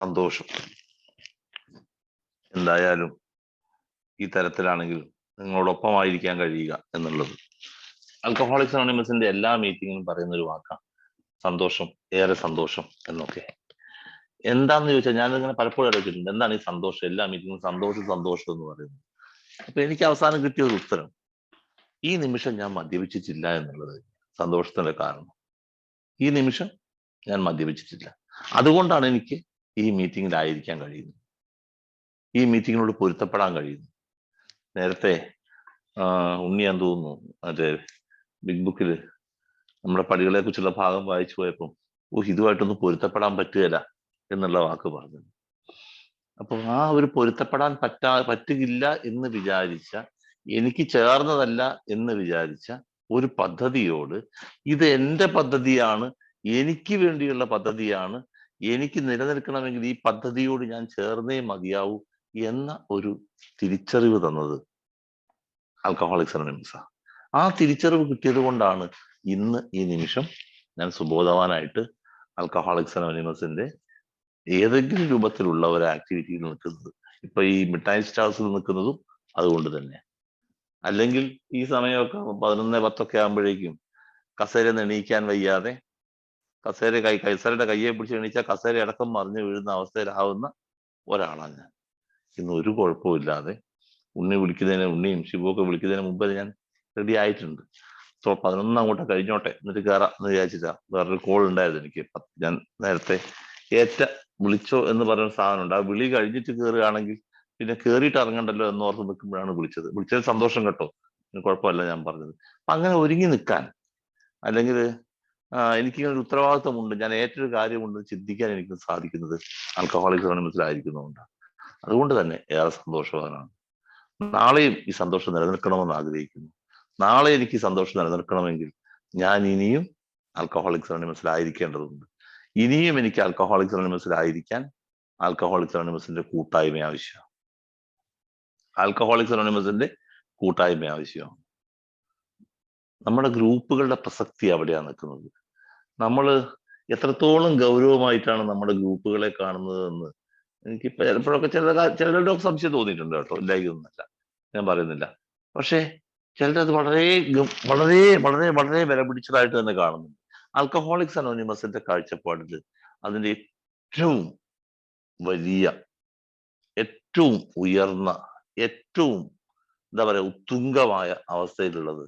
സന്തോഷം. എന്തായാലും ഈ തരത്തിലാണെങ്കിൽ നിങ്ങളോടൊപ്പമായിരിക്കാൻ കഴിയുക എന്നുള്ളത് ആൽക്കഹോളിക്സ് അനോണിമസിന്റെ എല്ലാ മീറ്റിങ്ങിലും പറയുന്ന ഒരു വാക്കാണ് സന്തോഷം, ഏറെ സന്തോഷം എന്നൊക്കെ. എന്താന്ന് ചോദിച്ചാൽ ഞാനിങ്ങനെ പലപ്പോഴും അറിയിച്ചിട്ടുണ്ട്, എന്താണ് ഈ സന്തോഷം? എല്ലാ മീറ്റിങ്ങും സന്തോഷം സന്തോഷം എന്ന് പറയുന്നത്. അപ്പൊ എനിക്ക് അവസാനം കിട്ടിയ ഒരു ഉത്തരം, ഈ നിമിഷം ഞാൻ മദ്യപിച്ചിട്ടില്ല എന്നുള്ളത് സന്തോഷത്തിന്റെ കാരണം. ഈ നിമിഷം ഞാൻ മദ്യപിച്ചിട്ടില്ല, അതുകൊണ്ടാണ് എനിക്ക് ഈ മീറ്റിങ്ങിലായിരിക്കാൻ കഴിയുന്നത്, ഈ മീറ്റിങ്ങിനോട് പൊരുത്തപ്പെടാൻ കഴിയുന്നു. നേരത്തെ ഉണ്ണിയാൻ തോന്നുന്നു മറ്റേ ബിഗ് ബുക്കിൽ നമ്മുടെ പടികളെ കുറിച്ചുള്ള ഭാഗം വായിച്ചു പോയപ്പോൾ ഇതുമായിട്ടൊന്നും പൊരുത്തപ്പെടാൻ പറ്റുകയില്ല എന്നുള്ള വാക്ക് പറഞ്ഞു. അപ്പൊ ആ ഒരു പൊരുത്തപ്പെടാൻ പറ്റുകയില്ല എന്ന് വിചാരിച്ച, എനിക്ക് ചേർന്നതല്ല എന്ന് വിചാരിച്ച ഒരു പദ്ധതിയോട്, ഇത് എന്റെ പദ്ധതിയാണ്, എനിക്ക് വേണ്ടിയുള്ള പദ്ധതിയാണ്, എനിക്ക് നിലനിൽക്കണമെങ്കിൽ ഈ പദ്ധതിയോട് ഞാൻ ചേർന്നേ മതിയാവൂ എന്ന ഒരു തിരിച്ചറിവ് തന്നത് ആൽക്കഹോളിക്സ് അനോണിമസ്. ആ തിരിച്ചറിവ് കിട്ടിയത് കൊണ്ടാണ് ഇന്ന് ഈ നിമിഷം ഞാൻ സുബോധവാനായിട്ട് ആൽക്കഹോളിക്സ് അനോണിമസിന്റെ ഏതെങ്കിലും രൂപത്തിലുള്ള ഒരു ആക്ടിവിറ്റിയിൽ നിൽക്കുന്നത്. ഇപ്പൊ ഈ മിഠായി സ്റ്റാൾസിൽ നിൽക്കുന്നതും അതുകൊണ്ട് തന്നെ. അല്ലെങ്കിൽ ഈ സമയമൊക്കെ 11:10 ആകുമ്പോഴേക്കും കസേര എണീക്കാൻ വയ്യാതെ കസേരയുടെ കയ്യെ പിടിച്ച് എണീച്ചാൽ കസേര അടക്കം മറിഞ്ഞു വീഴുന്ന അവസ്ഥയിലാവുന്ന ഒരാളാണ് ഞാൻ. ഇന്ന് ഒരു കുഴപ്പമില്ലാതെ ഉണ്ണിയും ശിവൊക്കെ വിളിക്കുന്നതിന് മുമ്പ് ഞാൻ റെഡി ആയിട്ടുണ്ട്. സോ 11 അങ്ങോട്ട് കഴിഞ്ഞോട്ടെ, എന്നിട്ട് കയറാം എന്ന് വിചാരിച്ചിട്ടാ. വേറൊരു കോൾ ഉണ്ടായിരുന്നു എനിക്ക്. ഞാൻ നേരത്തെ വിളിച്ചോ എന്ന് പറയുന്ന സാധനം ഉണ്ട്. ആ വിളി കഴിഞ്ഞിട്ട് കയറുകയാണെങ്കിൽ പിന്നെ കയറിയിട്ട് ഇറങ്ങണ്ടല്ലോ എന്നോർത്ത് നിൽക്കുമ്പോഴാണ് വിളിച്ചത് സന്തോഷം കേട്ടോ, കുഴപ്പമില്ല ഞാൻ പറഞ്ഞത്. അപ്പൊ അങ്ങനെ ഒരുങ്ങി നിൽക്കാൻ, അല്ലെങ്കിൽ എനിക്കിങ്ങനെ ഒരു ഉത്തരവാദിത്വമുണ്ട്, ഞാൻ ഏറ്റൊരു കാര്യമുണ്ട് ചിന്തിക്കാൻ എനിക്ക് സാധിക്കുന്നത് ആൽക്കഹോളിക്സ് അനോണിമസിലായിരിക്കുന്നതുകൊണ്ടാണ്. അതുകൊണ്ട് തന്നെ ഏറെ സന്തോഷവാനാണ്. നാളെയും ഈ സന്തോഷം നിലനിൽക്കണമെന്ന് ആഗ്രഹിക്കുന്നു. നാളെ എനിക്ക് ഈ സന്തോഷം നിലനിൽക്കണമെങ്കിൽ ഞാൻ ഇനിയും ആൽക്കഹോളിക്സ് അനോണിമസിലായിരിക്കേണ്ടതുണ്ട്. ഇനിയും എനിക്ക് ആൽക്കഹോളിക്സ് അനോണിമസിലായിരിക്കാൻ ആൽക്കഹോളിക്സ് അനോണിമസിന്റെ കൂട്ടായ്മ ആവശ്യമാണ്. ആൽക്കഹോളിക്സ് അനോണിമസിന്റെ കൂട്ടായ്മ ആവശ്യമാണ്. നമ്മുടെ ഗ്രൂപ്പുകളുടെ പ്രസക്തി അവിടെയാണ് നിൽക്കുന്നത്. നമ്മൾ എത്രത്തോളം ഗൗരവമായിട്ടാണ് നമ്മുടെ ഗ്രൂപ്പുകളെ കാണുന്നത് എന്ന് എനിക്ക് ചിലപ്പോഴൊക്കെ ചിലരുടെ സംശയം തോന്നിയിട്ടുണ്ട് കേട്ടോ, ഇല്ലായിരുന്നല്ല, ഞാൻ പറയുന്നില്ല. പക്ഷേ ചിലരത് വളരെ വളരെ വളരെ വളരെ വില പിടിച്ചതായിട്ട് തന്നെ കാണുന്നുണ്ട്. ആൽക്കഹോളിക്സ് അനോണിമസിന്റെ കാഴ്ചപ്പാടിൽ അതിന്റെ ഏറ്റവും വലിയ, ഏറ്റവും ഉയർന്ന, ഏറ്റവും എന്താ പറയുക ഉത്തുംഗമായ അവസ്ഥയിലുള്ളത്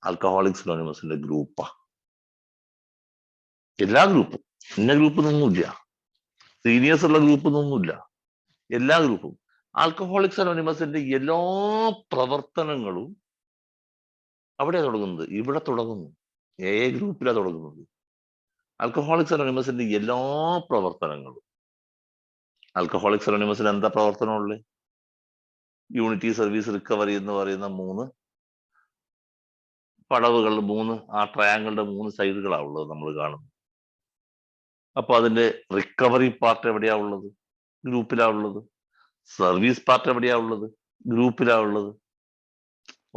ആൽക്കഹോളിക്സ് അനോണിമസിന്റെ ഗ്രൂപ്പാ. എല്ലാ ഗ്രൂപ്പും, ഇന്ന ഗ്രൂപ്പ് നിന്നൊന്നുമില്ല, സീനിയേഴ്സ് ഉള്ള ഗ്രൂപ്പ് നിന്നൊന്നുമില്ല, എല്ലാ ഗ്രൂപ്പും. ആൽക്കഹോളിക്സ് അനോണിമസിന്റെ എല്ലാ പ്രവർത്തനങ്ങളും അവിടെ തുടങ്ങുന്നത്, ഇവിടെ തുടങ്ങുന്നു, ഗ്രൂപ്പിലാണ് തുടങ്ങുന്നത്. ആൽക്കഹോളിക്സ് അനോണിമസിന്റെ എല്ലാ പ്രവർത്തനങ്ങളും, ആൽക്കഹോളിക്സ് അനോണിമസിന് എന്താ പ്രവർത്തനമുള്ളത്? യൂണിറ്റി സർവീസ് റിക്കവറി എന്ന് പറയുന്ന 3 പടവുകൾ, 3 ആ ട്രയാങ്കിളുടെ 3 സൈഡുകളാണ് ഉള്ളത് നമ്മൾ കാണുന്നത്. അപ്പൊ അതിന്റെ റിക്കവറി പാർട്ട് എവിടെയാ ഉള്ളത്? ഗ്രൂപ്പിലാ ഉള്ളത്. സർവീസ് പാർട്ട് എവിടെയാ ഉള്ളത്? ഗ്രൂപ്പിലാ ഉള്ളത്.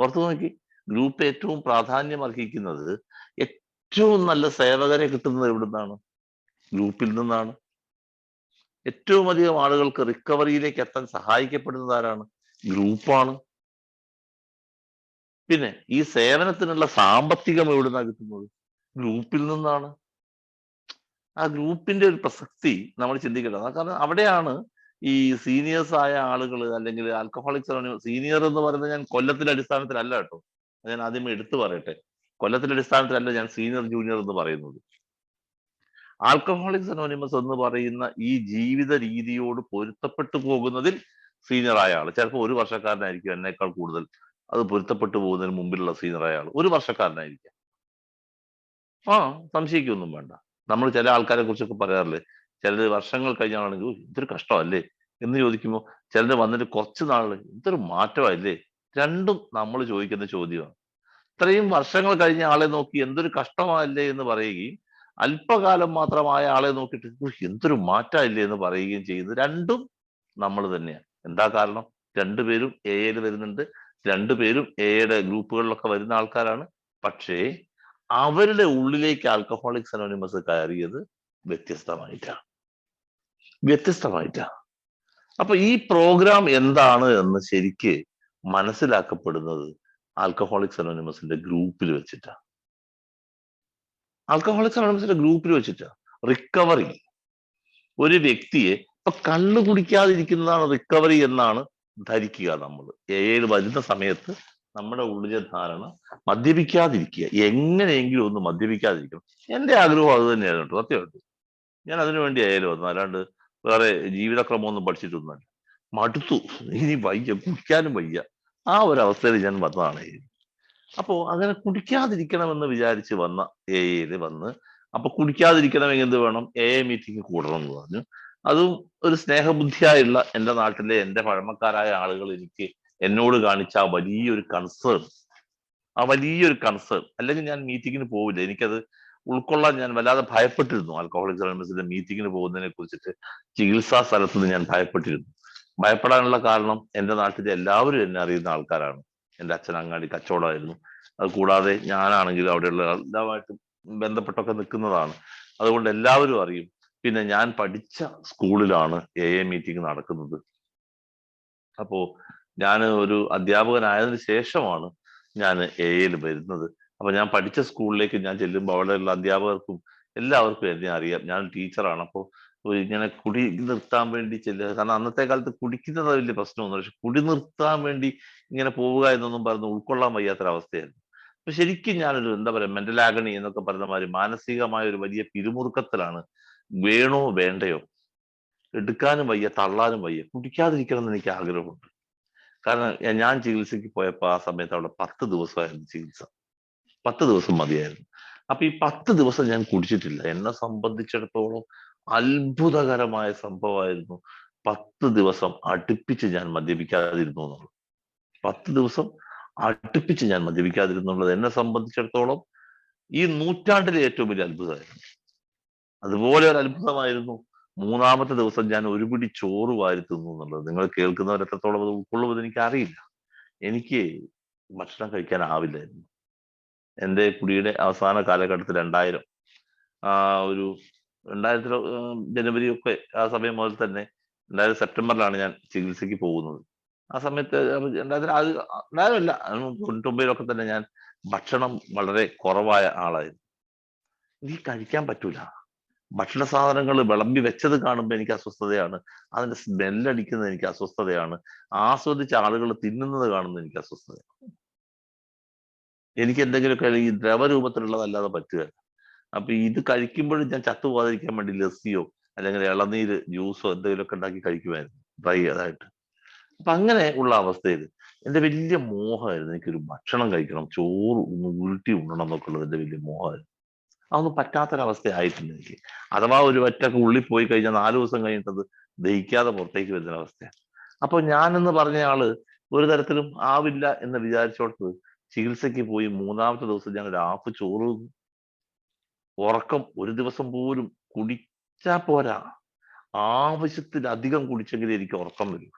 ഓർത്തു നോക്കി, ഗ്രൂപ്പ് ഏറ്റവും പ്രാധാന്യം അർഹിക്കുന്നത്, ഏറ്റവും നല്ല സേവകരെ കിട്ടുന്നത് എവിടുന്നാണ്? ഗ്രൂപ്പിൽ നിന്നാണ്. ഏറ്റവും അധികം ആളുകൾക്ക് റിക്കവറിയിലേക്ക് എത്താൻ സഹായിക്കപ്പെടുന്നത് ആരാണ്? ഗ്രൂപ്പാണ്. പിന്നെ ഈ സേവനത്തിനുള്ള സാമ്പത്തികം എവിടുന്നാണ് കിട്ടുന്നത്? ഗ്രൂപ്പിൽ നിന്നാണ്. ആ ഗ്രൂപ്പിന്റെ ഒരു പ്രസക്തി നമ്മൾ ചിന്തിക്കേണ്ടത്. കാരണം അവിടെയാണ് ഈ സീനിയേഴ്സ് ആയ ആളുകൾ, അല്ലെങ്കിൽ ആൽക്കഹോളിക്സ് അനോണിമസ് സീനിയർ എന്ന് പറയുന്നത് ഞാൻ കൊല്ലത്തിന്റെ അടിസ്ഥാനത്തിലല്ല കേട്ടോ, ഞാൻ ആദ്യമേ എടുത്തു പറയട്ടെ. കൊല്ലത്തിന്റെ അടിസ്ഥാനത്തിലല്ല ഞാൻ സീനിയർ ജൂനിയർ എന്ന് പറയുന്നത്. ആൽക്കഹോളിക്സ് അനോണിമസ് എന്ന് പറയുന്ന ഈ ജീവിത രീതിയോട് പൊരുത്തപ്പെട്ടു പോകുന്നതിൽ സീനിയർ ആയ ആൾ, ചിലപ്പോൾ 1 വർഷക്കാരനായിരിക്കും എന്നേക്കാൾ കൂടുതൽ അത് പൊരുത്തപ്പെട്ടു പോകുന്നതിന് മുമ്പിലുള്ള സീനിയർ ആയ ആൾ 1 വർഷക്കാരനായിരിക്കാം. സംശയിക്കൊന്നും വേണ്ട. നമ്മൾ ചില ആൾക്കാരെ കുറിച്ചൊക്കെ പറയാറില്ലേ, ചിലർ വർഷങ്ങൾ കഴിഞ്ഞാണെങ്കിൽ ഇതൊരു കഷ്ടമല്ലേ എന്ന് ചോദിക്കുമ്പോൾ, ചിലർ വന്നിട്ട് കുറച്ച് നാള് ഇതൊരു മാറ്റമല്ലേ. രണ്ടും നമ്മൾ ചോദിക്കുന്ന ചോദ്യമാണ്. ഇത്രയും വർഷങ്ങൾ കഴിഞ്ഞ ആളെ നോക്കി എന്തൊരു കഷ്ടമല്ലേ എന്ന് പറയുകയും, അല്പകാലം മാത്രമായ ആളെ നോക്കിയിട്ട് എന്തൊരു മാറ്റമില്ലേ എന്ന് പറയുകയും ചെയ്യുന്നത് രണ്ടും നമ്മൾ തന്നെയാണ്. എന്താ കാരണം? രണ്ടുപേരും എയിൽ വരുന്നുണ്ട്, രണ്ടുപേരും എയുടെ ഗ്രൂപ്പുകളിലൊക്കെ വരുന്ന ആൾക്കാരാണ്. പക്ഷേ അവരുടെ ഉള്ളിലേക്ക് ആൽക്കഹോളിക്സ് അനോണിമസ് കയറിയത് വ്യത്യസ്തമായിട്ടാണ്. വ്യത്യസ്തമായിട്ടാണ്. അപ്പൊ ഈ പ്രോഗ്രാം എന്താണ് എന്ന് ശരിക്ക് മനസ്സിലാക്കപ്പെടുന്നത് ആൽക്കഹോളിക്സ് അനോണിമസിന്റെ ഗ്രൂപ്പിൽ വെച്ചിട്ടാണ്. ആൽക്കഹോളിക്സ് അനോണിമസിന്റെ ഗ്രൂപ്പിൽ വെച്ചിട്ടാണ് റിക്കവറി. ഒരു വ്യക്തിയെ ഇപ്പൊ കള്ളു കുടിക്കാതിരിക്കുന്നതാണ് റിക്കവറി എന്നാണ് ധരിക്കുക. നമ്മൾ എയിൽ വരുന്ന സമയത്ത് നമ്മുടെ ഉള്ളിലെ ധാരണ മദ്യപിക്കാതിരിക്കുക, എങ്ങനെയെങ്കിലും ഒന്ന് മദ്യപിക്കാതിരിക്കണം. എന്റെ ആഗ്രഹം അത് തന്നെയാണ് കേട്ടോ, സത്യമായിട്ട്. ഞാൻ അതിനു വേണ്ടി ആയാലും വന്നു, അല്ലാണ്ട് വേറെ ജീവിതക്രമമൊന്നും പഠിച്ചിട്ടൊന്നുമല്ല. മടുത്തു, ഇനി വയ്യ, കുടിക്കാനും വയ്യ, ആ ഒരു അവസ്ഥയിൽ ഞാൻ വന്നതാണ്. അപ്പോ അങ്ങനെ കുടിക്കാതിരിക്കണമെന്ന് വിചാരിച്ച് വന്ന എയിൽ വന്ന്, അപ്പൊ കുടിക്കാതിരിക്കണമെങ്കിൽ എന്ത് വേണം? എ മീറ്റിംഗ് കൂടണം എന്ന് പറഞ്ഞു. അതും ഒരു സ്നേഹബുദ്ധിയായുള്ള എന്റെ നാട്ടിലെ എന്റെ പഴമക്കാരായ ആളുകൾ എനിക്ക് എന്നോട് കാണിച്ച ആ വലിയൊരു കൺസേൺ, അല്ലെങ്കിൽ ഞാൻ മീറ്റിങ്ങിന് പോവില്ല. എനിക്കത് ഉൾക്കൊള്ളാൻ ഞാൻ വല്ലാതെ ഭയപ്പെട്ടിരുന്നു. ആൽക്കഹോളിക്സ് അനോണിമസിന്റെ മീറ്റിങ്ങിന് പോകുന്നതിനെ കുറിച്ചിട്ട് ചികിത്സാ സ്ഥലത്ത് നിന്ന് ഞാൻ ഭയപ്പെട്ടിരുന്നു. ഭയപ്പെടാനുള്ള കാരണം എന്റെ നാട്ടിലെ എല്ലാവരും എന്നെ അറിയുന്ന ആൾക്കാരാണ്. എന്റെ അച്ഛൻ അങ്ങാടി കച്ചവടമായിരുന്നു. അത് കൂടാതെ ഞാനാണെങ്കിലും അവിടെയുള്ള എല്ലാമായിട്ടും ബന്ധപ്പെട്ടൊക്കെ നിൽക്കുന്നതാണ്. അതുകൊണ്ട് എല്ലാവരും അറിയും. പിന്നെ ഞാൻ പഠിച്ച സ്കൂളിലാണ് എ മീറ്റിംഗ് നടക്കുന്നത്. അപ്പോ ഞാൻ ഒരു അധ്യാപകനായതിനു ശേഷമാണ് ഞാൻ എയിൽ വരുന്നത്. അപ്പൊ ഞാൻ പഠിച്ച സ്കൂളിലേക്ക് ഞാൻ ചെല്ലുമ്പോൾ അവിടെയുള്ള അധ്യാപകർക്കും എല്ലാവർക്കും എന്നെ അറിയാം. ഞാൻ ടീച്ചറാണ്. അപ്പോൾ ഇങ്ങനെ കുടി നിർത്താൻ വേണ്ടി ചെല്ലുക, കാരണം അന്നത്തെ കാലത്ത് കുടിക്കുന്നത് വലിയ പ്രശ്നമൊന്നും, പക്ഷെ കുടി നിർത്താൻ വേണ്ടി ഇങ്ങനെ പോവുക എന്നൊന്നും പറഞ്ഞ് ഉൾക്കൊള്ളാൻ വയ്യാത്തൊരവസ്ഥയായിരുന്നു. അപ്പൊ ശരിക്കും ഞാനൊരു എന്താ പറയാ, മെന്റൽ ആഗണി എന്നൊക്കെ പറഞ്ഞ മാതിരി മാനസികമായ ഒരു വലിയ പിരിമുറുക്കത്തിലാണ്. വേണോ വേണ്ടയോ, എടുക്കാനും വയ്യ, തള്ളാനും വയ്യ. കുടിക്കാതിരിക്കണം എന്ന് എനിക്ക് ആഗ്രഹമുണ്ട്. കാരണം ഞാൻ ചികിത്സയ്ക്ക് പോയപ്പോ ആ സമയത്ത് അവിടെ 10 ദിവസമായിരുന്നു ചികിത്സ. 10 ദിവസം മതിയായിരുന്നു. അപ്പൊ ഈ 10 ദിവസം ഞാൻ കുടിച്ചിട്ടില്ല. എന്നെ സംബന്ധിച്ചിടത്തോളം അത്ഭുതകരമായ സംഭവമായിരുന്നു 10 ദിവസം അടുപ്പിച്ച് ഞാൻ മദ്യപിക്കാതിരുന്നു എന്നുള്ളത്. 10 ദിവസം അടുപ്പിച്ച് ഞാൻ മദ്യപിക്കാതിരുന്നുള്ളത് എന്നെ സംബന്ധിച്ചിടത്തോളം ഈ നൂറ്റാണ്ടിലെ ഏറ്റവും വലിയ അത്ഭുതമായിരുന്നു. അതുപോലെ ഒരു അത്ഭുതമായിരുന്നു മൂന്നാമത്തെ ദിവസം ഞാൻ ഒരു പിടി ചോറ് വാരി തിന്നു എന്നുള്ളത്. നിങ്ങൾ കേൾക്കുന്നവർ എത്രത്തോളം അത് ഉൾക്കൊള്ളുമെന്ന് എനിക്ക് അറിയില്ല. എനിക്ക് ഭക്ഷണം കഴിക്കാനാവില്ലായിരുന്നു. എന്റെ കുടിയുടെ അവസാന കാലഘട്ടത്തിൽ 2000 ഒരു 2000 ജനുവരി ഒക്കെ ആ സമയം മുതൽ തന്നെ, 2000 സെപ്റ്റംബറിലാണ് ഞാൻ ചികിത്സയ്ക്ക് പോകുന്നത്. ആ സമയത്ത് 2000 അല്ല, 99 തന്നെ ഞാൻ ഭക്ഷണം വളരെ കുറവായ ആളായിരുന്നു. എനിക്ക് കഴിക്കാൻ പറ്റൂല. ഭക്ഷണ സാധനങ്ങൾ വിളമ്പി വെച്ചത് കാണുമ്പോൾ എനിക്ക് അസ്വസ്ഥതയാണ്. അതിന്റെ സ്മെല്ലടിക്കുന്നത് എനിക്ക് അസ്വസ്ഥതയാണ്. ആസ്വദിച്ച ആളുകൾ തിന്നുന്നത് കാണുന്നത് എനിക്ക് അസ്വസ്ഥതയാണ്. എനിക്ക് എന്തെങ്കിലുമൊക്കെ ഈ ദ്രവരൂപത്തിലുള്ളതല്ലാതെ പറ്റുക. അപ്പൊ ഇത് കഴിക്കുമ്പോഴും ഞാൻ ചത്തുപോകാതിരിക്കാൻ വേണ്ടി ലസ്സിയോ അല്ലെങ്കിൽ ഇളനീര് ജ്യൂസോ എന്തെങ്കിലുമൊക്കെ ഉണ്ടാക്കി കഴിക്കുമായിരുന്നു, ഡ്രൈ അതായിട്ട്. അപ്പൊ അങ്ങനെ ഉള്ള അവസ്ഥയിൽ എന്റെ വലിയ മോഹമായിരുന്നു എനിക്കൊരു ഭക്ഷണം കഴിക്കണം, ചോറ് ഒന്ന് ഉരുട്ടി ഉണ്ണണം എന്നൊക്കെ ഉള്ളത് എന്റെ വലിയ മോഹമായിരുന്നു. അതൊന്നും പറ്റാത്തൊരവസ്ഥയായിട്ടില്ല എനിക്ക്. അഥവാ ഒരു ഒറ്റക്ക് ഉള്ളിൽ പോയി കഴിഞ്ഞാൽ 4 ദിവസം കഴിഞ്ഞിട്ടത് ദഹിക്കാതെ പുറത്തേക്ക് വരുന്ന അവസ്ഥയാണ്. അപ്പൊ ഞാനെന്ന് പറഞ്ഞ ആള് ഒരു തരത്തിലും ആവില്ല എന്ന് വിചാരിച്ചോട്ട് ചികിത്സയ്ക്ക് പോയി. മൂന്നാമത്തെ ദിവസം ഞാൻ ഒരു ഹാഫ് ചോറ്, ഉറക്കം ഒരു ദിവസം പോലും കുടിച്ചാ പോരാ, ആവശ്യത്തിലധികം കുടിച്ചെങ്കിലേ എനിക്ക് ഉറക്കം വരും.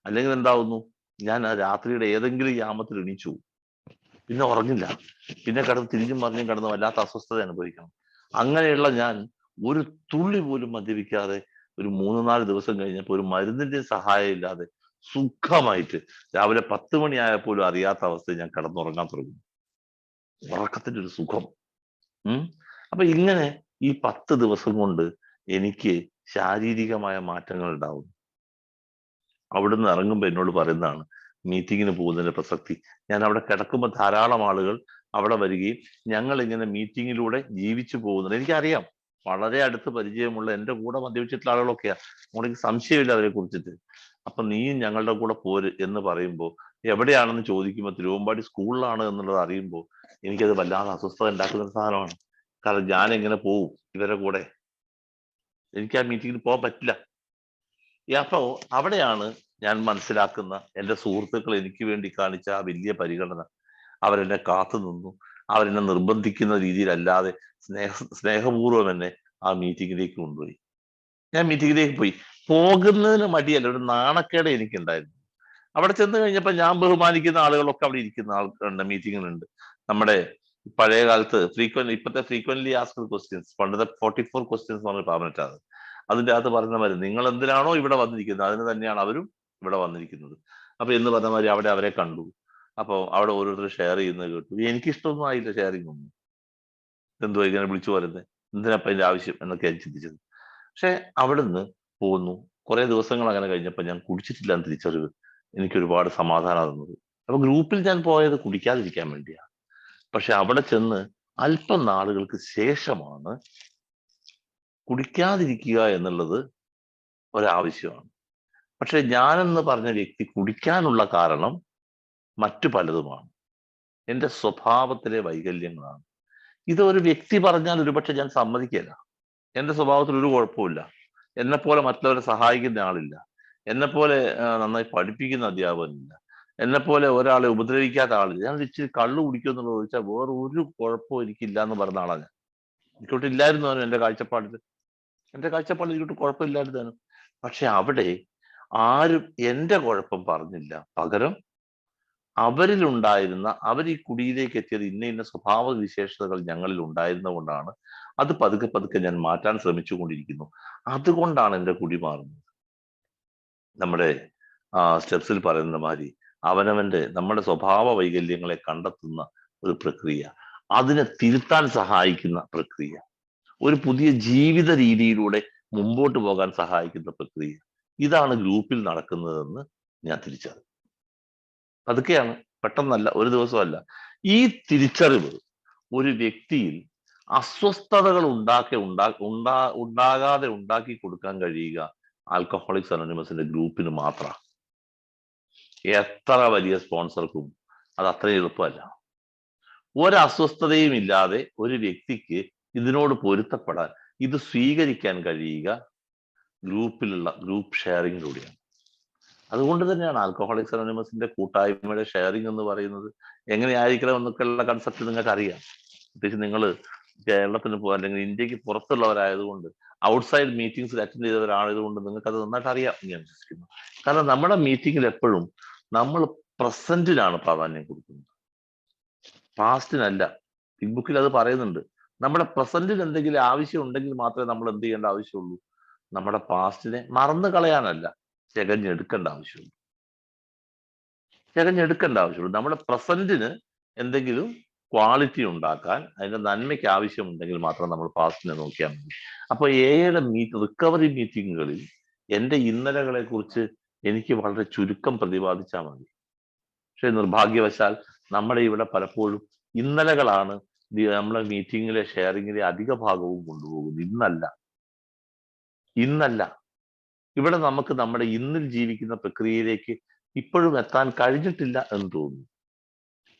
അല്ലെങ്കിൽ എന്താവുന്നു, ഞാൻ ആ രാത്രിയുടെ ഏതെങ്കിലും യാമത്തിൽ എണീച്ചു, പിന്നെ ഉറങ്ങില്ല, പിന്നെ കിടന്ന് തിരിഞ്ഞും മറിഞ്ഞും കിടന്ന് വല്ലാത്ത അസ്വസ്ഥത അനുഭവിക്കണം. അങ്ങനെയുള്ള ഞാൻ ഒരു തുള്ളി പോലും മദ്യപിക്കാതെ ഒരു 3-4 ദിവസം കഴിഞ്ഞപ്പോൾ ഒരു മരുന്നിന്റെ സഹായം ഇല്ലാതെ സുഖമായിട്ട് രാവിലെ 10 മണിയായപ്പോലും അറിയാത്ത അവസ്ഥയിൽ ഞാൻ കിടന്നുറങ്ങാൻ തുടങ്ങി. ഉറക്കത്തിന്റെ ഒരു സുഖം. അപ്പൊ ഇങ്ങനെ ഈ 10 ദിവസം കൊണ്ട് എനിക്ക് ശാരീരികമായ മാറ്റങ്ങൾ ഉണ്ടാവും. അവിടുന്ന് ഇറങ്ങുമ്പോൾ എന്നോട് പറയുന്നതാണ് മീറ്റിങ്ങിന് പോകുന്നതിന്റെ പ്രസക്തി. ഞാൻ അവിടെ കിടക്കുമ്പോൾ ധാരാളം ആളുകൾ അവിടെ വരികയും ഞങ്ങൾ ഇങ്ങനെ മീറ്റിങ്ങിലൂടെ ജീവിച്ചു പോകുന്നത് എനിക്കറിയാം. വളരെ അടുത്ത് പരിചയമുള്ള എന്റെ കൂടെ മദ്യപിച്ചിട്ടുള്ള ആളുകളൊക്കെയാ. എനിക്ക് സംശയമില്ല അവരെ കുറിച്ചിട്ട്. അപ്പൊ നീയും ഞങ്ങളുടെ കൂടെ പോര് എന്ന് പറയുമ്പോൾ, എവിടെയാണെന്ന് ചോദിക്കുമ്പോൾ തിരുവമ്പാടി സ്കൂളിലാണ് എന്നുള്ളത് അറിയുമ്പോൾ എനിക്കത് വല്ലാതെ അസ്വസ്ഥത ഉണ്ടാക്കുന്ന ഒരു സാധനമാണ്. കാരണം ഞാൻ എങ്ങനെ പോവും ഇവരെ കൂടെ? എനിക്ക് ആ മീറ്റിങ്ങിന് പോകാൻ പറ്റില്ല. അപ്പോ അവിടെയാണ് ഞാൻ മനസ്സിലാക്കുന്ന എന്റെ സുഹൃത്തുക്കൾ എനിക്ക് വേണ്ടി കാണിച്ച ആ വലിയ പരിഗണന. അവരെന്നെ കാത്തു നിന്നു. അവരെന്നെ നിർബന്ധിക്കുന്ന രീതിയിലല്ലാതെ സ്നേഹപൂർവ്വം എന്നെ ആ മീറ്റിങ്ങിലേക്ക് കൊണ്ടുപോയി. ഞാൻ മീറ്റിങ്ങിലേക്ക് പോയി. പോകുന്നതിന് മടിയല്ല, ഒരു നാണക്കേട് എനിക്കുണ്ടായിരുന്നു. അവിടെ ചെന്ന് കഴിഞ്ഞപ്പോൾ ഞാൻ ബഹുമാനിക്കുന്ന ആളുകളൊക്കെ അവിടെ ഇരിക്കുന്ന ആൾക്കാരുണ്ട്, മീറ്റിങ്ങിലുണ്ട്. നമ്മുടെ പഴയ കാലത്ത് ഇപ്പോഴത്തെ ഫ്രീക്വന്റ്ലി ആസ്ക്ഡ് ക്വസ്റ്റ്യൻസ്, പണ്ടത്തെ 44 ക്വസ്റ്റ്യൻസ് എന്ന് പറഞ്ഞ പാർലമെന്റ് ആണ്. അതിൻ്റെ അകത്ത് പറഞ്ഞ മാതിരി നിങ്ങൾ എന്തിനാണോ ഇവിടെ വന്നിരിക്കുന്നത് അതിന് തന്നെയാണ് അവരും ഇവിടെ വന്നിരിക്കുന്നത്. അപ്പൊ എന്ന് പറഞ്ഞ മാതിരി അവിടെ അവരെ കണ്ടു. അപ്പോൾ അവിടെ ഓരോരുത്തർ ഷെയർ ചെയ്യുന്നത് കേട്ടു. എനിക്കിഷ്ടമൊന്നും ആയില്ല ഷെയറിംഗ് ഒന്നും. എന്തോ ഇങ്ങനെ വിളിച്ചു പറയുന്നത്, എന്തിനപ്പം അതിന്റെ ആവശ്യം എന്നൊക്കെ ഞാൻ ചിന്തിച്ചത്. പക്ഷെ അവിടുന്ന് പോന്നു. കുറെ ദിവസങ്ങൾ അങ്ങനെ കഴിഞ്ഞപ്പോൾ ഞാൻ കുടിച്ചിട്ടില്ല എന്ന് തിരിച്ചറിവ് എനിക്ക് ഒരുപാട് സമാധാനം തന്നത്. അപ്പൊ ഗ്രൂപ്പിൽ ഞാൻ പോയത് കുടിക്കാതിരിക്കാൻ വേണ്ടിയാണ്. പക്ഷെ അവിടെ ചെന്ന് അല്പം നാളുകൾക്ക് ശേഷമാണ് കുടിക്കാതിരിക്കുക എന്നുള്ളത് ഒരാവശ്യമാണ്. പക്ഷെ ഞാനെന്ന് പറഞ്ഞ വ്യക്തി കുടിക്കാനുള്ള കാരണം മറ്റു പലതുമാണ്. എൻ്റെ സ്വഭാവത്തിലെ വൈകല്യങ്ങളാണ്. ഇത് ഒരു വ്യക്തി പറഞ്ഞാൽ ഒരുപക്ഷെ ഞാൻ സമ്മതിക്കില്ല. എൻ്റെ സ്വഭാവത്തിൽ ഒരു കുഴപ്പമില്ല. എന്നെപ്പോലെ മറ്റുള്ളവരെ സഹായിക്കുന്ന ആളില്ല. എന്നെപ്പോലെ നന്നായി പഠിപ്പിക്കുന്ന അധ്യാപകനില്ല. എന്നെപ്പോലെ ഒരാളെ ഉപദ്രവിക്കാത്ത ആളില്ല. ഞാൻ ഇച്ചിരി കള്ളു കുടിക്കുമെന്നുള്ളത് ചോദിച്ചാൽ വേറെ ഒരു കുഴപ്പവും എനിക്കില്ല എന്ന് പറഞ്ഞ ആളാണ് ഞാൻ. എനിക്കോട്ട് ഇല്ലായിരുന്നു അവനും എൻ്റെ കാഴ്ചപ്പാടിൽ. എനിക്കോട്ട് കുഴപ്പമില്ലായിരുന്നു. പക്ഷെ അവിടെ ആരും എൻ്റെ കുഴപ്പം പറഞ്ഞില്ല. പകരം അവർ ഈ കുടിയിലേക്ക് എത്തിയത് ഇന്ന സ്വഭാവ വിശേഷതകൾ ഞങ്ങളിൽ ഉണ്ടായിരുന്നത് കൊണ്ടാണ്. അത് പതുക്കെ പതുക്കെ ഞാൻ മാറ്റാൻ ശ്രമിച്ചുകൊണ്ടിരിക്കുന്നു. അതുകൊണ്ടാണ് എൻ്റെ കുടി മാറുന്നത്. നമ്മുടെ സ്റ്റെപ്സിൽ പറയുന്ന മാതിരി നമ്മുടെ സ്വഭാവ വൈകല്യങ്ങളെ കണ്ടെത്തുന്ന ഒരു പ്രക്രിയ, അതിനെ തിരുത്താൻ സഹായിക്കുന്ന പ്രക്രിയ, ഒരു പുതിയ ജീവിത രീതിയിലൂടെ മുമ്പോട്ട് പോകാൻ സഹായിക്കുന്ന പ്രക്രിയ, ഇതാണ് ഗ്രൂപ്പിൽ നടക്കുന്നതെന്ന് ഞാൻ തിരിച്ചറിഞ്ഞു. അതൊക്കെയാണ്, പെട്ടെന്നല്ല, ഒരു ദിവസമല്ല. ഈ തിരിച്ചറിവ് ഒരു വ്യക്തിയിൽ അസ്വസ്ഥതകൾ ഉണ്ടാകാതെ ഉണ്ടാക്കി കൊടുക്കാൻ കഴിയുക ആൽക്കഹോളിക്സ് അനോണിമസിന്റെ ഗ്രൂപ്പിന് മാത്രമാണ്. എത്ര വലിയ സ്പോൺസർക്കും അത് അത്രയും എളുപ്പമല്ല. ഒരസ്വസ്ഥതയും ഇല്ലാതെ ഒരു വ്യക്തിക്ക് ഇതിനോട് പൊരുത്തപ്പെടാൻ, ഇത് സ്വീകരിക്കാൻ കഴിയുക ഗ്രൂപ്പ് ഷെയറിങ്ങിലൂടെയാണ്. അതുകൊണ്ട് തന്നെയാണ് ആൽക്കഹോളിക്സ് അനോണിമസിന്റെ കൂട്ടായ്മയുടെ ഷെയറിംഗ് എന്ന് പറയുന്നത്. എങ്ങനെയായിരിക്കണം എന്നൊക്കെയുള്ള കൺസെപ്റ്റ് നിങ്ങൾക്ക് അറിയാം. പ്രത്യേകിച്ച് നിങ്ങൾ കേരളത്തിന് അല്ലെങ്കിൽ ഇന്ത്യക്ക് പുറത്തുള്ളവരായതുകൊണ്ട്, ഔട്ട്സൈഡ് മീറ്റിംഗ്സിൽ അറ്റൻഡ് ചെയ്തവരായതുകൊണ്ട് നിങ്ങൾക്ക് അത് നന്നായിട്ട് അറിയാം ഞാൻ വിശ്വസിക്കുന്നു. കാരണം നമ്മുടെ മീറ്റിംഗിൽ എപ്പോഴും നമ്മൾ പ്രസന്റിനാണ് പ്രാധാന്യം കൊടുക്കുന്നത്, പാസ്റ്റിനല്ല. ബിഗ് ബുക്കിൽ അത് പറയുന്നുണ്ട്. നമ്മുടെ പ്രസന്റിന് എന്തെങ്കിലും ആവശ്യം ഉണ്ടെങ്കിൽ മാത്രമേ നമ്മൾ എന്ത് ചെയ്യേണ്ട ആവശ്യമുള്ളൂ. നമ്മുടെ പാസ്റ്റിനെ മറന്നു കളയാനല്ല, ചെകഞ്ഞെടുക്കേണ്ട ആവശ്യമുള്ളൂ. നമ്മുടെ പ്രസന്റിന് എന്തെങ്കിലും ക്വാളിറ്റി ഉണ്ടാക്കാൻ, അതിന്റെ നന്മയ്ക്ക് ആവശ്യമുണ്ടെങ്കിൽ മാത്രം നമ്മൾ പാസ്റ്റിനെ നോക്കിയാൽ മതി. അപ്പൊ എയുടെ റിക്കവറി മീറ്റിങ്ങുകളിൽ എൻ്റെ ഇന്നലകളെ കുറിച്ച് എനിക്ക് വളരെ ചുരുക്കം പ്രതിപാദിച്ചാൽ മതി. പക്ഷെ നിർഭാഗ്യവശാൽ നമ്മുടെ ഇവിടെ പലപ്പോഴും ഇന്നലകളാണ് നമ്മളെ മീറ്റിങ്ങിലെ ഷെയറിങ്ങിലെ അധിക ഭാഗവും കൊണ്ടുപോകുന്നത്. ഇന്നല്ല ഇവിടെ നമുക്ക് നമ്മുടെ ഇന്നിൽ ജീവിക്കുന്ന പ്രക്രിയയിലേക്ക് ഇപ്പോഴും എത്താൻ കഴിഞ്ഞിട്ടില്ല എന്ന് തോന്നുന്നു.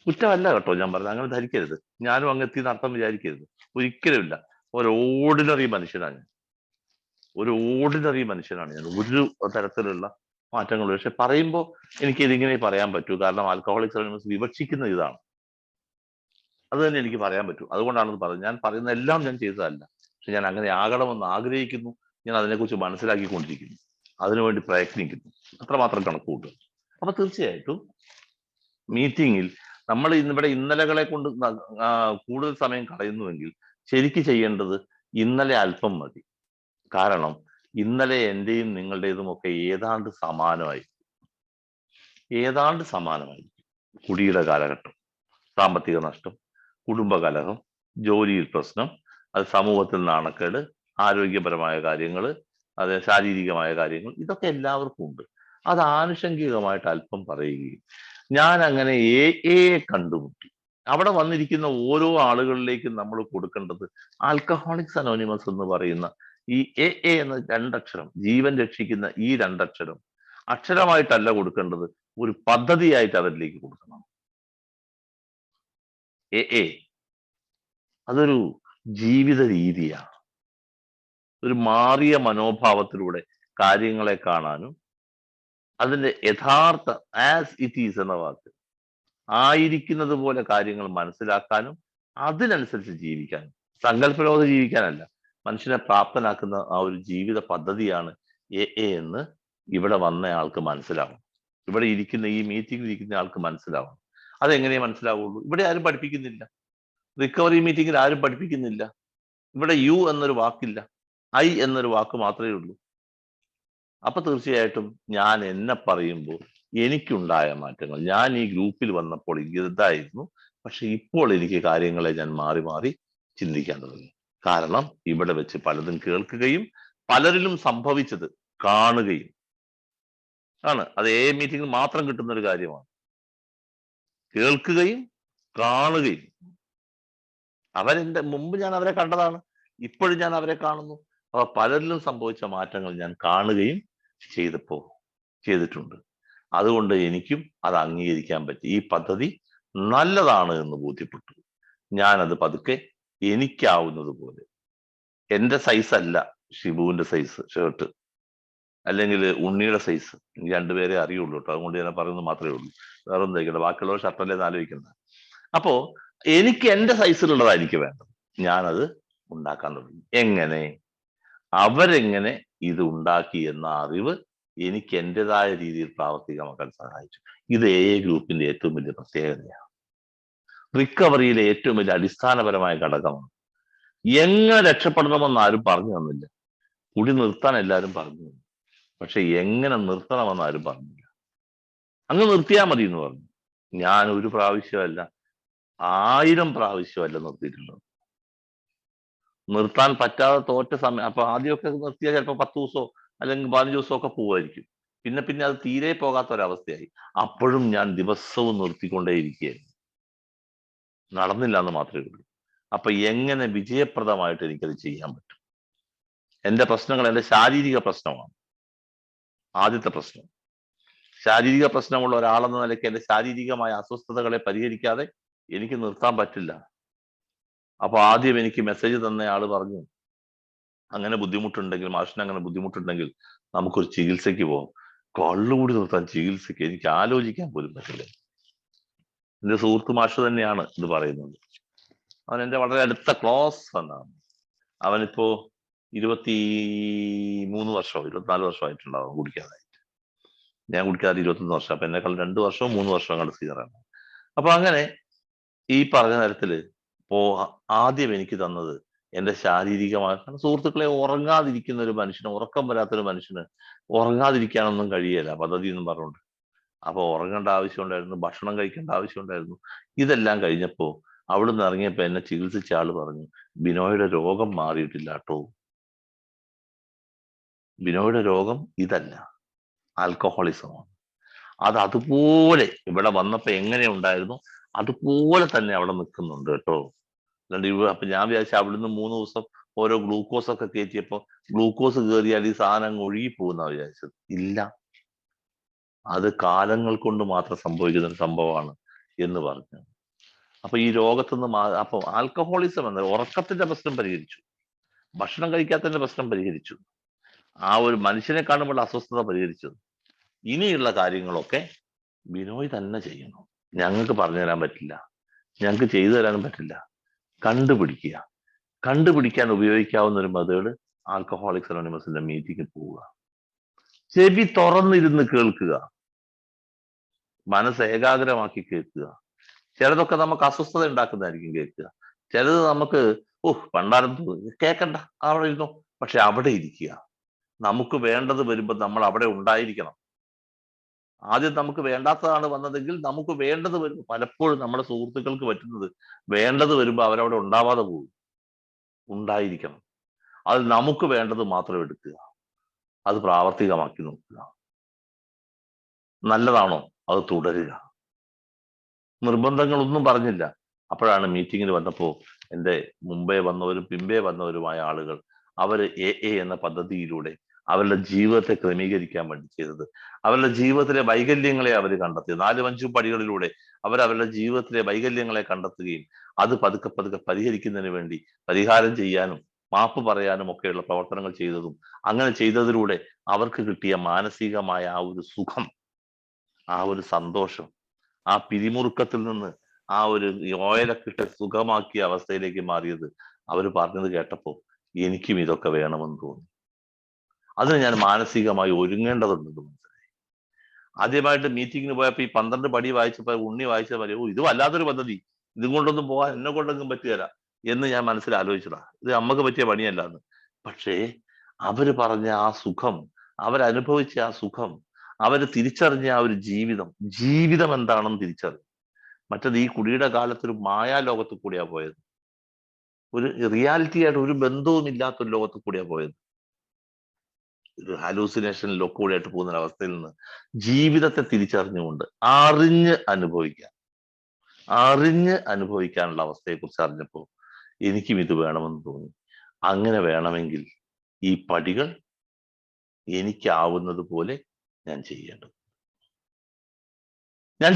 കുറ്റമല്ല കേട്ടോ ഞാൻ പറഞ്ഞത്, അങ്ങനെ ധരിക്കരുത്. ഞാനും അങ്ങ് എത്തി നടത്താൻ വിചാരിക്കരുത്, ഒരിക്കലുമില്ല. ഒരു ഓർഡിനറി മനുഷ്യനാണ് ഞാൻ. ഒരു തരത്തിലുള്ള മാറ്റങ്ങളും. പക്ഷെ പറയുമ്പോൾ എനിക്ക് ഇതിങ്ങനെ പറയാൻ പറ്റൂ. കാരണം ആൽക്കഹോളിക്സ് അനോണിമസ് വിവക്ഷിക്കുന്ന ഇതാണ്. അത് തന്നെ എനിക്ക് പറയാൻ പറ്റൂ. അതുകൊണ്ടാണ് പറഞ്ഞത്. ഞാൻ പറയുന്ന എല്ലാം ഞാൻ ചെയ്തതല്ല, പക്ഷെ ഞാൻ അങ്ങനെ ആകണമെന്ന് ആഗ്രഹിക്കുന്നു. ഞാൻ അതിനെക്കുറിച്ച് മനസ്സിലാക്കിക്കൊണ്ടിരിക്കുന്നു, അതിനുവേണ്ടി പ്രയത്നിക്കുന്നു. അത്രമാത്രം കണക്ക് കൂട്ടുക. അപ്പൊ തീർച്ചയായിട്ടും മീറ്റിങ്ങിൽ നമ്മൾ ഇവിടെ ഇന്നലകളെ കൊണ്ട് കൂടുതൽ സമയം കളയുന്നുവെങ്കിൽ ശരിക്ക് ചെയ്യേണ്ടത് ഇന്നലെ അല്പം മതി. കാരണം ഇന്നലെ എന്റെയും നിങ്ങളുടേതും ഒക്കെ ഏതാണ്ട് സമാനമായി. കുടിയുടെ കാലഘട്ടം, സാമ്പത്തിക നഷ്ടം, കുടുംബ കലഹം, ജോലിയിൽ പ്രശ്നം, അത് സമൂഹത്തിൽ നാണക്കേട്, ആരോഗ്യപരമായ കാര്യങ്ങൾ, അത് ശാരീരികമായ കാര്യങ്ങൾ, ഇതൊക്കെ എല്ലാവർക്കും ഉണ്ട്. അത് ആനുഷംഗികമായിട്ട് അല്പം പറയുകയും, ഞാൻ അങ്ങനെ കണ്ടുമുട്ടി. അവിടെ വന്നിരിക്കുന്ന ഓരോ ആളുകളിലേക്കും നമ്മൾ കൊടുക്കേണ്ടത് ആൽക്കഹോളിക്സ് അനോണിമസ് എന്ന് പറയുന്ന ഈ എന്ന രണ്ടക്ഷരം, ജീവൻ രക്ഷിക്കുന്ന ഈ രണ്ടക്ഷരം അക്ഷരമായിട്ടല്ല കൊടുക്കേണ്ടത്, ഒരു പദ്ധതിയായിട്ട് അവരിലേക്ക് കൊടുക്കണം. അതൊരു ജീവിത രീതിയാണ്. ഒരു മാറിയ മനോഭാവത്തിലൂടെ കാര്യങ്ങളെ കാണാനും, അതിന്റെ യഥാർത്ഥ ആസ് ഇറ്റ് ഈസ് എന്ന വാക്ക്, ആയിരിക്കുന്നത് പോലെ കാര്യങ്ങൾ മനസ്സിലാക്കാനും അതിനനുസരിച്ച് ജീവിക്കാനും, സങ്കല്പലോക ജീവിക്കാനല്ല, മനുഷ്യനെ പ്രാപ്തനാക്കുന്ന ആ ഒരു ജീവിത പദ്ധതിയാണ് എന്ന് ഇവിടെ വന്ന ആൾക്ക് മനസ്സിലാവണം. ഇവിടെ ഇരിക്കുന്ന ഈ മീറ്റിംഗിൽ ഇരിക്കുന്ന ആൾക്ക് മനസ്സിലാവണം. അതെങ്ങനെയേ മനസ്സിലാവുള്ളൂ? ഇവിടെ ആരും പഠിപ്പിക്കുന്നില്ല. റിക്കവറി മീറ്റിംഗിൽ ആരും പഠിപ്പിക്കുന്നില്ല. ഇവിടെ യു എന്നൊരു വാക്കില്ല. ഐ എന്നൊരു വാക്ക് മാത്രമേ ഉള്ളൂ. അപ്പൊ തീർച്ചയായിട്ടും ഞാൻ എന്നെ പറയുമ്പോൾ എനിക്കുണ്ടായ മാറ്റങ്ങൾ, ഞാൻ ഈ ഗ്രൂപ്പിൽ വന്നപ്പോൾ ഇതായിരുന്നു, പക്ഷെ ഇപ്പോൾ എനിക്ക് കാര്യങ്ങളെ ഞാൻ മാറി മാറി ചിന്തിക്കാൻ തുടങ്ങി. കാരണം ഇവിടെ വെച്ച് പലതും കേൾക്കുകയും പലരിലും സംഭവിച്ചത് കാണുകയും ആണ്. അത് മീറ്റിംഗിൽ മാത്രം കിട്ടുന്ന ഒരു കാര്യമാണ്. കേൾക്കുകയും കാണുകയും. അവരെന്റെ മുമ്പ് ഞാൻ അവരെ കണ്ടതാണ്, ഇപ്പോഴും ഞാൻ അവരെ കാണുന്നു. അപ്പൊ പലരിലും സംഭവിച്ച മാറ്റങ്ങൾ ഞാൻ കാണുകയും ചെയ്തിട്ടുണ്ട്. അതുകൊണ്ട് എനിക്കും അത് അംഗീകരിക്കാൻ പറ്റി. ഈ പദ്ധതി നല്ലതാണ് എന്ന് ബോധ്യപ്പെട്ടു. ഞാനത് പതുക്കെ എനിക്കാവുന്നത് പോലെ, എന്റെ സൈസ് അല്ല ഷിബുവിന്റെ സൈസ് ഷർട്ട്, അല്ലെങ്കിൽ ഉണ്ണിയുടെ സൈസ്, എനിക്ക് രണ്ടുപേരെ അറിയുള്ളൂ കേട്ടോ, അതുകൊണ്ട് ഞാൻ പറയുന്നത് മാത്രമേ ഉള്ളൂ. വേറെ ഒന്നും തയ്ക്കണ്ട, ബാക്കിയുള്ളവർ ഷർട്ടല്ലേ എന്ന് ആലോചിക്കുന്നത്. അപ്പോ എനിക്ക് എന്റെ സൈസിലുള്ളതാണ് എനിക്ക് വേണ്ടത്. ഞാനത് ഉണ്ടാക്കാൻ തുടങ്ങി. എങ്ങനെ? അവരെങ്ങനെ ഇത് ഉണ്ടാക്കി എന്ന അറിവ് എനിക്ക് എന്റേതായ രീതിയിൽ പ്രാവർത്തികമാക്കാൻ സഹായിച്ചു. ഇത് ഗ്രൂപ്പിന്റെ ഏറ്റവും വലിയ പ്രത്യേകതയാണ്. റിക്കവറിയിലെ ഏറ്റവും വലിയ അടിസ്ഥാനപരമായ ഘടകമാണ്. എങ്ങനെ രക്ഷപ്പെടണമെന്ന് ആരും പറഞ്ഞു തന്നില്ല. കുടി നിർത്താൻ എല്ലാവരും പറഞ്ഞു തന്നു, പക്ഷെ എങ്ങനെ നിർത്തണമെന്ന് ആരും പറഞ്ഞില്ല. അങ്ങ് നിർത്തിയാൽ മതി എന്ന് പറഞ്ഞു. ഞാൻ ഒരു പ്രാവശ്യമല്ല, 1000 പ്രാവശ്യമല്ല നിർത്തിയിട്ടുള്ളത്. നിർത്താൻ പറ്റാതെ തോറ്റ സമയം, അപ്പൊ ആദ്യമൊക്കെ നിർത്തിയാൽ ചിലപ്പോൾ 10 ദിവസമോ അല്ലെങ്കിൽ 15 ദിവസമോ ഒക്കെ പോവായിരിക്കും. പിന്നെ അത് തീരെ പോകാത്ത ഒരവസ്ഥയായി. അപ്പോഴും ഞാൻ ദിവസവും നിർത്തിക്കൊണ്ടേയിരിക്കുകയായിരുന്നു. നടന്നില്ല എന്ന് മാത്രമേ ഉള്ളൂ. അപ്പൊ എങ്ങനെ വിജയപ്രദമായിട്ട് എനിക്കത് ചെയ്യാൻ പറ്റും? എന്റെ പ്രശ്നങ്ങൾ എന്റെ ശാരീരിക പ്രശ്നമാണ്. ആദ്യത്തെ പ്രശ്നം, ശാരീരിക പ്രശ്നമുള്ള ഒരാളെന്ന നിലയ്ക്ക് എന്റെ ശാരീരികമായ അസ്വസ്ഥതകളെ പരിഹരിക്കാതെ എനിക്ക് നിർത്താൻ പറ്റില്ല. അപ്പൊ ആദ്യം എനിക്ക് മെസ്സേജ് തന്ന ആള് പറഞ്ഞു, അങ്ങനെ ബുദ്ധിമുട്ടുണ്ടെങ്കിൽ, മാഷിന് അങ്ങനെ ബുദ്ധിമുട്ടുണ്ടെങ്കിൽ നമുക്കൊരു ചികിത്സയ്ക്ക് പോകാം. കള്ളുകൂടി നിർത്താൻ ചികിത്സയ്ക്ക് എനിക്ക് ആലോചിക്കാൻ പോലും പറ്റില്ല. എന്റെ സുഹൃത്ത് മാഷ് തന്നെയാണ് ഇത് പറയുന്നത്. അവൻ എന്റെ വളരെ അടുത്ത ക്ലോസ് ഫ്രണ്ടാണ്. അവനിപ്പോ 23 വർഷമോ 24 വർഷമായിട്ടുണ്ടാവും കുടിക്കാതായിട്ട്. ഞാൻ കുടിക്കാതെ 21 വർഷം. അപ്പൊ എന്നെക്കാൾ 2 വർഷമോ 3 വർഷമോ കണ്ട് സീനിയറാണ്. അപ്പൊ അങ്ങനെ ഈ പറഞ്ഞ തരത്തില് ആദ്യം എനിക്ക് തന്നത് എന്റെ ശാരീരികമായ, സുഹൃത്തുക്കളെ, ഉറങ്ങാതിരിക്കുന്ന ഒരു മനുഷ്യന്, ഉറക്കം വരാത്തൊരു മനുഷ്യന് ഉറങ്ങാതിരിക്കാനൊന്നും കഴിയില്ല പദ്ധതി എന്നും പറഞ്ഞുകൊണ്ട്. അപ്പൊ ഉറങ്ങേണ്ട ആവശ്യമുണ്ടായിരുന്നു, ഭക്ഷണം കഴിക്കേണ്ട ആവശ്യമുണ്ടായിരുന്നു. ഇതെല്ലാം കഴിഞ്ഞപ്പോ അവിടുന്ന് ഇറങ്ങിയപ്പോ എന്നെ ചികിത്സിച്ച ആള് പറഞ്ഞു, ബിനോയുടെ രോഗം മാറിയിട്ടില്ല കേട്ടോ. ബിനോയുടെ രോഗം ഇതല്ല, ആൽക്കഹോളിസമാണ്. അത് അതുപോലെ ഇവിടെ വന്നപ്പോ എങ്ങനെ ഉണ്ടായിരുന്നു അതുപോലെ തന്നെ അവിടെ നിൽക്കുന്നുണ്ട് കേട്ടോ. അപ്പൊ ഞാൻ വിചാരിച്ചു അവിടുന്ന് 3 ദിവസം ഓരോ ഗ്ലൂക്കോസ് ഒക്കെ കയറ്റിയപ്പോ ഗ്ലൂക്കോസ് കയറിയാൽ ഈ സാധനം ഒഴുകി പോകുന്ന വിചാരിച്ചത്. ഇല്ല, അത് കാലങ്ങൾ കൊണ്ട് മാത്രം സംഭവിക്കുന്ന ഒരു സംഭവമാണ് എന്ന് പറഞ്ഞു. അപ്പൊ ഈ രോഗത്തുനിന്ന് അപ്പൊ ആൽക്കഹോളിസം എന്ന ഉറക്കത്തിന്റെ പ്രശ്നം പരിഹരിച്ചു, ഭക്ഷണം കഴിക്കാത്തതിന്റെ പ്രശ്നം പരിഹരിച്ചു, ആ ഒരു മനുഷ്യനെ കാണുമ്പോൾ അസ്വസ്ഥത പരിഹരിച്ചു. ഇനിയുള്ള കാര്യങ്ങളൊക്കെ ബിനോയ് തന്നെ ചെയ്യണം. ഞങ്ങൾക്ക് പറഞ്ഞു തരാൻ പറ്റില്ല, ഞങ്ങൾക്ക് ചെയ്തു തരാനും പറ്റില്ല. കണ്ടുപിടിക്കാൻ ഉപയോഗിക്കാവുന്ന ഒരു മെത്തേഡ് ആൽക്കഹോളിക്സ് അനോണിമസിന്റെ മീറ്റിംഗിൽ പോവുക, ചെവി തുറന്നിരുന്ന് കേൾക്കുക, മനസ്സ് ഏകാഗ്രമാക്കി കേൾക്കുക. ചിലതൊക്കെ നമുക്ക് അസ്വസ്ഥത ഉണ്ടാക്കുന്നതായിരിക്കും കേൾക്കുക, ചിലത് നമുക്ക് പണ്ടാരം കേൾക്കണ്ട, അവിടെ ഇരുന്നോ. പക്ഷെ അവിടെ ഇരിക്കുക. നമുക്ക് വേണ്ടത് വരുമ്പോൾ നമ്മൾ അവിടെ ഉണ്ടായിരിക്കണം. ആദ്യം നമുക്ക് വേണ്ടാത്തതാണ് വന്നതെങ്കിൽ നമുക്ക് വേണ്ടത് വരും. പലപ്പോഴും നമ്മുടെ സുഹൃത്തുക്കൾക്ക് പറ്റുന്നത് വേണ്ടത് വരുമ്പോൾ അവരവിടെ ഉണ്ടാവാതെ പോകും. ഉണ്ടായിരിക്കണം. അത് നമുക്ക് വേണ്ടത് മാത്രം എടുക്കുക, അത് പ്രാവർത്തികമാക്കി നോക്കുക. നല്ലതാണോ അത് തുടരുക. നിർബന്ധങ്ങളൊന്നും പറഞ്ഞില്ല. അപ്പോഴാണ് മീറ്റിങ്ങിൽ വന്നപ്പോ എൻ്റെ മുമ്പേ വന്നവരും പിമ്പേ വന്നവരുമായ ആളുകൾ അവര് എന്ന പദ്ധതിയിലൂടെ അവരുടെ ജീവിതത്തെ ക്രമീകരിക്കാൻ വേണ്ടി ചെയ്തത്, അവരുടെ ജീവിതത്തിലെ വൈകല്യങ്ങളെ അവർ കണ്ടെത്തി. 4-5 പടികളിലൂടെ അവരുടെ ജീവിതത്തിലെ വൈകല്യങ്ങളെ കണ്ടെത്തുകയും അത് പതുക്കെ പതുക്കെ പരിഹരിക്കുന്നതിന് വേണ്ടി പരിഹാരം ചെയ്യാനും മാപ്പ് പറയാനും ഒക്കെയുള്ള പ്രവർത്തനങ്ങൾ ചെയ്തതും, അങ്ങനെ ചെയ്തതിലൂടെ അവർക്ക് കിട്ടിയ മാനസികമായ ആ ഒരു സുഖം, ആ ഒരു സന്തോഷം, ആ പിരിമുറുക്കത്തിൽ നിന്ന് ആ ഒരു ഓയിലൊക്കെ സുഖമാക്കിയ അവസ്ഥയിലേക്ക് മാറിയത് അവർ പറഞ്ഞത് കേട്ടപ്പോ എനിക്കും ഇതൊക്കെ വേണമെന്ന് തോന്നി. അതിന് ഞാൻ മാനസികമായി ഒരുങ്ങേണ്ടതുണ്ടെന്ന് മനസ്സിലായി. ആദ്യമായിട്ട് മീറ്റിങ്ങിന് പോയപ്പോ ഈ 12 പടി വായിച്ചപ്പോ ഉണ്ണി വായിച്ച പോലെ ഇത് വല്ലാത്തൊരു പദ്ധതി, ഇതും കൊണ്ടൊന്നും പോകാൻ എന്നെ കൊണ്ടൊന്നും പറ്റുകയില്ല എന്ന് ഞാൻ മനസ്സിൽ ആലോചിച്ചതാ. ഇത് അമ്മക്ക് പറ്റിയ പണിയല്ല എന്ന്. പക്ഷേ അവര് പറഞ്ഞ ആ സുഖം, അവരനുഭവിച്ച ആ സുഖം, അവര് തിരിച്ചറിഞ്ഞ ആ ഒരു ജീവിതം എന്താണെന്ന് തിരിച്ചറിഞ്ഞു. മറ്റത് ഈ കുടിയുടെ കാലത്ത് ഒരു മായാലോകത്ത് കൂടിയാ പോയത്. ഒരു റിയാലിറ്റി ആയിട്ട് ഒരു ബന്ധവും ഇല്ലാത്ത ഒരു ലോകത്ത് കൂടിയാ പോയത്. ഒരു ഹാലൂസിനേഷനിലൊക്കെ കൂടിയായിട്ട് പോകുന്ന ഒരു അവസ്ഥയിൽ നിന്ന് ജീവിതത്തെ തിരിച്ചറിഞ്ഞുകൊണ്ട് അറിഞ്ഞ് അനുഭവിക്കാനുള്ള അവസ്ഥയെക്കുറിച്ച് അറിഞ്ഞപ്പോൾ എനിക്കും ഇത് വേണമെന്ന് തോന്നി. അങ്ങനെ വേണമെങ്കിൽ ഈ പടികൾ എനിക്കാവുന്നത് പോലെ ഞാൻ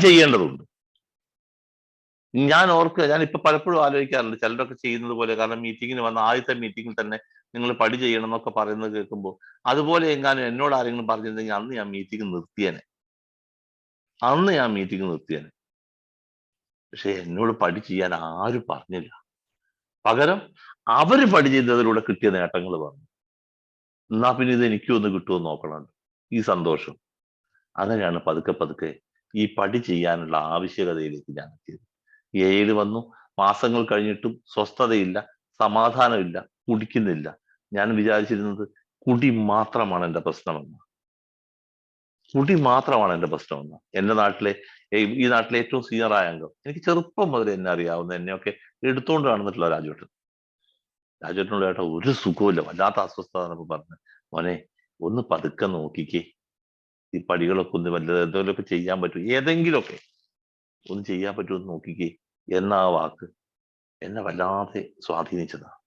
ചെയ്യേണ്ടതുണ്ട്. ഞാൻ ഓർക്കുക, ഞാൻ ഇപ്പൊ പലപ്പോഴും ആലോചിക്കാറുണ്ട് ചിലരൊക്കെ ചെയ്യുന്നത് പോലെ. കാരണം മീറ്റിങ്ങിന് വന്ന ആദ്യത്തെ മീറ്റിങ്ങിൽ തന്നെ നിങ്ങൾ പടി ചെയ്യണം എന്നൊക്കെ പറയുന്നത് കേൾക്കുമ്പോൾ അതുപോലെ എങ്ങാനും എന്നോട് ആരെങ്കിലും പറഞ്ഞിരുന്നെങ്കിൽ അന്ന് ഞാൻ മീറ്റിംഗ് നിർത്തിയേനെ. പക്ഷെ എന്നോട് പടി ചെയ്യാൻ ആരും പറഞ്ഞില്ല. പകരം അവര് പടി ചെയ്തതിലൂടെ കിട്ടിയ നേട്ടങ്ങൾ പറഞ്ഞു. എന്നാ പിന്നെ ഇത് എനിക്കും ഒന്ന് കിട്ടുമെന്ന് നോക്കണം. ഈ സന്തോഷം, അങ്ങനെയാണ് പതുക്കെ ഈ പടി ചെയ്യാനുള്ള ആവശ്യകതയിലേക്ക് ഞാൻ എത്തിയത്. ഏഴ് വന്നു, മാസങ്ങൾ കഴിഞ്ഞിട്ടും സ്വസ്ഥതയില്ല, സമാധാനമില്ല, കുടിക്കുന്നില്ല. ഞാൻ വിചാരിച്ചിരുന്നത് കുടി മാത്രമാണ് എന്റെ പ്രശ്നമെന്ന്. എന്റെ നാട്ടിലെ ഈ നാട്ടിലെ ഏറ്റവും സീനിയറായ അംഗം, എനിക്ക് ചെറുപ്പം മുതൽ എന്നെ അറിയാവുന്ന, എന്നെയൊക്കെ എടുത്തുകൊണ്ട് നടന്നിട്ടുള്ള രാജുവേട്ടനോട് ചേട്ടാ ഒരു സുഖമില്ല, വല്ലാത്ത അസ്വസ്ഥത എന്നൊക്കെ പറഞ്ഞ്, മോനെ ഒന്ന് പതുക്കെ നോക്കിക്കേ, ഈ പടികളൊക്കെ ഒന്ന് എന്തെങ്കിലുമൊക്കെ ചെയ്യാൻ പറ്റും, ഏതെങ്കിലുമൊക്കെ ഒന്ന് ചെയ്യാൻ പറ്റുമെന്ന് നോക്കിക്കേ എന്ന ആ വാക്ക് എന്നെ വല്ലാതെ സ്വാധീനിച്ചതാണ്.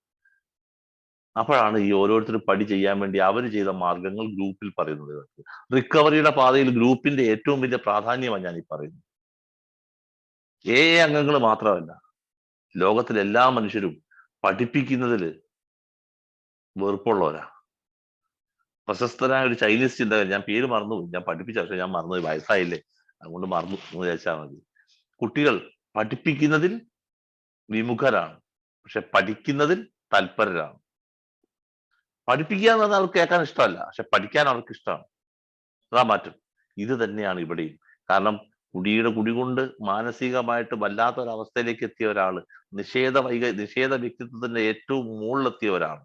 അപ്പോഴാണ് ഈ ഓരോരുത്തരും പടി ചെയ്യാൻ വേണ്ടി അവർ ചെയ്ത മാർഗങ്ങൾ ഗ്രൂപ്പിൽ പറയുന്നത്. റിക്കവറിയുടെ പാതയിൽ ഗ്രൂപ്പിന്റെ ഏറ്റവും വലിയ പ്രാധാന്യമാണ് ഞാൻ ഈ പറയുന്നത്. അംഗങ്ങൾ മാത്രമല്ല, ലോകത്തിലെ എല്ലാ മനുഷ്യരും പഠിപ്പിക്കുന്നതിൽ വെറുപ്പുള്ളവരാ. പ്രശസ്തനായ ഒരു ചൈനീസ് ചിന്തകൻ, ഞാൻ പേര് മറന്നുപോയി, ഞാൻ പഠിപ്പിച്ച, പക്ഷെ ഞാൻ മറന്നുപോയി, വയസ്സായില്ലേ അതുകൊണ്ട് മറന്നു എന്ന് വിചാരിച്ചാൽ മതി. കുട്ടികൾ പഠിപ്പിക്കുന്നതിൽ വിമുഖരാണ്, പക്ഷെ പഠിക്കുന്നതിൽ തൽപരരാണ്. പഠിപ്പിക്കുക എന്ന് പറഞ്ഞാൽ അവർക്ക് കേൾക്കാൻ ഇഷ്ടമല്ല, പക്ഷെ പഠിക്കാൻ അവർക്ക് ഇഷ്ടമാണ്. അതാ മാറ്റം. ഇത് തന്നെയാണ് ഇവിടെയും. കാരണം കുടി കൊണ്ട് മാനസികമായിട്ട് വല്ലാത്ത ഒരവസ്ഥയിലേക്ക് എത്തിയ ഒരാള്, നിഷേധ വ്യക്തിത്വത്തിന്റെ ഏറ്റവും മുകളിലെത്തിയ ഒരാള്,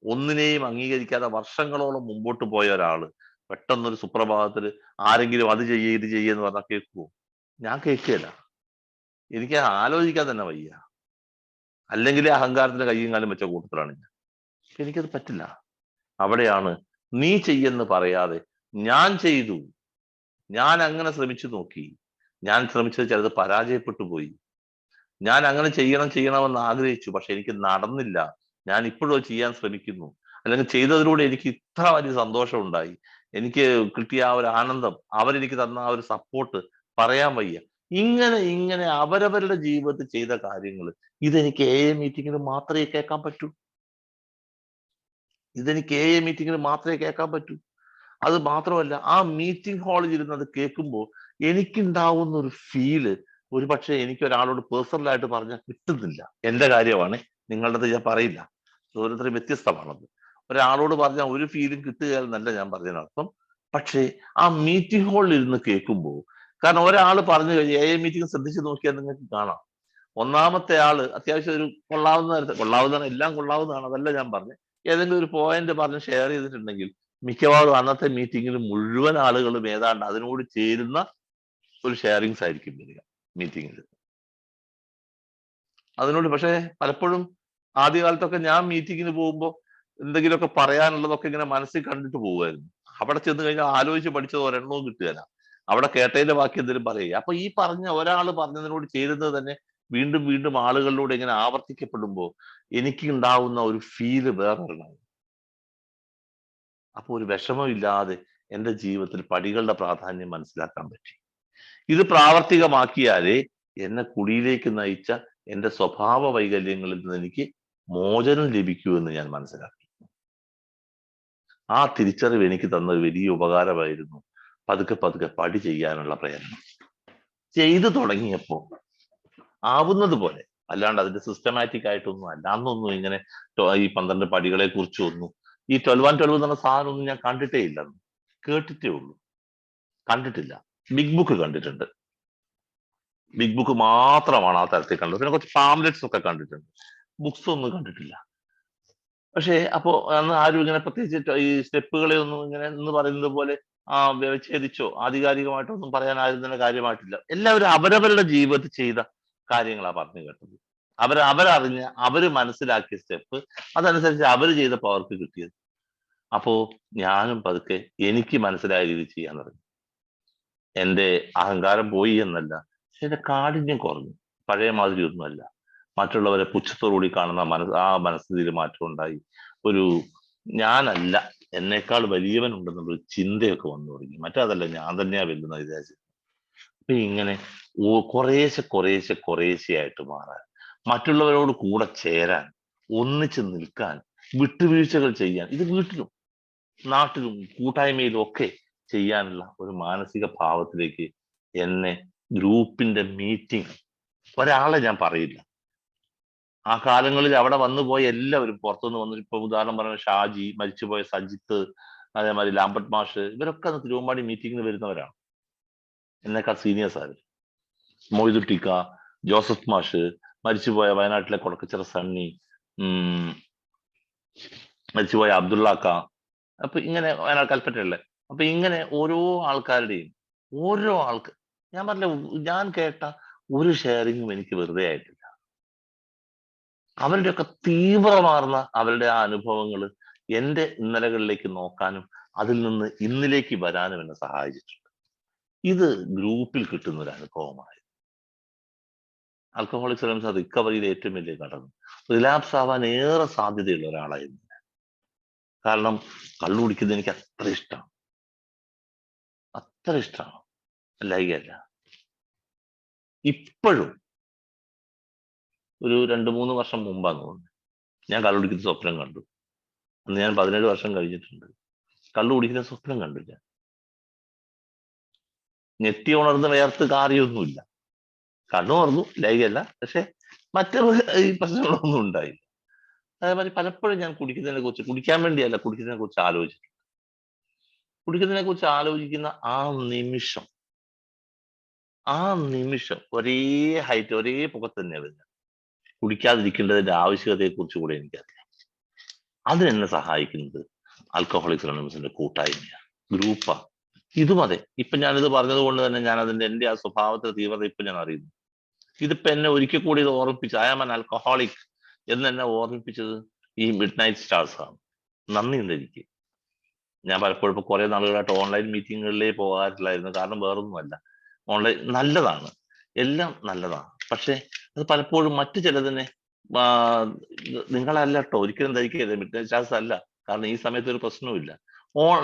ഒന്നിനെയും അംഗീകരിക്കാതെ വർഷങ്ങളോളം മുമ്പോട്ട് പോയ ഒരാള് പെട്ടെന്നൊരു സുപ്രഭാതത്തില് ആരെങ്കിലും അത് ചെയ്യേ ഇത് ചെയ്യെന്ന് പറഞ്ഞാൽ കേൾക്കുവോ? ഞാൻ കേൾക്കുകയില്ല. എനിക്ക് ആലോചിക്കാൻ തന്നെ വയ്യ. അല്ലെങ്കിൽ അഹങ്കാരത്തിന്റെ കയ്യും കാലം വെച്ച കൂട്ടത്തിലാണ് ഞാൻ. എനിക്കത് പറ്റില്ല. അവിടെയാണ് നീ ചെയ്യെന്ന് പറയാതെ ഞാൻ ചെയ്തു, ഞാൻ അങ്ങനെ ശ്രമിച്ചു നോക്കി, ഞാൻ ശ്രമിച്ചത് ചിലത് പരാജയപ്പെട്ടു പോയി, ഞാൻ അങ്ങനെ ചെയ്യണമെന്ന് ആഗ്രഹിച്ചു, പക്ഷെ എനിക്ക് നടന്നില്ല, ഞാൻ ഇപ്പോഴും ചെയ്യാൻ ശ്രമിക്കുന്നു, അല്ലെങ്കിൽ ചെയ്തതിലൂടെ എനിക്ക് ഇത്ര വലിയ സന്തോഷം ഉണ്ടായി, എനിക്ക് കിട്ടിയ ആ ഒരു ആനന്ദം, അവരെനിക്ക് തന്ന ആ ഒരു സപ്പോർട്ട് പറയാൻ വയ്യ. ഇങ്ങനെ അവരവരുടെ ജീവിതത്തിൽ ചെയ്ത കാര്യങ്ങൾ ഇതെനിക്ക് മീറ്റിങ്ങിൽ മാത്രമേ കേൾക്കാൻ പറ്റൂ. അത് മാത്രമല്ല, ആ മീറ്റിംഗ് ഹാളിൽ ഇരുന്ന് അത് കേൾക്കുമ്പോൾ എനിക്കുണ്ടാവുന്ന ഒരു ഫീല് ഒരു പക്ഷെ എനിക്ക് ഒരാളോട് പേഴ്സണലായിട്ട് പറഞ്ഞാൽ കിട്ടുന്നില്ല. എന്റെ കാര്യമാണ്, നിങ്ങളുടെ ഞാൻ പറയില്ല, ഓരോരുത്തരും വ്യത്യസ്തമാണത്. ഒരാളോട് പറഞ്ഞാൽ ഒരു ഫീലും കിട്ടുകയെന്നല്ല ഞാൻ പറഞ്ഞതിനർത്ഥം. പക്ഷേ ആ മീറ്റിംഗ് ഹാളിൽ ഇരുന്ന് കേൾക്കുമ്പോൾ, കാരണം ഒരാൾ പറഞ്ഞു കഴിഞ്ഞാൽ മീറ്റിംഗ് ശ്രദ്ധിച്ച് നോക്കിയാൽ നിങ്ങൾക്ക് കാണാം, ഒന്നാമത്തെ ആള് അത്യാവശ്യം ഒരു കൊള്ളാവുന്നതാണ്, എല്ലാം കൊള്ളാവുന്നതാണ്, അതല്ല ഞാൻ പറഞ്ഞത്, ഏതെങ്കിലും ഒരു പോയിന്റ് പറഞ്ഞ് ഷെയർ ചെയ്തിട്ടുണ്ടെങ്കിൽ മിക്കവാറും അന്നത്തെ മീറ്റിംഗിൽ മുഴുവൻ ആളുകളും ഏതാണ്ട് അതിനോട് ചേരുന്ന ഒരു ഷെയറിങ്സ് ആയിരിക്കും വരിക മീറ്റിംഗിൽ. അതിനോട് പക്ഷെ പലപ്പോഴും ആദ്യകാലത്തൊക്കെ ഞാൻ മീറ്റിങ്ങിന് പോകുമ്പോൾ എന്തെങ്കിലുമൊക്കെ പറയാനുള്ളതൊക്കെ ഇങ്ങനെ മനസ്സിൽ കണ്ടിട്ട് പോകുമായിരുന്നു. അവിടെ ചെന്ന് കഴിഞ്ഞാൽ ആലോചിച്ച് പഠിച്ചത് ഒരെണ്ണവും കിട്ടുകയില്ല. അവിടെ കേട്ടതിന്റെ ബാക്കി എന്തെങ്കിലും പറയുക. അപ്പൊ ഈ പറഞ്ഞ ഒരാൾ പറഞ്ഞതിനോട് ചേരുന്നത് തന്നെ വീണ്ടും വീണ്ടും ആളുകളിലൂടെ ഇങ്ങനെ ആവർത്തിക്കപ്പെടുമ്പോൾ എനിക്ക് ഉണ്ടാവുന്ന ഒരു ഫീല് വേറൊരെണ്ണം. അപ്പൊ ഒരു വിഷമമില്ലാതെ എന്റെ ജീവിതത്തിൽ പടികളുടെ പ്രാധാന്യം മനസ്സിലാക്കാൻ പറ്റി. ഇത് പ്രാവർത്തികമാക്കിയാലേ എന്നെ കുടിയിലേക്ക് നയിച്ച എന്റെ സ്വഭാവ വൈകല്യങ്ങളിൽ നിന്ന് എനിക്ക് മോചനം ലഭിക്കൂ എന്ന് ഞാൻ മനസ്സിലാക്കി. ആ തിരിച്ചറിവ് എനിക്ക് തന്ന വലിയ ഉപകാരമായിരുന്നു പതുക്കെ പടി ചെയ്യാനുള്ള പ്രയത്നം. ചെയ്തു തുടങ്ങിയപ്പോ ആവുന്നത് പോലെ, അല്ലാണ്ട് അതിന്റെ സിസ്റ്റമാറ്റിക് ആയിട്ടൊന്നും അല്ല. അന്നൊന്നും ഇങ്ങനെ ഈ 12 പടികളെ കുറിച്ചൊന്നും, ഈ 12 and 12 എന്ന സാധനം ഒന്നും ഞാൻ കണ്ടിട്ടേ ഇല്ല, കേട്ടിട്ടേ ഉള്ളൂ, കണ്ടിട്ടില്ല. ബിഗ് ബുക്ക് കണ്ടിട്ടുണ്ട്, ബിഗ് ബുക്ക് മാത്രമാണ് ആ തരത്തിൽ കണ്ടത്. പിന്നെ കുറച്ച് പാംലെറ്റ്സ് ഒക്കെ കണ്ടിട്ടുണ്ട്, ബുക്സ് ഒന്നും കണ്ടിട്ടില്ല. പക്ഷേ അപ്പോ അന്ന് ആരും ഇങ്ങനെ പ്രത്യേകിച്ച് ഈ സ്റ്റെപ്പുകളെ ഒന്നും ഇങ്ങനെ എന്ന് പറയുന്നത് പോലെ വ്യവച്ഛേദിച്ചോ ആധികാരികമായിട്ടൊന്നും പറയാൻ ആരും തന്നെ കാര്യമായിട്ടില്ല. എല്ലാവരും അവരവരുടെ ജീവിതത്തിൽ ചെയ്ത കാര്യങ്ങളാ പറഞ്ഞു കേട്ടത്. അവരറിഞ്ഞ അവര് മനസ്സിലാക്കിയ സ്റ്റെപ്പ്, അതനുസരിച്ച് അവര് ചെയ്തപ്പോ അവർക്ക് കിട്ടിയത്. അപ്പോ ഞാനും പതുക്കെ എനിക്ക് മനസ്സിലായ രീതി ചെയ്യാൻ തുടങ്ങി. എന്റെ അഹങ്കാരം പോയി എന്നല്ല, പക്ഷെ എന്റെ കാഠിന്യം കുറഞ്ഞു. പഴയ മാതിരി ഒന്നുമല്ല. മറ്റുള്ളവരെ പുച്ഛത്തോടുകൂടി കാണുന്ന ആ മനസ്ഥിതിയിൽ മാറ്റം ഉണ്ടായി. ഒരു ഞാനല്ല, എന്നേക്കാൾ വലിയവൻ ഉണ്ടെന്നുള്ളൊരു ചിന്തയൊക്കെ വന്നു തുടങ്ങി. മറ്റതല്ല, ഞാൻ തന്നെയാ വെല്ലുന്ന വിചാരിച്ചു. അപ്പൊ ഇങ്ങനെ കുറേശ്ശെ മാറാൻ, മറ്റുള്ളവരോട് കൂടെ ചേരാൻ, ഒന്നിച്ച് നിൽക്കാൻ, വിട്ടുവീഴ്ചകൾ ചെയ്യാൻ, ഇത് വീട്ടിലും നാട്ടിലും കൂട്ടായ്മയിലും ഒക്കെ ചെയ്യാനുള്ള ഒരു മാനസിക ഭാവത്തിലേക്ക് എന്നെ ഗ്രൂപ്പിന്റെ മീറ്റിംഗ്, ഒരാളെ ഞാൻ പറയില്ല, ആ കാലങ്ങളിൽ അവിടെ വന്നുപോയ എല്ലാവരും പുറത്തുനിന്ന് വന്നു. ഇപ്പൊ ഉദാഹരണം പറഞ്ഞ ഷാജി, മരിച്ചുപോയ സജിത്ത്, അതേമാതിരി ലാംബർട്ട് മാഷ്, ഇവരൊക്കെ അന്ന് തിരുവമ്പാടി മീറ്റിംഗിന് വരുന്നവരാണ്. എന്നേക്കാൾ സീനിയേഴ്സ് ആര്, മൊയ്തുട്ടിക്ക, ജോസഫ് മാഷ്, മരിച്ചുപോയ വയനാട്ടിലെ കൊടക്കച്ചിറ സണ്ണി, മരിച്ചുപോയ അബ്ദുള്ളാക്ക, അപ്പൊ ഇങ്ങനെ വയനാട് കൽപ്പറ്റയല്ലേ. അപ്പൊ ഇങ്ങനെ ഓരോ ആൾക്കാരുടെയും ഓരോ ആൾക്ക് ഞാൻ പറഞ്ഞ, ഞാൻ കേട്ട ഒരു ഷെയറിങ്ങും എനിക്ക് വെറുതെ ആയിട്ടില്ല. അവരുടെയൊക്കെ തീവ്രമാർന്ന അവരുടെ ആ അനുഭവങ്ങൾ എന്റെ ഇന്നലകളിലേക്ക് നോക്കാനും അതിൽ നിന്ന് ഇന്നിലേക്ക് വരാനും എന്നെ സഹായിച്ചിട്ടുണ്ട്. ഇത് ഗ്രൂപ്പിൽ കിട്ടുന്ന ഒരു അനുഭവമായി. ആൽക്കഹോളിക് അനോണിമസ് റിക്കവറിയിലെ ഏറ്റവും വലിയ ഘടകം. റിലാപ്സ് ആവാൻ ഏറെ സാധ്യതയുള്ള ഒരാളായിരുന്നു. കാരണം കള്ളു കുടിക്കുന്നത് എനിക്ക് അത്ര ഇഷ്ടമാണ്, അത്ര ഇഷ്ടമാണ്, അല്ലായികയല്ല. ഇപ്പോഴും ഒരു 2-3 വർഷം മുമ്പാന്ന് തോന്നുന്നു ഞാൻ കള്ളു കുടിക്കുന്ന സ്വപ്നം കണ്ടു. അന്ന് ഞാൻ 17 വർഷം കഴിഞ്ഞിട്ടുണ്ട്. കള്ളു കുടിക്കുന്ന സ്വപ്നം കണ്ടില്ല. ഞെട്ടി ഉണർന്ന് വേർത്ത് കാറിയൊന്നുമില്ല. കണ്ണു തുറന്നു, ലൈകല്ല, പക്ഷെ മറ്റു ഈ പ്രശ്നങ്ങളൊന്നും ഉണ്ടായില്ല. അതേമാതിരി പലപ്പോഴും ഞാൻ കുടിക്കുന്നതിനെ കുറിച്ച്, കുടിക്കാൻ വേണ്ടിയല്ല, കുടിക്കുന്നതിനെ കുറിച്ച് ആലോചിച്ചു. കുടിക്കുന്നതിനെ കുറിച്ച് ആലോചിക്കുന്ന ആ നിമിഷം ഒരേ ഹൈറ്റ്, ഒരേ പുറത്ത് തന്നെ വരുന്നത്. കുടിക്കാതിരിക്കേണ്ടതിന്റെ ആവശ്യകതയെ കുറിച്ച് കൂടെ എനിക്കറിയാം. അതിനെന്നെ സഹായിക്കുന്നത് ആൽക്കഹോളിക്സ് അനോണിമസിന്റെ കൂട്ടായ്മയാണ്, ഗ്രൂപ്പാ. ഇതും അതെ. ഇപ്പൊ ഞാനിത് പറഞ്ഞത് കൊണ്ട് തന്നെ ഞാൻ എന്റെ ആ സ്വഭാവത്തിന്റെ തീവ്രത ഇപ്പൊ ഞാൻ അറിയുന്നു. ഇതിപ്പോ എന്നെ ഒരിക്കൽ കൂടി ഇത് ഓർമ്മിപ്പിച്ചു, ഐ ആം ആൻ ആൽക്കഹോളിക് എന്ന് എന്നെ ഓർമ്മിപ്പിച്ചത് ഈ മിഡ് നൈറ്റ് സ്റ്റാർസ് ആണ്. നന്ദിയുണ്ട് എനിക്ക്. ഞാൻ പലപ്പോഴും ഇപ്പൊ കുറെ നാളുകളായിട്ട് ഓൺലൈൻ മീറ്റിങ്ങുകളിലേ പോകാറില്ലായിരുന്നു. കാരണം വേറൊന്നുമല്ല, ഓൺലൈൻ നല്ലതാണ്, എല്ലാം നല്ലതാണ്. പക്ഷെ അത് പലപ്പോഴും മറ്റു ചിലതിനെ നിങ്ങളല്ല കേട്ടോ, ഒരിക്കലും ധരിക്കരുത്, മിഡ് നൈറ്റ് സ്റ്റാർസ് അല്ല. കാരണം ഈ സമയത്ത് ഒരു പ്രശ്നവുമില്ല.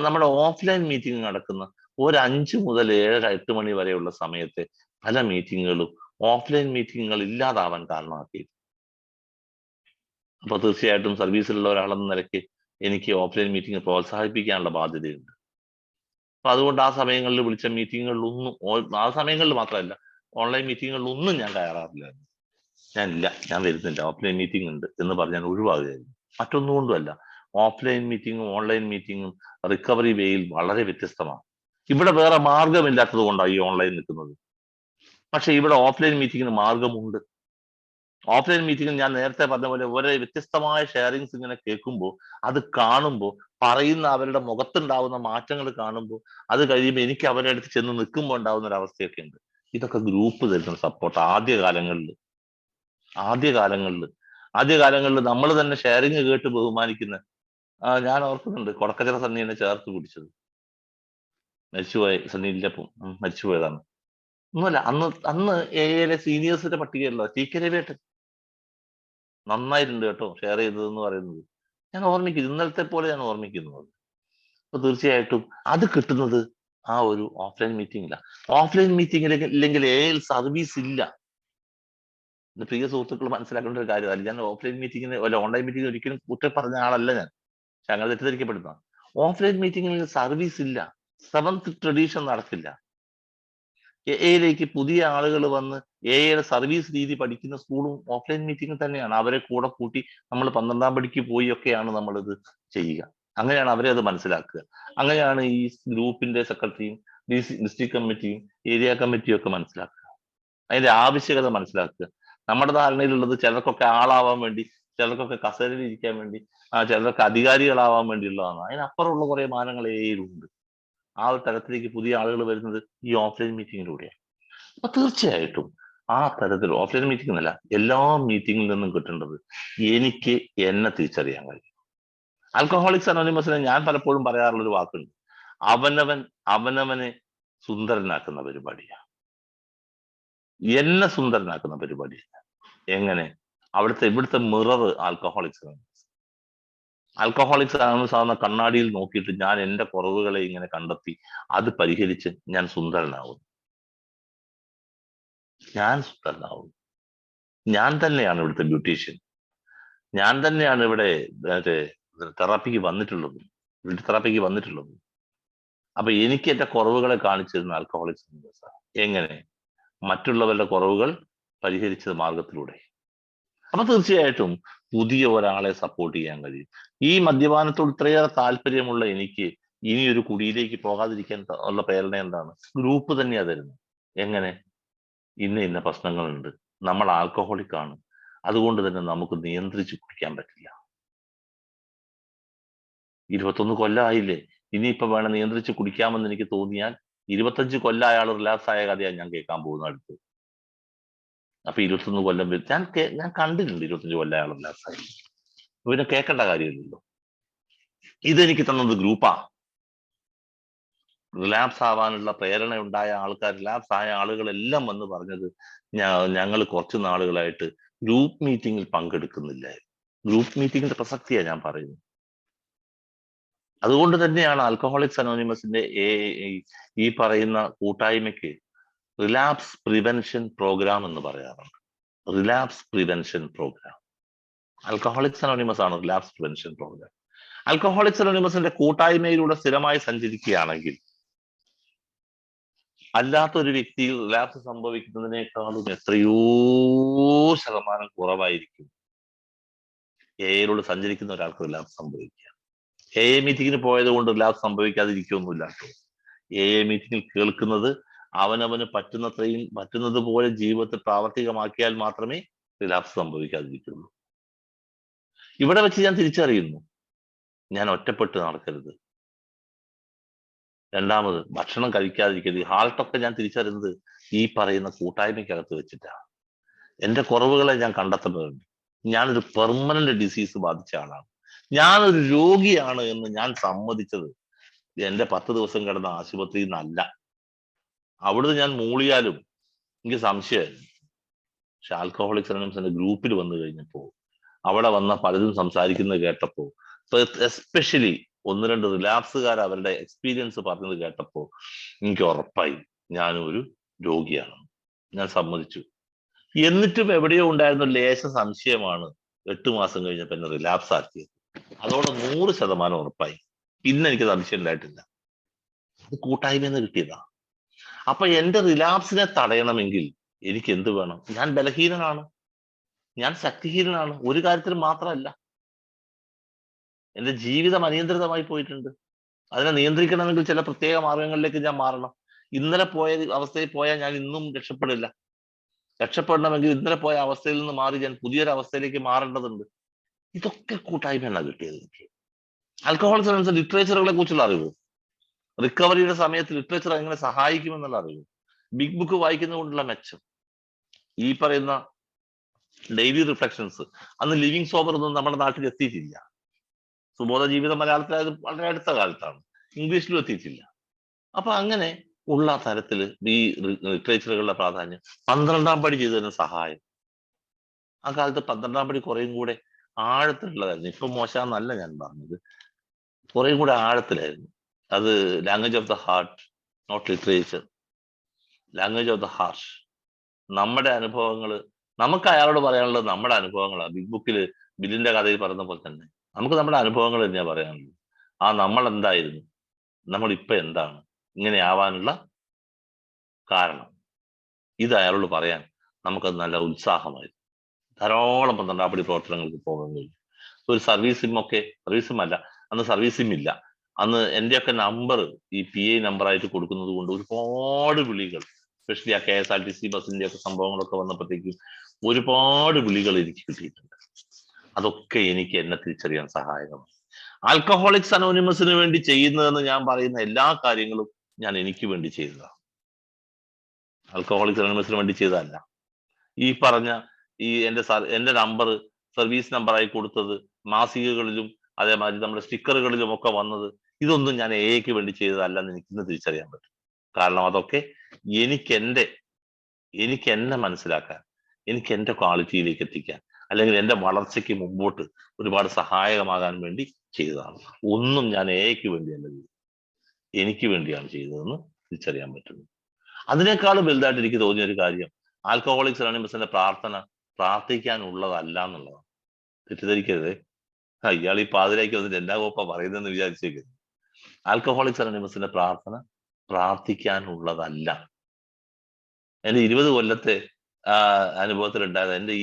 നമ്മുടെ ഓഫ്ലൈൻ മീറ്റിംഗ് നടക്കുന്ന ഒരു 5 മുതൽ 7-8 മണി വരെയുള്ള സമയത്തെ പല മീറ്റിങ്ങുകളും ഓഫ്ലൈൻ മീറ്റിങ്ങുകൾ ഇല്ലാതാവാൻ കാരണമാക്കി. അപ്പൊ തീർച്ചയായിട്ടും സർവീസിലുള്ള ഒരാളെന്ന നിലയ്ക്ക് എനിക്ക് ഓഫ്ലൈൻ മീറ്റിംഗ് പ്രോത്സാഹിപ്പിക്കാനുള്ള ബാധ്യതയുണ്ട്. അപ്പൊ അതുകൊണ്ട് ആ സമയങ്ങളിൽ വിളിച്ച മീറ്റിങ്ങുകളിലൊന്നും, ആ സമയങ്ങളിൽ മാത്രമല്ല, ഓൺലൈൻ മീറ്റിങ്ങുകളിലൊന്നും ഞാൻ കയറാറില്ലായിരുന്നു. ഞാൻ വരുന്നില്ല, ഓഫ്ലൈൻ മീറ്റിംഗ് ഉണ്ട് എന്ന് പറഞ്ഞ് ഞാൻ ഒഴിവാകുകയായിരുന്നു. മറ്റൊന്നും കൊണ്ടുമല്ല, ഓഫ്ലൈൻ മീറ്റിങ്ങും ഓൺലൈൻ മീറ്റിങ്ങും റിക്കവറി വേയിൽ വളരെ വ്യത്യസ്തമാണ്. ഇവിടെ വേറെ മാർഗമില്ലാത്തത് കൊണ്ടാണ് ഈ ഓൺലൈൻ നിൽക്കുന്നത്. പക്ഷെ ഇവിടെ ഓഫ്ലൈൻ മീറ്റിങ്ങിന് മാർഗമുണ്ട്. ഓഫ്ലൈൻ മീറ്റിംഗിൽ ഞാൻ നേരത്തെ പറഞ്ഞ പോലെ ഓരോ വ്യത്യസ്തമായ ഷെയറിങ്സ് ഇങ്ങനെ കേൾക്കുമ്പോൾ, അത് കാണുമ്പോൾ, പറയുന്ന അവരുടെ മുഖത്തുണ്ടാവുന്ന മാറ്റങ്ങൾ കാണുമ്പോൾ, അത് കഴിയുമ്പോൾ എനിക്ക് അവരുടെ അടുത്ത് ചെന്ന് നിൽക്കുമ്പോൾ ഉണ്ടാവുന്ന ഒരു അവസ്ഥയൊക്കെ ഉണ്ട്. ഇതൊക്കെ ഗ്രൂപ്പ് തരുന്ന സപ്പോർട്ട്. ആദ്യകാലങ്ങളിൽ നമ്മൾ തന്നെ ഷെയറിങ് കേട്ട് ബഹുമാനിക്കുന്ന, ഞാൻ ഓർക്കുന്നുണ്ട് കൊടക്കച്ചിറ സണ്ണി എന്നെ ചേർത്ത് പിടിച്ചത്. മരിച്ചുപോയ സണ്ണിയില്ലപ്പം മരിച്ചുപോയതാണ്. ഒന്നുമല്ല, അന്ന് എയിലെ സീനിയേഴ്സിന്റെ പട്ടികയല്ല, ടി കെ രവിയേട്ടൻ നന്നായിട്ടുണ്ട് കേട്ടോ ഷെയർ ചെയ്തതെന്ന് പറയുന്നത് ഞാൻ ഓർമ്മിക്കുന്നു, ഇന്നലത്തെ പോലെ ഞാൻ ഓർമ്മിക്കുന്നു. അപ്പൊ തീർച്ചയായിട്ടും അത് കിട്ടുന്നത് ആ ഒരു ഓഫ്ലൈൻ മീറ്റിംഗില്ല. ഓഫ്ലൈൻ മീറ്റിംഗിൽ ഇല്ലെങ്കിൽ സർവീസ് ഇല്ല. പ്രിയ സുഹൃത്തുക്കൾ മനസ്സിലാക്കേണ്ട ഒരു കാര്യമല്ല. ഞാൻ ഓഫ്ലൈൻ മീറ്റിംഗിന് അല്ല ഓൺലൈൻ മീറ്റിംഗിന് ഒരിക്കലും കുറ്റം പറഞ്ഞ ആളല്ല ഞാൻ. പക്ഷെ അങ്ങനെ തെറ്റിദ്ധരിക്കപ്പെടുന്ന ഓഫ്ലൈൻ മീറ്റിംഗിൽ സർവീസ് ഇല്ല, സെവൻത് ട്രഡീഷൻ നടക്കില്ല. എയിലേക്ക് പുതിയ ആളുകൾ വന്ന് എയുടെ സർവീസ് രീതി പഠിക്കുന്ന സ്കൂളും ഓഫ്ലൈൻ മീറ്റിംഗ് തന്നെയാണ്. അവരെ കൂടെ കൂട്ടി നമ്മൾ 12ാം പടിക്ക് പോയി ഒക്കെയാണ് നമ്മളിത് ചെയ്യുക. അങ്ങനെയാണ് അവരെ അത് മനസ്സിലാക്കുക. അങ്ങനെയാണ് ഈ ഗ്രൂപ്പിന്റെ സെക്രട്ടറിയും ഡിസ്ട്രിക്ട് കമ്മിറ്റിയും ഏരിയ കമ്മിറ്റിയും ഒക്കെ മനസ്സിലാക്കുക, അതിന്റെ ആവശ്യകത മനസ്സിലാക്കുക. നമ്മുടെ ധാരണയിലുള്ളത് ചിലർക്കൊക്കെ ആളാവാൻ വേണ്ടി ചിലർക്കൊക്കെ കസേരയിൽ ഇരിക്കാൻ വേണ്ടി, ചിലർക്ക് അധികാരികളാവാൻ വേണ്ടിയുള്ളതാണ്. അതിനപ്പുറമുള്ള കുറെ മാനങ്ങളേലുണ്ട്. ആ ഒരു തരത്തിലേക്ക് പുതിയ ആളുകൾ വരുന്നത് ഈ ഓഫ്ലൈൻ മീറ്റിങ്ങിലൂടെയാണ്. അപ്പൊ തീർച്ചയായിട്ടും ആ തരത്തിൽ ഓഫ്ലൈൻ മീറ്റിംഗ് എന്നല്ല, എല്ലാ മീറ്റിംഗിൽ നിന്നും കിട്ടേണ്ടത് എനിക്ക് എന്നെ തിരിച്ചറിയാൻ കഴിയും. ആൽക്കഹോളിക്സ് അനോണിമസിനെ ഞാൻ പലപ്പോഴും പറയാറുള്ള ഒരു വാക്കുണ്ട്, അവനവനെ സുന്ദരനാക്കുന്ന പരിപാടിയാണ്. എന്നെ സുന്ദരനാക്കുന്ന പരിപാടിയാണ്. എങ്ങനെ? ഇവിടുത്തെ മിറർ ആൽക്കഹോളിക്സ്. ആൽക്കഹോളിക്സ് സാധാരണ കണ്ണാടിയിൽ നോക്കിയിട്ട് ഞാൻ എന്റെ കുറവുകളെ ഇങ്ങനെ കണ്ടെത്തി അത് പരിഹരിച്ച് ഞാൻ സുന്ദരനാവും. ഞാൻ തന്നെയാണ് ഇവിടുത്തെ ബ്യൂട്ടീഷ്യൻ. ഞാൻ തന്നെയാണ് ഇവിടെ തെറാപ്പിക്ക് വന്നിട്ടുള്ളത്, തെറാപ്പിക്ക് വന്നിട്ടുള്ളത്. അപ്പൊ എനിക്ക് എന്റെ കുറവുകളെ കാണിച്ചിരുന്ന ആൽക്കഹോളിക്സ് അനോണിമസ്. എങ്ങനെ? മറ്റുള്ളവരുടെ കുറവുകൾ പരിഹരിച്ചത് മാർഗത്തിലൂടെ. അപ്പൊ തീർച്ചയായിട്ടും പുതിയ ഒരാളെ സപ്പോർട്ട് ചെയ്യാൻ കഴിയും. ഈ മദ്യപാനത്തോട് ഇത്രയേറെ താല്പര്യമുള്ള എനിക്ക് ഇനി ഒരു കുടിയിലേക്ക് പോകാതിരിക്കാൻ ഉള്ള പ്രേരണ എന്താണ്? ഗ്രൂപ്പ് തന്നെയാ തരുന്നത്. എങ്ങനെ? ഇന്ന പ്രശ്നങ്ങളുണ്ട്, നമ്മൾ ആൽക്കഹോളിക് ആണ്, അതുകൊണ്ട് തന്നെ നമുക്ക് നിയന്ത്രിച്ച് കുടിക്കാൻ പറ്റില്ല. 21 കൊല്ലമായില്ലേ, ഇനിയിപ്പോ വേണം നിയന്ത്രിച്ച് കുടിക്കാമെന്ന് എനിക്ക് തോന്നിയാൽ 25 കൊല്ലം അയാൾ റിലാക്സ് ആയ കഥയാണ് ഞാൻ കേൾക്കാൻ പോകുന്ന അടുത്ത്. അപ്പൊ 21 കൊല്ലം ഞാൻ കണ്ടിട്ടുണ്ട് 25 കൊല്ലം അയാൾ റിലാക്സ് ആയി. പിന്നെ കേൾക്കേണ്ട കാര്യമില്ലല്ലോ. ഇതെനിക്ക് തന്നത് ഗ്രൂപ്പാ. റിലാപ്സ് ആവാനുള്ള പ്രേരണ ഉണ്ടായ ആൾക്കാർ, റിലാപ്സ് ആയ ആളുകളെല്ലാം വന്ന് പറഞ്ഞത് ഞങ്ങൾ കുറച്ച് നാളുകളായിട്ട് ഗ്രൂപ്പ് മീറ്റിംഗിൽ പങ്കെടുക്കുന്നില്ല. ഗ്രൂപ്പ് മീറ്റിംഗിന്റെ പ്രസക്തിയാണ് ഞാൻ പറയുന്നത്. അതുകൊണ്ട് തന്നെയാണ് ആൽക്കഹോളിക്സ് അനോണിമസിന്റെ ഈ പറയുന്ന കൂട്ടായ്മയ്ക്ക് റിലാപ്സ് പ്രിവെൻഷൻ പ്രോഗ്രാം എന്ന് പറയാറുണ്ട്. Relapse prevention programme. Alcoholics anonymous ആണ് റിലാപ്സ് പ്രിവെൻഷൻ പ്രോഗ്രാം. ആൽക്കഹോളിക്സ് അനോണിമസിന്റെ കൂട്ടായ്മയിലൂടെ സ്ഥിരമായി സഞ്ചരിക്കുകയാണെങ്കിൽ അല്ലാത്തൊരു വ്യക്തിയിൽ റിലാപ്സ് സംഭവിക്കുന്നതിനേക്കാളും എത്രയോ ശതമാനം കുറവായിരിക്കും എയിലൂടെ സഞ്ചരിക്കുന്ന ഒരാൾക്ക് റിലാപ്സ് സംഭവിക്കുക. എ മീറ്റിങ്ങിന് പോയത് കൊണ്ട് റിലാപ്സ് സംഭവിക്കാതിരിക്കുകയൊന്നുമില്ല കേട്ടോ. എ മീറ്റിങ്ങിൽ കേൾക്കുന്നത് അവനവന് പറ്റുന്നത് പോലെ ജീവിതത്തിൽ പ്രാവർത്തികമാക്കിയാൽ മാത്രമേ റിലാപ്സ് സംഭവിക്കാതിരിക്കുള്ളൂ. ഇവിടെ വെച്ച് ഞാൻ തിരിച്ചറിയുന്നു, ഞാൻ ഒറ്റപ്പെട്ട് നടക്കരുത്. രണ്ടാമത്, ഭക്ഷണം കഴിക്കാതിരിക്കരുത്. ഹാൾട്ടൊക്കെ ഞാൻ തിരിച്ചറിയുന്നത് ഈ പറയുന്ന കൂട്ടായ്മയ്ക്കകത്ത് വെച്ചിട്ടാണ്. എന്റെ കുറവുകളെ ഞാൻ കണ്ടെത്തുന്നുണ്ട്. ഞാനൊരു പെർമനന്റ് ഡിസീസ് ബാധിച്ച ആളാണ്, ഞാനൊരു രോഗിയാണ് എന്ന് ഞാൻ സമ്മതിച്ചത് എന്റെ 10 ദിവസം കിടന്ന ആശുപത്രിയിൽ നിന്നല്ല. അവിടുന്ന് ഞാൻ മൂളിയാലും എനിക്ക് സംശയമായിരുന്നു. പക്ഷെ ആൽക്കഹോളിക്സ് അനോണിമസിന്റെ ഗ്രൂപ്പിൽ വന്നു കഴിഞ്ഞപ്പോ, അവിടെ വന്ന പലരും സംസാരിക്കുന്നത് കേട്ടപ്പോ, എസ്പെഷ്യലി 1-2 റിലാപ്സുകാർ അവരുടെ എക്സ്പീരിയൻസ് പറഞ്ഞത് കേട്ടപ്പോ എനിക്ക് ഉറപ്പായി ഞാനൊരു രോഗിയാണ്. ഞാൻ സമ്മതിച്ചു. എന്നിട്ടും എവിടെയോ ഉണ്ടായിരുന്ന ലേശ സംശയമാണ് 8 മാസം കഴിഞ്ഞപ്പോ എന്നെ റിലാപ്സ് ആക്കിയത്. അതോടെ 100% ഉറപ്പായി. പിന്നെ എനിക്ക് സംശയം ഉണ്ടായിട്ടില്ല. അത് കൂട്ടായ്മയെന്ന് കിട്ടിയതാ. അപ്പൊ എന്റെ റിലാപ്സിനെ തടയണമെങ്കിൽ എനിക്ക് എന്ത് വേണം? ഞാൻ ബലഹീനനാണ്, ഞാൻ ശക്തിഹീനനാണ്. ഒരു കാര്യത്തിൽ മാത്രമല്ല, എന്റെ ജീവിതം അനിയന്ത്രിതമായി പോയിട്ടുണ്ട്. അതിനെ നിയന്ത്രിക്കണമെങ്കിൽ ചില പ്രത്യേക മാർഗങ്ങളിലേക്ക് ഞാൻ മാറണം. ഇന്നലെ പോയ അവസ്ഥയിൽ പോയാൽ ഞാൻ ഇന്നും രക്ഷപ്പെടില്ല. രക്ഷപ്പെടണമെങ്കിൽ ഇന്നലെ പോയ അവസ്ഥയിൽ നിന്ന് മാറി ഞാൻ പുതിയൊരു അവസ്ഥയിലേക്ക് മാറേണ്ടതുണ്ട്. ഇതൊക്കെ കൂട്ടായ്മയാണ് കിട്ടിയത് എനിക്ക്. ആൽക്കഹോളിക്സ് അനോണിമസ് ലിറ്ററേച്ചറുകളെ കുറിച്ചുള്ള അറിവ്, റിക്കവറിയുടെ സമയത്ത് ലിറ്ററേച്ചർ എങ്ങനെ സഹായിക്കുമെന്നുള്ള അറിവ്, ബിഗ് ബുക്ക് വായിക്കുന്നതുകൊണ്ടുള്ള മെച്ചം, ഈ പറയുന്ന ഡെയിലി റിഫ്ലക്ഷൻസ്. അന്ന് ലിവിങ് സോബർ ഒന്നും നമ്മുടെ നാട്ടിൽ എത്തിയിട്ടില്ല. സുബോധ ജീവിതം മലയാളത്തിലായത് വളരെ അടുത്ത കാലത്താണ്, ഇംഗ്ലീഷിലും എത്തിയിട്ടില്ല. അപ്പൊ അങ്ങനെ ഉള്ള തരത്തിൽ ഈ ലിറ്ററേച്ചറുകളുടെ പ്രാധാന്യം, 12ാം പടി ചെയ്തതിന് സഹായം. ആ കാലത്ത് 12ാം പടി കുറേയും കൂടെ ആഴത്തിലുള്ളതായിരുന്നു. ഇപ്പൊ മോശമെന്നല്ല ഞാൻ പറഞ്ഞത്, കുറേയും കൂടെ ആഴത്തിലായിരുന്നു. അത് language of the heart, not literature, language of the heart. നമ്മുടെ അനുഭവങ്ങൾ, നമുക്ക് അയാളോട് പറയാനുള്ളത് നമ്മുടെ അനുഭവങ്ങളാണ്. ബിഗ് ബുക്കിൽ ബില്ലിന്റെ കഥയിൽ പറയുന്ന പോലെ തന്നെ നമുക്ക് നമ്മുടെ അനുഭവങ്ങൾ തന്നെയാ പറയാനുള്ളത്. നമ്മൾ എന്തായിരുന്നു, നമ്മൾ ഇപ്പൊ എന്താണ്, ഇങ്ങനെ ആവാനുള്ള കാരണം, ഇത് അയാളോട് പറയാൻ നമുക്കത് നല്ല ഉത്സാഹമായിരുന്നു. ധാരാളം 12ാം പടി പ്രവർത്തനങ്ങൾക്ക് പോകാൻ കഴിയും. ഒരു സർവീസും അല്ല, അന്ന് സർവീസും ഇല്ല. അന്ന് എന്റെയൊക്കെ നമ്പർ ഈ PA നമ്പറായിട്ട് കൊടുക്കുന്നത് കൊണ്ട് ഒരുപാട് വിളികൾ, എസ്പെഷ്യലി ആ KSRTC ബസിന്റെ ഒക്കെ സംഭവങ്ങളൊക്കെ വന്നപ്പോഴത്തേക്കും ഒരുപാട് വിളികൾ എനിക്ക് കിട്ടിയിട്ടുണ്ട്. അതൊക്കെ എനിക്ക് എന്നെ തിരിച്ചറിയാൻ സഹായകമാണ്. ആൽക്കഹോളിക്സ് അനോണിമസിന് വേണ്ടി ചെയ്യുന്നതെന്ന് ഞാൻ പറയുന്ന എല്ലാ കാര്യങ്ങളും ഞാൻ എനിക്ക് വേണ്ടി ചെയ്തതാണ്. ആൽക്കഹോളിക്സ് അനോണിമസിന് വേണ്ടി ചെയ്തതല്ല. ഈ പറഞ്ഞ ഈ എന്റെ നമ്പർ സർവീസ് നമ്പറായി കൊടുത്തത് മാസികകളിലും അതേമാതിരി നമ്മുടെ സ്റ്റിക്കറുകളിലും ഒക്കെ വന്നത്, ഇതൊന്നും ഞാൻ എക്ക് വേണ്ടി ചെയ്തതല്ലെന്ന് എനിക്കിന്ന് തിരിച്ചറിയാൻ പറ്റും. കാരണം അതൊക്കെ എനിക്ക് എന്നെ മനസ്സിലാക്കാൻ, എനിക്ക് എന്റെ ക്വാളിറ്റിയിലേക്ക് എത്തിക്കാൻ, അല്ലെങ്കിൽ എന്റെ വളർച്ചയ്ക്ക് മുമ്പോട്ട് ഒരുപാട് സഹായകമാകാൻ വേണ്ടി ചെയ്തതാണ്. ഒന്നും ഞാൻ എക്ക് വേണ്ടിയല്ല ചെയ്തത്, എനിക്ക് വേണ്ടിയാണ് ചെയ്തതെന്ന് തിരിച്ചറിയാൻ പറ്റുന്നു. അതിനേക്കാളും വലുതായിട്ട് എനിക്ക് തോന്നിയ ഒരു കാര്യം, ആൽക്കഹോളിക്സ് അനോണിമസിന്റെ പ്രാർത്ഥിക്കാനുള്ളതല്ല എന്നുള്ളതാണ്. തെറ്റിദ്ധരിക്കരുത്. ഇയാൾ ഈ പാതിരായ്ക്ക് വന്നിട്ട് എന്നാ കോപ്പ പറയുന്നതെന്ന് വിചാരിച്ചേക്കരുത്. ആൽക്കഹോളിക്സ് അനോണിമസിന്റെ പ്രാർത്ഥിക്കാനുള്ളതല്ല. എന്റെ 20 കൊല്ലത്തെ അനുഭവത്തിൽ ഉണ്ടായത്, എന്റെ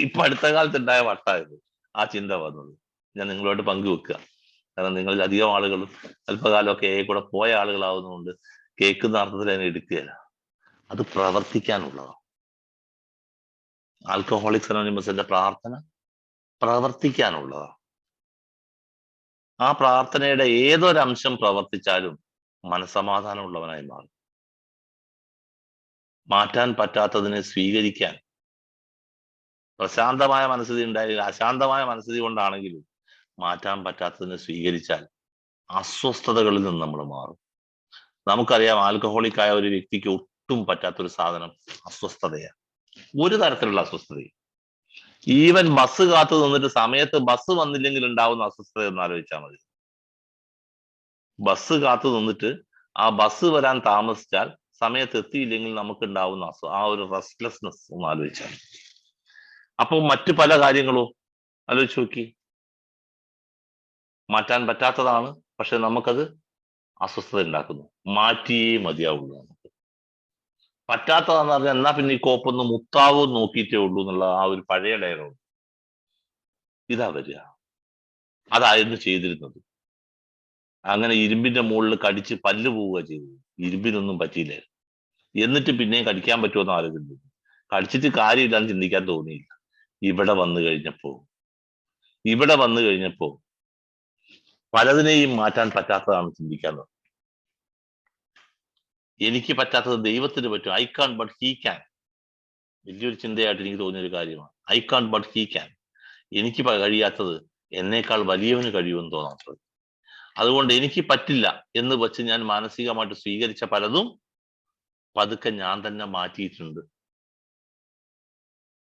ഇപ്പൊ അടുത്ത കാലത്ത് ഉണ്ടായ വട്ടായത് ആ ചിന്ത വന്നത് ഞാൻ നിങ്ങളോട് പങ്കുവെക്കുക. കാരണം നിങ്ങളിൽ അധികം ആളുകളും അല്പകാലമൊക്കെ കൂടെ പോയ ആളുകളാവുന്നതുകൊണ്ട് കേൾക്കുന്ന അർത്ഥത്തിൽ അതിനെ എടുക്കുകയില്ല. അത് പ്രവർത്തിക്കാനുള്ളതാണ്. ആൽക്കഹോളിക്സ് അനോണിമസിന്റെ പ്രാർത്ഥന പ്രവർത്തിക്കാനുള്ളതാണ്. ആ പ്രാർത്ഥനയുടെ ഏതൊരംശം പ്രവർത്തിച്ചാലും മനസമാധാനമുള്ളവനായി മാറും. മാറ്റാൻ പറ്റാത്തതിനെ സ്വീകരിക്കാൻ പ്രശാന്തമായ മനസ്ഥിതി ഉണ്ടായാലും അശാന്തമായ മനസ്ഥിതി കൊണ്ടാണെങ്കിലും മാറ്റാൻ പറ്റാത്തതിനെ സ്വീകരിച്ചാൽ അസ്വസ്ഥതകളിൽ നിന്ന് നമ്മൾ മാറും. നമുക്കറിയാം, ആൽക്കഹോളിക് ആയ ഒരു വ്യക്തിക്ക് ഒട്ടും പറ്റാത്തൊരു സാധനം അസ്വസ്ഥതയാണ്. ഒരു തരത്തിലുള്ള അസ്വസ്ഥതയും. ഈവൻ ബസ് കാത്തു നിന്നിട്ട് സമയത്ത് ബസ് വന്നില്ലെങ്കിൽ ഉണ്ടാവുന്ന അസ്വസ്ഥത എന്ന് ആലോചിച്ചാൽ മതി. ബസ് കാത്തു നിന്നിട്ട് ആ ബസ് വരാൻ താമസിച്ചാൽ സമയത്ത് എത്തിയില്ലെങ്കിൽ നമുക്ക് ഉണ്ടാവുന്ന ആ ഒരു റെസ്റ്റ്ലെസ്നെസ് ഒന്ന് ആലോചിച്ചാൽ. അപ്പൊ മറ്റു പല കാര്യങ്ങളും ആലോചിച്ച് നോക്കി. മാറ്റാൻ പറ്റാത്തതാണ്, പക്ഷെ നമുക്കത് അസ്വസ്ഥത ഉണ്ടാക്കുന്നു. മാറ്റിയേ മതിയാവുള്ളൂ. നമുക്ക് പറ്റാത്തതാന്ന് പറഞ്ഞാൽ എന്നാ പിന്നെ ഈ കോപ്പൊന്ന് മുത്താവോ നോക്കിയിട്ടേ ഉള്ളൂ എന്നുള്ള ആ ഒരു പഴയ ഡയലോഗ് ഇതാ വരിക. അതായിരുന്നു ചെയ്തിരുന്നത്. അങ്ങനെ ഇരുമ്പിന്റെ മുകളിൽ കടിച്ച് പല്ല് പോവുക ചെയ്തത്. ഇരുമ്പിനൊന്നും പറ്റിയില്ല. എന്നിട്ട് പിന്നെയും കടിക്കാൻ പറ്റുമെന്ന് ആലോചിച്ചു. കടിച്ചിട്ട് കാര്യമില്ലാന്ന് ചിന്തിക്കാൻ തോന്നിയില്ല. ഇവിടെ വന്നു കഴിഞ്ഞപ്പോ പലതിനെയും മാറ്റാൻ പറ്റാത്തതാണ് ചിന്തിക്കാൻ തുടങ്ങി. എനിക്ക് പറ്റാത്തത് ദൈവത്തിന് പറ്റും. I can't but he can. വലിയൊരു ചിന്തയായിട്ട് എനിക്ക് തോന്നിയൊരു കാര്യമാണ്. I can't but he can. എനിക്ക് കഴിയാത്തത് എന്നേക്കാൾ വലിയവന് കഴിയുമെന്ന് തോന്നാത്തത്. അതുകൊണ്ട് എനിക്ക് പറ്റില്ല എന്ന് വെച്ച് ഞാൻ മാനസികമായിട്ട് സ്വീകരിച്ച പലതും പതുക്കെ ഞാൻ തന്നെ മാറ്റിയിട്ടുണ്ട്.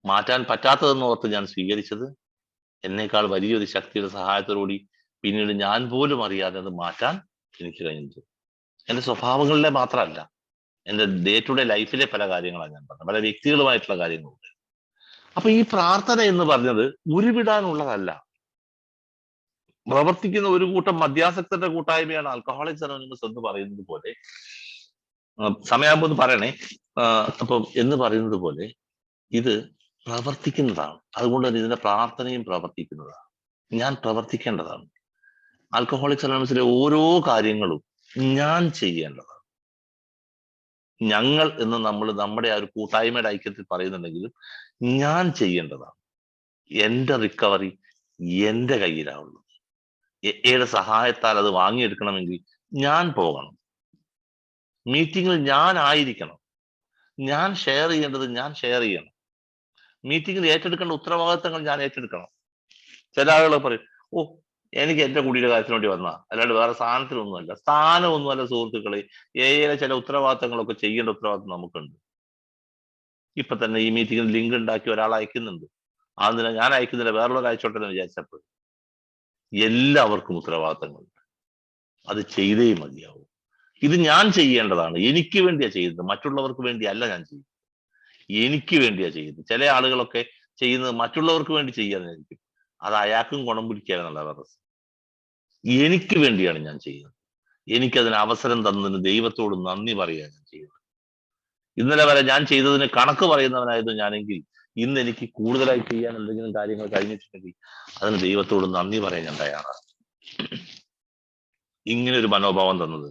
മാറ്റാൻ പറ്റാത്തതെന്ന് ഓർത്ത് ഞാൻ സ്വീകരിച്ചത് എന്നേക്കാൾ വലിയൊരു ശക്തിയുടെ സഹായത്തോടുകൂടി പിന്നീട് ഞാൻ പോലും അറിയാതെ അത് മാറ്റാൻ എനിക്ക് കഴിഞ്ഞത്. എന്റെ സ്വഭാവങ്ങളിലെ മാത്രമല്ല, എന്റെ ഡേ ടു ഡേ ലൈഫിലെ പല കാര്യങ്ങളാണ് ഞാൻ പറഞ്ഞത്, പല വ്യക്തികളുമായിട്ടുള്ള കാര്യങ്ങളുണ്ട്. അപ്പൊ ഈ പ്രാർത്ഥന എന്ന് പറഞ്ഞത് ഉരുവിടാനുള്ളതല്ല. പ്രവർത്തിക്കുന്ന ഒരു കൂട്ടം മദ്യാസക്തരുടെ കൂട്ടായ്മയാണ് ആൽക്കഹോളിക്സ് അനോണിമസ് എന്ന് പറയുന്നത് പോലെ, സമയാകുമ്പോൾ ഒന്ന് പറയണേ. അപ്പം എന്ന് പറയുന്നത് പോലെ ഇത് പ്രവർത്തിക്കുന്നതാണ്. അതുകൊണ്ട് തന്നെ ഇതിന്റെ പ്രാർത്ഥനയും പ്രവർത്തിക്കുന്നതാണ്. ഞാൻ പ്രവർത്തിക്കേണ്ടതാണ്. ആൽക്കഹോളിക്സ് അനോണിമസിലെ ഓരോ കാര്യങ്ങളും ഞാൻ ചെയ്യേണ്ടതാണ്. ഞങ്ങൾ എന്ന് നമ്മൾ നമ്മുടെ ആ ഒരു കൂട്ടായ്മയുടെ ഐക്യത്തിൽ പറയുന്നുണ്ടെങ്കിലും ഞാൻ ചെയ്യേണ്ടതാണ്. എന്റെ റിക്കവറി എന്റെ കയ്യിലാവുള്ളൂ. എയുടെ സഹായത്താൽ അത് വാങ്ങിയെടുക്കണമെങ്കിൽ ഞാൻ പോകണം. മീറ്റിങ്ങിൽ ഞാൻ ആയിരിക്കണം. ഞാൻ ഷെയർ ചെയ്യേണ്ടത് ഞാൻ ഷെയർ ചെയ്യണം. മീറ്റിങ്ങിൽ ഏറ്റെടുക്കേണ്ട ഉത്തരവാദിത്തങ്ങൾ ഞാൻ ഏറ്റെടുക്കണം. ചില ആളുകൾ പറയും, ഓ എനിക്ക് എന്റെ കുടിയുടെ കാര്യത്തിന് വേണ്ടി വന്നാ, അല്ലാണ്ട് വേറെ സ്ഥാനത്തിനൊന്നുമല്ല. സ്ഥാനമൊന്നുമല്ല സുഹൃത്തുക്കളെ. എയിലെ ചില ഉത്തരവാദിത്തങ്ങളൊക്കെ ചെയ്യേണ്ട ഉത്തരവാദിത്തം നമുക്കുണ്ട്. ഇപ്പൊ തന്നെ ഈ മീറ്റിങ്ങിൽ ലിങ്ക് ഉണ്ടാക്കി ഒരാൾ അയക്കുന്നുണ്ട്. അതിന് ഞാൻ അയക്കുന്നില്ല, വേറുള്ളവർ അയച്ചോട്ടെ എന്ന് വിചാരിച്ചപ്പോൾ എല്ലാവർക്കും ഉത്തരവാദിത്തങ്ങളുണ്ട്. അത് ചെയ്തേ മതിയാവും. ഇത് ഞാൻ ചെയ്യേണ്ടതാണ്. എനിക്ക് വേണ്ടിയാ ചെയ്യുന്നത്, മറ്റുള്ളവർക്ക് വേണ്ടിയല്ല ഞാൻ ചെയ്യുന്നത്. എനിക്ക് വേണ്ടിയാ ചെയ്യുന്നത്. ചില ആളുകളൊക്കെ ചെയ്യുന്നത് മറ്റുള്ളവർക്ക് വേണ്ടി ചെയ്യാനായിരിക്കും. അത് അയാൾക്കും ഗുണം പിടിക്കാനുള്ള അവസ്ഥ. എനിക്ക് വേണ്ടിയാണ് ഞാൻ ചെയ്യുന്നത്. എനിക്കതിന് അവസരം തന്നതിന് ദൈവത്തോട് നന്ദി പറയുക ഞാൻ ചെയ്യുന്നത്. ഇന്നലെ വരെ ഞാൻ ചെയ്തതിന് കണക്ക് പറയുന്നവനായിരുന്നു ഞാനെങ്കിൽ ഇന്ന് എനിക്ക് കൂടുതലായി ചെയ്യാൻ എന്തെങ്കിലും കാര്യങ്ങൾ കഴിഞ്ഞിട്ടുണ്ടെങ്കിൽ അതിന് ദൈവത്തോട് നന്ദി പറയാൻ ഞാൻ തയ്യാറാണ്. ഇങ്ങനെ ഒരു മനോഭാവം തന്നത്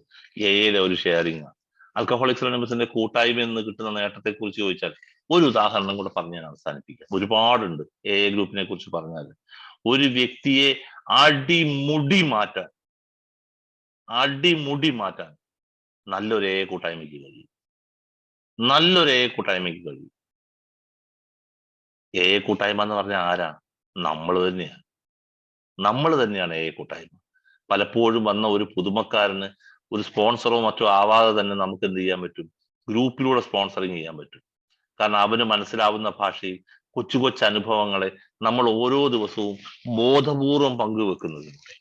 എയിലെ ഒരു ഷെയറിംഗ്. ആൽക്കഹോളിക്സ് അനോണിമസിന്റെ കൂട്ടായ്മയിൽ നിന്ന് കിട്ടുന്ന നേട്ടത്തെ കുറിച്ച് ചോദിച്ചാൽ ഒരു ഉദാഹരണം കൂടെ പറഞ്ഞ് ഞാൻ അവസാനിപ്പിക്കാം. ഒരുപാടുണ്ട് എ ഗ്രൂപ്പിനെ കുറിച്ച് പറഞ്ഞാൽ. ഒരു വ്യക്തിയെ അടിമുടി മാറ്റാൻ നല്ലൊരേ കൂട്ടായ്മയ്ക്ക് കഴിയും. കൂട്ടായ്മ എന്ന് പറഞ്ഞാൽ ആരാ? നമ്മൾ തന്നെയാണ് കൂട്ടായ്മ. പലപ്പോഴും വന്ന ഒരു പുതുമക്കാരന് ഒരു സ്പോൺസറോ മറ്റോ ആവാതെ തന്നെ നമുക്ക് എന്ത് ചെയ്യാൻ പറ്റും? ഗ്രൂപ്പിലൂടെ സ്പോൺസറിങ് ചെയ്യാൻ പറ്റും. കാരണം അവന് മനസ്സിലാവുന്ന ഭാഷയിൽ കൊച്ചു കൊച്ചു അനുഭവങ്ങളെ നമ്മൾ ഓരോ ദിവസവും ബോധപൂർവം പങ്കുവെക്കുന്നതിലൂടെ,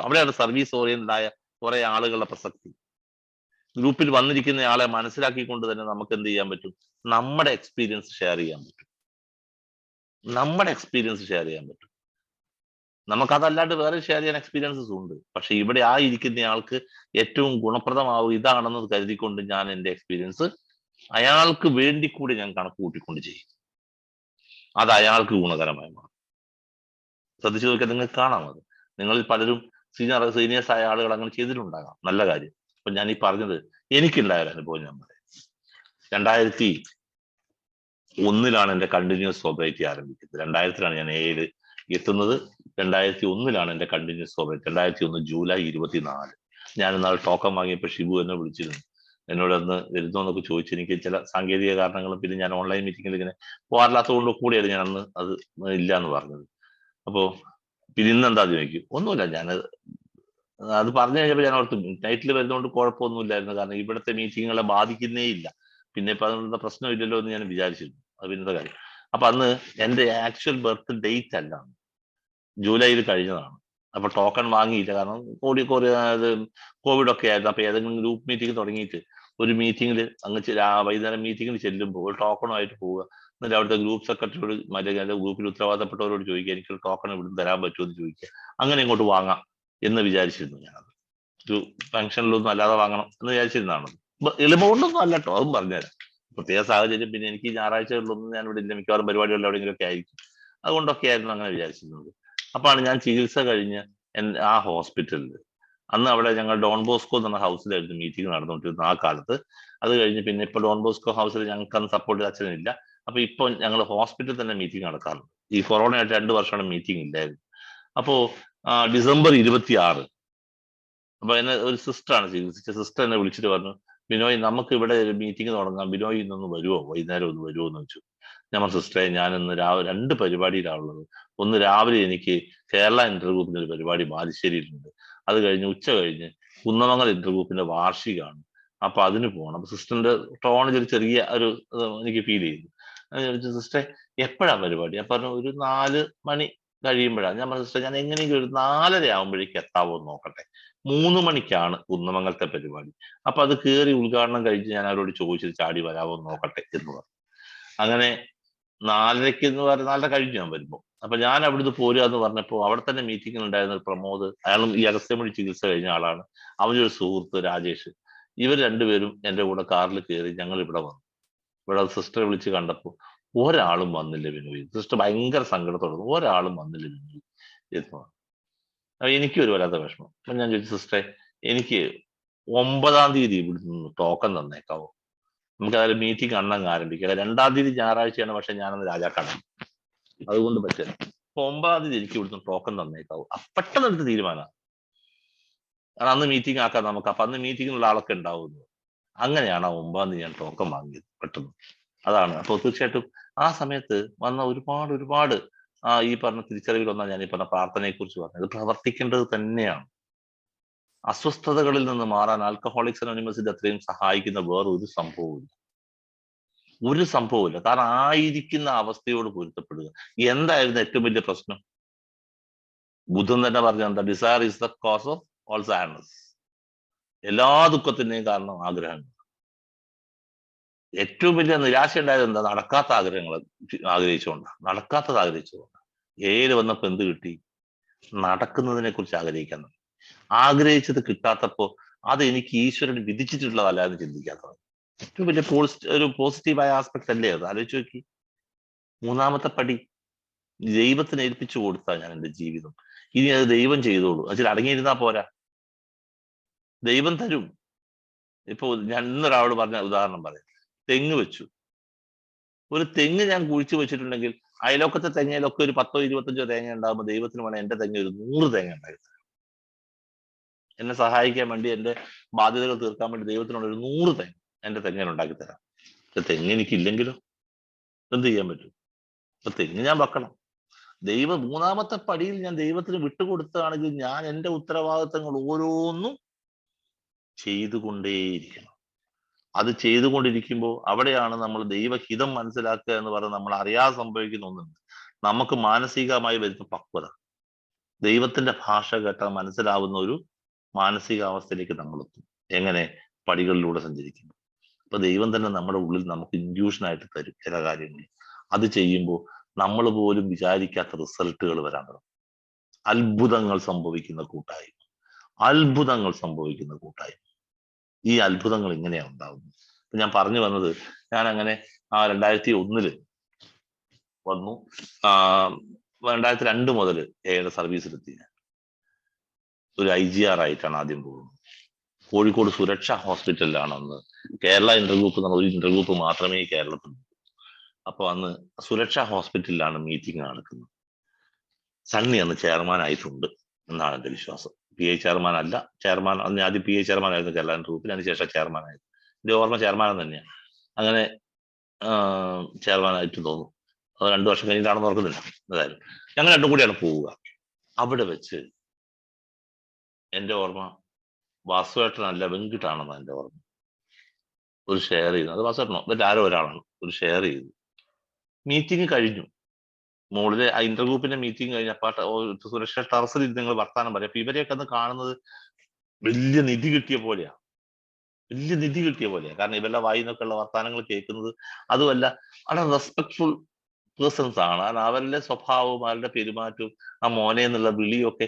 അവിടെയാണ് സർവീസ് ഓറിയന്റഡ് ആയ കുറെ ആളുകളുടെ പ്രസക്തി. ഗ്രൂപ്പിൽ വന്നിരിക്കുന്ന ആളെ മനസ്സിലാക്കിക്കൊണ്ട് തന്നെ നമുക്ക് എന്ത് ചെയ്യാൻ പറ്റും? നമ്മുടെ എക്സ്പീരിയൻസ് ഷെയർ ചെയ്യാൻ പറ്റും. നമുക്കതല്ലാണ്ട് വേറെ ഷെയർ ചെയ്യാൻ എക്സ്പീരിയൻസസ് ഉണ്ട്. പക്ഷെ ഇവിടെ ഇരിക്കുന്ന ആൾക്ക് ഏറ്റവും ഗുണപ്രദമാവും ഇതാണെന്ന് കരുതിക്കൊണ്ട് ഞാൻ എൻ്റെ എക്സ്പീരിയൻസ് അയാൾക്ക് വേണ്ടി കൂടി ഞാൻ കണക്ക് കൂട്ടിക്കൊണ്ട് ചെയ്യും. അത് അയാൾക്ക് ഗുണകരമായി മാറും. ശ്രദ്ധിച്ചു നോക്കിയാൽ നിങ്ങൾക്ക് കാണാം. അത് നിങ്ങളിൽ പലരും സീനിയേഴ്സ് ആയ ആളുകൾ അങ്ങനെ ചെയ്തിട്ടുണ്ടാകാം. നല്ല കാര്യം. അപ്പൊ ഞാൻ ഈ പറഞ്ഞത് എനിക്കുണ്ടായ ഒരു അനുഭവം ഞാൻ പറയാം. 2001 എൻ്റെ കണ്ടിന്യൂസ് സോബറൈറ്റി ആരംഭിക്കുന്നത്. 2000 ഞാൻ ഏഴ് എത്തുന്നത്. 2001 എൻ്റെ കണ്ടിന്യൂസ് സോബറൈറ്റി. 2001 ജൂലൈ 24. ഞാൻ ഇന്നാൾ ടോക്കൺ വാങ്ങിയപ്പോൾ ഷിബു എന്നെ വിളിച്ചിരുന്നു. എന്നോട് അന്ന് വരുന്നോ എന്നൊക്കെ ചോദിച്ചു. എനിക്ക് ചില സാങ്കേതിക കാരണങ്ങളും പിന്നെ ഞാൻ ഓൺലൈൻ മീറ്റിങ്ങിൽ ഇങ്ങനെ പോകാറില്ലാത്തതുകൊണ്ട് കൂടിയാണ് ഞാൻ അന്ന് അത് ഇല്ല എന്ന് പറഞ്ഞത്. അപ്പോ പിന്നെ ഇന്ന് എന്താ ചോദിക്കും? ഒന്നുമില്ല, ഞാൻ അത് പറഞ്ഞു കഴിഞ്ഞപ്പോൾ ഞാൻ ഓർത്തു നൈറ്റിൽ വരുന്നതുകൊണ്ട് കുഴപ്പമൊന്നുമില്ലായിരുന്നു. കാരണം ഇവിടുത്തെ മീറ്റിങ്ങുകളെ ബാധിക്കുന്നേ ഇല്ല. പിന്നെ ഇപ്പൊ അതിനുള്ള പ്രശ്നമില്ലല്ലോ എന്ന് ഞാൻ വിചാരിച്ചിരുന്നു. അത് പിന്നത്തെ കാര്യം. അപ്പൊ അന്ന് എൻ്റെ ആക്ച്വൽ ബർത്ത് ഡേറ്റ് അല്ല, ജൂലൈയിൽ കഴിഞ്ഞതാണ്. അപ്പൊ ടോക്കൺ വാങ്ങിയില്ല. കാരണം കോവിഡ് ഒക്കെ ആയിരുന്നു. അപ്പൊ ഏതെങ്കിലും ഗ്രൂപ്പ് മീറ്റിംഗ് തുടങ്ങിയിട്ട് ഒരു മീറ്റിംഗിൽ വൈകുന്നേരം മീറ്റിംഗിൽ ചെല്ലുമ്പോൾ ഒരു ടോക്കണുമായിട്ട് പോവുക. എന്നിട്ട് അവിടുത്തെ ഗ്രൂപ്പ് സെക്രട്ടറിയോട് അല്ലെങ്കിൽ ഗ്രൂപ്പിൽ ഉത്തരവാദപ്പെട്ടവരോട് ചോദിക്കുക, എനിക്കൊരു ടോക്കൺ ഇവിടുന്ന് തരാൻ പറ്റുമോ എന്ന് ചോദിക്കുക. അങ്ങനെ ഇങ്ങോട്ട് വാങ്ങാം എന്ന് വിചാരിച്ചിരുന്നു. ഞാനത് ഒരു ഫംഗ്ഷനിലൊന്നും അല്ലാതെ വാങ്ങണം എന്ന് വിചാരിച്ചിരുന്നതാണ്. എളിമകൊണ്ടൊന്നും അല്ലട്ടോ, അതും പറഞ്ഞുതരാം. പ്രത്യേക സാഹചര്യം. പിന്നെ എനിക്ക് ഞായറാഴ്ചകളിലൊന്നും ഞാൻ ഇവിടെ ഇല്ല. മിക്കവാറും പരിപാടികളിൽ എവിടെയെങ്കിലുമൊക്കെ ആയിരിക്കും. അതുകൊണ്ടൊക്കെ ആയിരുന്നു അങ്ങനെ വിചാരിച്ചിരുന്നത്. അപ്പാണ് ഞാൻ ചികിത്സ കഴിഞ്ഞ് ആ ഹോസ്പിറ്റലിൽ, അന്ന് അവിടെ ഞങ്ങൾ ഡോൺ ബോസ്കോ എന്ന് പറഞ്ഞ ഹൗസിലായിരുന്നു മീറ്റിംഗ് നടന്നുകൊണ്ടിരുന്നത് ആ കാലത്ത്. അത് കഴിഞ്ഞ് പിന്നെ ഇപ്പൊ ഡോൺ ബോസ്കോ ഹൗസിൽ ഞങ്ങൾക്ക് അന്ന് സപ്പോർട്ട് അച്ഛനില്ല. അപ്പൊ ഇപ്പൊ ഞങ്ങൾ ഹോസ്പിറ്റലിൽ തന്നെ മീറ്റിംഗ് നടക്കാറുണ്ട്. ഈ കൊറോണയായിട്ട് 2 വർഷമാണ് മീറ്റിംഗ് ഇല്ലായിരുന്നു. അപ്പോ ഡിസംബർ 26 അപ്പൊ എന്നെ ഒരു സിസ്റ്ററാണ് ചികിത്സിച്ച സിസ്റ്റർ എന്നെ വിളിച്ചിട്ട് പറഞ്ഞു, ബിനോയ് നമുക്ക് ഇവിടെ ഒരു മീറ്റിംഗ് തുടങ്ങാം, ബിനോയ് ഇന്നൊന്ന് വരുമോ, വൈകുന്നേരം ഒന്ന് വരുമോ എന്ന് വെച്ചു. ഞാൻ സിസ്റ്ററെ, ഞാനിന്ന് രാവിലെ 2 പരിപാടിയിലാണുള്ളത്. ഒന്ന് രാവിലെ എനിക്ക് കേരള ഇന്റർഗ്രൂപ്പിന്റെ ഒരു പരിപാടി ബാലുശ്ശേരിയിലുണ്ട്. അത് കഴിഞ്ഞ് ഉച്ച കഴിഞ്ഞ് കുന്നമംഗൽ ഇന്റർഗ്രൂപ്പിന്റെ വാർഷികമാണ്. അപ്പൊ അതിന് പോകണം. അപ്പൊ സിസ്റ്ററിന്റെ ടോണിൽ ഒരു ചെറിയ ഒരു എനിക്ക് ഫീൽ ചെയ്തു. സിസ്റ്ററെ എപ്പോഴാ പരിപാടി? ഞാൻ പറഞ്ഞു ഒരു 4 മണി കഴിയുമ്പോഴാണ്. ഞാൻ പറഞ്ഞു സിസ്റ്റർ, ഞാൻ എങ്ങനെയെങ്കിലും ഒരു 4:30 ആകുമ്പോഴേക്ക് എത്താവോ എന്ന് നോക്കട്ടെ. 3 മണിക്കാണ് കുന്നമംഗലത്തെ പരിപാടി. അപ്പൊ അത് കയറി ഉദ്ഘാടനം കഴിച്ച് ഞാൻ അവരോട് ചോദിച്ചിട്ട് ചാടി വരാമോ എന്ന് നോക്കട്ടെ എന്ന് പറഞ്ഞു. അങ്ങനെ 4:30 എന്ന് പറഞ്ഞ 4:30 കഴിഞ്ഞു ഞാൻ വരുമ്പോൾ. അപ്പൊ ഞാൻ അവിടുന്ന് പോരുക എന്ന് പറഞ്ഞപ്പോൾ അവിടെ തന്നെ മീറ്റിംഗിൽ ഉണ്ടായിരുന്ന പ്രമോദ്, അയാളും ഈ അഗസ്ത്യമൊഴി ചികിത്സ കഴിഞ്ഞ ആളാണ്. അവനൊരു സുഹൃത്ത് രാജേഷ്, ഇവർ രണ്ടുപേരും എൻ്റെ കൂടെ കാറിൽ കയറി ഞങ്ങൾ ഇവിടെ വന്നു. ഇവിടെ സിസ്റ്ററെ വിളിച്ച് കണ്ടപ്പോൾ ഒരാളും വന്നില്ല ബിനോയ്. സിസ്റ്റർ ഭയങ്കര സങ്കടത്തോടെ, ഒരാളും വന്നില്ല ബിനോയ് എന്ന് പറഞ്ഞു. അപ്പൊ എനിക്കൊരു വല്ലാത്ത വിഷമം. അപ്പൊ ഞാൻ ചോദിച്ചു, സിസ്റ്ററെ എനിക്ക് 9-ാം തീയതി ഇവിടുന്ന് ടോക്കൺ തന്നേക്കാവോ? നമുക്ക് അതായത് മീറ്റിംഗ് അന്നങ്ങ് ആരംഭിക്കാം. 2-ാം തീയതി ഞായറാഴ്ചയാണ്, പക്ഷെ ഞാനന്ന് രാജാക്കാണ്, അതുകൊണ്ട് പറ്റില്ല. അപ്പൊ 9-ാം തീയതി എനിക്ക് ഇവിടുന്ന് ടോക്കൺ തന്നേക്കാവോ? പെട്ടെന്ന് എടുത്ത് തീരുമാനം. കാരണം അന്ന് മീറ്റിംഗ് ആക്കാം നമുക്ക്. അപ്പൊ അന്ന് മീറ്റിങ്ങിനുള്ള ആളൊക്കെ ഉണ്ടാവുന്നു. അങ്ങനെയാണ് 9-ാം തീയതി ഞാൻ ടോക്കൺ വാങ്ങിയത് പെട്ടെന്ന്. അതാണ്. അപ്പോൾ തീർച്ചയായിട്ടും ആ സമയത്ത് വന്ന ഒരുപാട് ഈ പറഞ്ഞ തിരിച്ചറിവിലൊന്നാണ് ഞാൻ ഈ പറഞ്ഞ പ്രാർത്ഥനയെ കുറിച്ച് പറഞ്ഞത്. പ്രവർത്തിക്കേണ്ടത് തന്നെയാണ്. അസ്വസ്ഥതകളിൽ നിന്ന് മാറാൻ ആൽക്കഹോളിക്സ് അനോണിമസിന്റെ അത്രയും സഹായിക്കുന്ന വേറൊരു സംഭവമില്ല. കാരണം ആയിരിക്കുന്ന അവസ്ഥയോട് പൊരുത്തപ്പെടുക. എന്തായിരുന്നു ഏറ്റവും വലിയ പ്രശ്നം? ബുദ്ധൻ തന്നെ പറഞ്ഞ എന്താ? Desire is the cause of all sadness. എല്ലാ ദുഃഖത്തിന്റെയും കാരണം ആഗ്രഹങ്ങൾ. ഏറ്റവും വലിയ നിരാശ ഉണ്ടായത് എന്താ? നടക്കാത്തത് ആഗ്രഹിച്ചുകൊണ്ടാണ്. ഏഴ് വന്നപ്പോ എന്ത് കിട്ടി? നടക്കുന്നതിനെ കുറിച്ച് ആഗ്രഹിക്കാൻ. ആഗ്രഹിച്ചത് കിട്ടാത്തപ്പോ അത് എനിക്ക് ഈശ്വരൻ വിധിച്ചിട്ടുള്ളതല്ല എന്ന് ചിന്തിക്കാത്തത്. ഏറ്റവും വലിയ ഒരു പോസിറ്റീവായ ആസ്പെക്ട് അല്ലേ അത്? ആലോചിച്ച് നോക്കി. 3-ാമത്തെ പടി ദൈവത്തിന് ഏൽപ്പിച്ചു കൊടുത്താൽ ഞാൻ എൻ്റെ ജീവിതം, ഇനി അത് ദൈവം ചെയ്തോളൂ. അതിൽ അടങ്ങിയിരുന്നാ പോരാ, ദൈവം തരും. ഇപ്പൊ ഞാൻ ഇന്നൊരാളോട് പറഞ്ഞ ഉദാഹരണം പറയാം. തെങ്ങ് വെച്ചു. ഒരു തെങ്ങ് ഞാൻ കുഴിച്ചു വെച്ചിട്ടുണ്ടെങ്കിൽ അയലോക്കത്തെ തെങ്ങയിലൊക്കെ ഒരു 10 25 തേങ്ങ ഉണ്ടാകുമ്പോൾ ദൈവത്തിന് വേണം എന്റെ തെങ്ങ ഒരു 100 തേങ്ങ ഉണ്ടായി. എന്നെ സഹായിക്കാൻ വേണ്ടി, എന്റെ ബാധ്യതകൾ തീർക്കാൻ വേണ്ടി ദൈവത്തിനോട് ഒരു 100 തെങ്ങ് എന്റെ തെങ്ങിന് ഉണ്ടാക്കി തരാം. തെങ്ങ് എനിക്കില്ലെങ്കിലോ എന്ത് ചെയ്യാൻ പറ്റും? അപ്പൊ തെങ്ങ് ഞാൻ വെക്കണം. മൂന്നാമത്തെ പടിയിൽ ഞാൻ ദൈവത്തിന് വിട്ടുകൊടുത്തതാണെങ്കിൽ ഞാൻ എന്റെ ഉത്തരവാദിത്തങ്ങൾ ഓരോന്നും ചെയ്തുകൊണ്ടേയിരിക്കണം. അത് ചെയ്തുകൊണ്ടിരിക്കുമ്പോൾ അവിടെയാണ് നമ്മൾ ദൈവഹിതം മനസ്സിലാക്കുക എന്ന് പറയുന്നത്. നമ്മൾ അറിയാതെ സംഭവിക്കുന്ന ഒന്നുണ്ട്. നമുക്ക് മാനസികമായി വരുന്ന പക്വത, ദൈവത്തിന്റെ ഭാഷ കേട്ടാൽ മനസ്സിലാവുന്ന ഒരു മാനസികാവസ്ഥയിലേക്ക് നമ്മൾ എത്തും. എങ്ങനെ? പടികളിലൂടെ സഞ്ചരിക്കുന്നു. അപ്പൊ ദൈവം തന്നെ നമ്മുടെ ഉള്ളിൽ നമുക്ക് ഇൻഡ്യൂഷനായിട്ട് തരും ചില കാര്യങ്ങൾ. അത് ചെയ്യുമ്പോൾ നമ്മൾ പോലും വിചാരിക്കാത്ത റിസൾട്ടുകൾ വരാൻ തുടങ്ങും. അത്ഭുതങ്ങൾ സംഭവിക്കുന്ന കൂട്ടായ്മ, അത്ഭുതങ്ങൾ സംഭവിക്കുന്ന കൂട്ടായ്മ. ഈ അത്ഭുതങ്ങൾ ഇങ്ങനെയാണ് ഉണ്ടാവുന്നത്. ഞാൻ പറഞ്ഞു വന്നത്, ഞാൻ അങ്ങനെ 2001 വന്നു. 2002 മുതൽ എയുടെ സർവീസിലെത്തി. ഞാൻ ഒരു IGR ആയിട്ടാണ് ആദ്യം പോകുന്നത്. കോഴിക്കോട് സുരക്ഷ ഹോസ്പിറ്റലിലാണ് അന്ന്. കേരള ഇന്റർഗ്രൂപ്പ് എന്ന് പറഞ്ഞ ഒരു ഇന്റർഗ്രൂപ്പ് മാത്രമേ കേരളത്തിൽ. അപ്പൊ അന്ന് സുരക്ഷ ഹോസ്പിറ്റലിലാണ് മീറ്റിംഗ് നടക്കുന്നത്. സണ്ണി അന്ന് ചെയർമാൻ ആയിട്ടുണ്ട് എന്നാണ് എന്റെ വിശ്വാസം. PI ചെയർമാൻ അല്ല, ചെയർമാൻ അന്ന് ആദ്യം PI ചെയർമാൻ ആയിരുന്നു കേരള ഇന്റർഗ്രൂപ്പിൽ, അതിനുശേഷം ചെയർമാൻ ആയിരുന്നു. എന്റെ ഓർമ്മ ചെയർമാൻ തന്നെയാണ്. അങ്ങനെ ചെയർമാൻ ആയിട്ട് തോന്നുന്നു. അത് 2 വർഷം കഴിഞ്ഞിട്ടാണെന്ന് ഓർക്കുന്നില്ല. എന്തായാലും ഞങ്ങൾ രണ്ടും കൂടിയാണ് പോവുക. അവിടെ വെച്ച് എന്റെ ഓർമ്മ വാസുവേട്ടനല്ല വെങ്കിട്ടാണെന്ന് എന്റെ ഓർമ്മ. ഒരു ഷെയർ ചെയ്തു, അത് വാസുവേട്ടനോ ആരോ ഒരാളാണ് ഒരു ഷെയർ ചെയ്തു. മീറ്റിംഗ് കഴിഞ്ഞു. മുകളിലെ ഇന്റർഗ്രൂപ്പിന്റെ മീറ്റിംഗ് കഴിഞ്ഞപ്പോൾ സുരക്ഷ ടെറസിൽ നിങ്ങൾ വർത്താനം പറയാം. അപ്പൊ ഇവരെയൊക്കെ അന്ന് കാണുന്നത് വലിയ നിധി കിട്ടിയ പോലെയാ, വലിയ നിധി കിട്ടിയ പോലെയാ. കാരണം ഇവരുടെ വായിന്നൊക്കെ ഉള്ള വർത്താനങ്ങൾ കേൾക്കുന്നത്, അതുമല്ല വളരെ റെസ്പെക്ട്ഫുൾ പേഴ്സൺസ് ആണ്. കാരണം അവരുടെ സ്വഭാവവും അവരുടെ പെരുമാറ്റവും ആ മോനെ എന്നുള്ള വിളിയൊക്കെ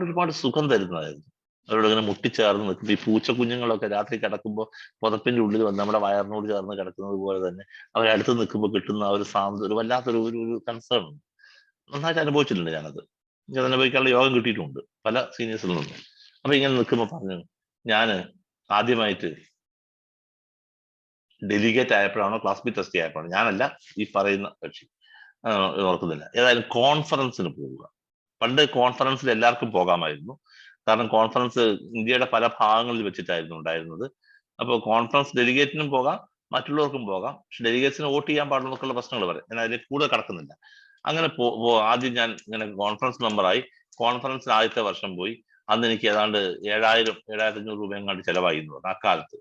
ഒരുപാട് സുഖം തരുന്നതായിരുന്നു. അവരോട് ഇങ്ങനെ മുട്ടിച്ചേർന്ന് നിൽക്കുമ്പോൾ ഈ പൂച്ച കുഞ്ഞുങ്ങളൊക്കെ രാത്രി കിടക്കുമ്പോൾ പുതപ്പിന്റെ ഉള്ളിൽ വന്ന് നമ്മുടെ വയറിനോട് ചേർന്ന് കിടക്കുന്നത് പോലെ തന്നെ അവരടുത്ത് നിൽക്കുമ്പോൾ കിട്ടുന്ന ആ ഒരു ഒരു വല്ലാത്തൊരു ഒരു കൺസേൺ നന്നായിട്ട് അനുഭവിച്ചിട്ടുണ്ട് ഞാനത്. എനിക്ക് അനുഭവിക്കാനുള്ള യോഗം കിട്ടിയിട്ടുണ്ട് പല സീനിയേഴ്സിൽ നിന്നും. അപ്പൊ ഇങ്ങനെ നിൽക്കുമ്പോൾ പറഞ്ഞു, ഞാന് ആദ്യമായിട്ട് ഡെലിഗേറ്റ് ആയപ്പോഴാണോ ക്ലാസ് ബി ടെസ്റ്റ് ആയപ്പോഴാണ്, ഞാനല്ല ഈ പറയുന്ന കക്ഷി, ഓർക്കുന്നില്ല. ഏതായാലും കോൺഫറൻസിന് പോവുക. പണ്ട് കോൺഫറൻസിൽ എല്ലാവർക്കും പോകാമായിരുന്നു. കാരണം കോൺഫറൻസ് ഇന്ത്യയുടെ പല ഭാഗങ്ങളിൽ വെച്ചിട്ടായിരുന്നു ഉണ്ടായിരുന്നത്. അപ്പോൾ കോൺഫറൻസ് ഡെലിഗേറ്റിനും പോകാം, മറ്റുള്ളവർക്കും പോകാം. പക്ഷെ ഡെലിഗേറ്റ്സിന് വോട്ട് ചെയ്യാൻ പാടുന്നൊക്കെയുള്ള പ്രശ്നങ്ങൾ പറയും. ഞാൻ അതിലേക്ക് കൂടുതൽ കടക്കുന്നില്ല. അങ്ങനെ ആദ്യം ഞാൻ ഇങ്ങനെ കോൺഫറൻസ് മെമ്പറായി. കോൺഫറൻസിൽ ആദ്യത്തെ വർഷം പോയി. അന്ന് എനിക്ക് ഏതാണ്ട് 7,500 രൂപ എങ്ങാണ്ട് ചെലവായി എന്ന് പറഞ്ഞു. അക്കാലത്ത്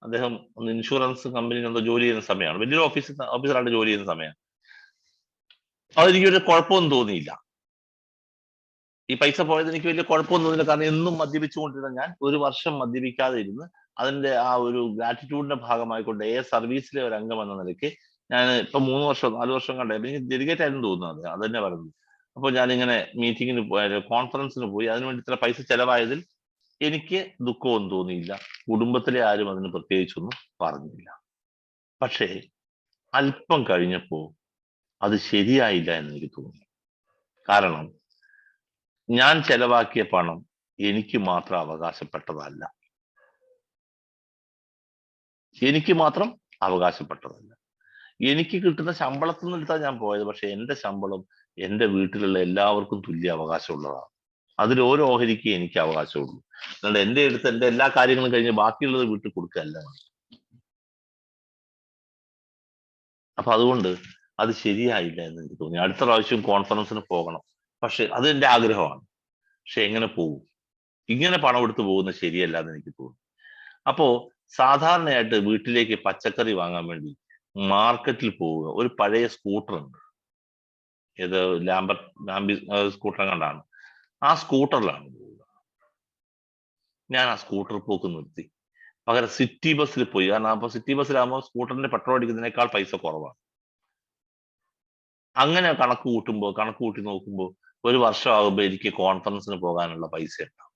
അദ്ദേഹം ഒന്ന് ഇൻഷുറൻസ് കമ്പനിയിൽ എന്തോ ജോലി ചെയ്യുന്ന സമയമാണ്, വലിയൊരു ഓഫീസറായിട്ട് ജോലി ചെയ്യുന്ന സമയമാണ്. അതെനിക്കൊരു കുഴപ്പമൊന്നും തോന്നിയില്ല. ഈ പൈസ പോയത് എനിക്ക് വലിയ കുഴപ്പമൊന്നും തോന്നിയില്ല. കാരണം എന്നും മദ്യപിച്ചുകൊണ്ടിരുന്ന ഞാൻ ഒരു വർഷം മദ്യപിക്കാതെ ഇരുന്ന് അതിന്റെ ആ ഒരു ഗ്രാറ്റിറ്റ്യൂഡിന്റെ ഭാഗമായിക്കൊണ്ട് സർവീസിലെ ഒരു അംഗം എന്ന നിലയ്ക്ക് ഞാൻ ഇപ്പൊ 3 വർഷം 4 വർഷം കണ്ടേ എനിക്ക് ഡെലിഗേറ്റ് ആയിരുന്നു തോന്നുന്നത്. അത് തന്നെ പറയുന്നത്. അപ്പോൾ ഞാനിങ്ങനെ മീറ്റിങ്ങിന് പോയ കോൺഫറൻസിന് പോയി. അതിനുവേണ്ടി ഇത്ര പൈസ ചെലവായതിൽ എനിക്ക് ദുഃഖമൊന്നും തോന്നിയില്ല. കുടുംബത്തിലെ ആരും അതിന് പ്രത്യേകിച്ചൊന്നും പറഞ്ഞില്ല. പക്ഷേ അല്പം കഴിഞ്ഞപ്പോ അത് ശരിയായില്ല എന്ന് എനിക്ക് തോന്നി. കാരണം ഞാൻ ചെലവാക്കിയ പണം എനിക്ക് മാത്രം അവകാശപ്പെട്ടതല്ല. എനിക്ക് മാത്രം അവകാശപ്പെട്ടതല്ല. എനിക്ക് കിട്ടുന്ന ശമ്പളത്തിൽ നിന്ന് എടുത്താൽ ഞാൻ പോയത്. പക്ഷെ എന്റെ ശമ്പളം എന്റെ വീട്ടിലുള്ള എല്ലാവർക്കും തുല്യ അവകാശമുള്ളതാണ്. അതിൽ ഓരോ ഓഹരിക്ക് എനിക്ക് അവകാശമുള്ളൂ. അതുകൊണ്ട് എന്റെ അടുത്ത് എന്റെ എല്ലാ കാര്യങ്ങളും കഴിഞ്ഞ് ബാക്കിയുള്ളത് വീട്ടിൽ കൊടുക്കുകയല്ല. അപ്പൊ അതുകൊണ്ട് അത് ശരിയായില്ല എന്ന് എനിക്ക് തോന്നി. അടുത്ത പ്രാവശ്യം കോൺഫറൻസിന് പോകണം. പക്ഷെ അത് എന്റെ ആഗ്രഹമാണ്. പക്ഷെ എങ്ങനെ പോകും? ഇങ്ങനെ പണം എടുത്ത് പോകുന്നത് ശരിയല്ല എന്ന് എനിക്ക് തോന്നി. അപ്പോ സാധാരണയായിട്ട് വീട്ടിലേക്ക് പച്ചക്കറി വാങ്ങാൻ വേണ്ടി മാർക്കറ്റിൽ പോവുക. ഒരു പഴയ സ്കൂട്ടർ ഉണ്ട്, ഏത് ലാംബി സ്കൂട്ടർ കണ്ടാണ്. ആ സ്കൂട്ടറിലാണ് പോവുക. ഞാൻ ആ സ്കൂട്ടർ പോക്ക് നിർത്തി. പകരം സിറ്റി ബസ്സിൽ പോയി. കാരണം അപ്പൊ സിറ്റി ബസ്സിലാകുമ്പോൾ സ്കൂട്ടറിന്റെ പെട്രോൾ അടിക്കുന്നതിനേക്കാൾ പൈസ കുറവാണ്. അങ്ങനെ കണക്ക് കൂട്ടി നോക്കുമ്പോൾ ഒരു വർഷം ആകുമ്പോൾ എനിക്ക് കോൺഫറൻസിന് പോകാനുള്ള പൈസ ഉണ്ടാവും.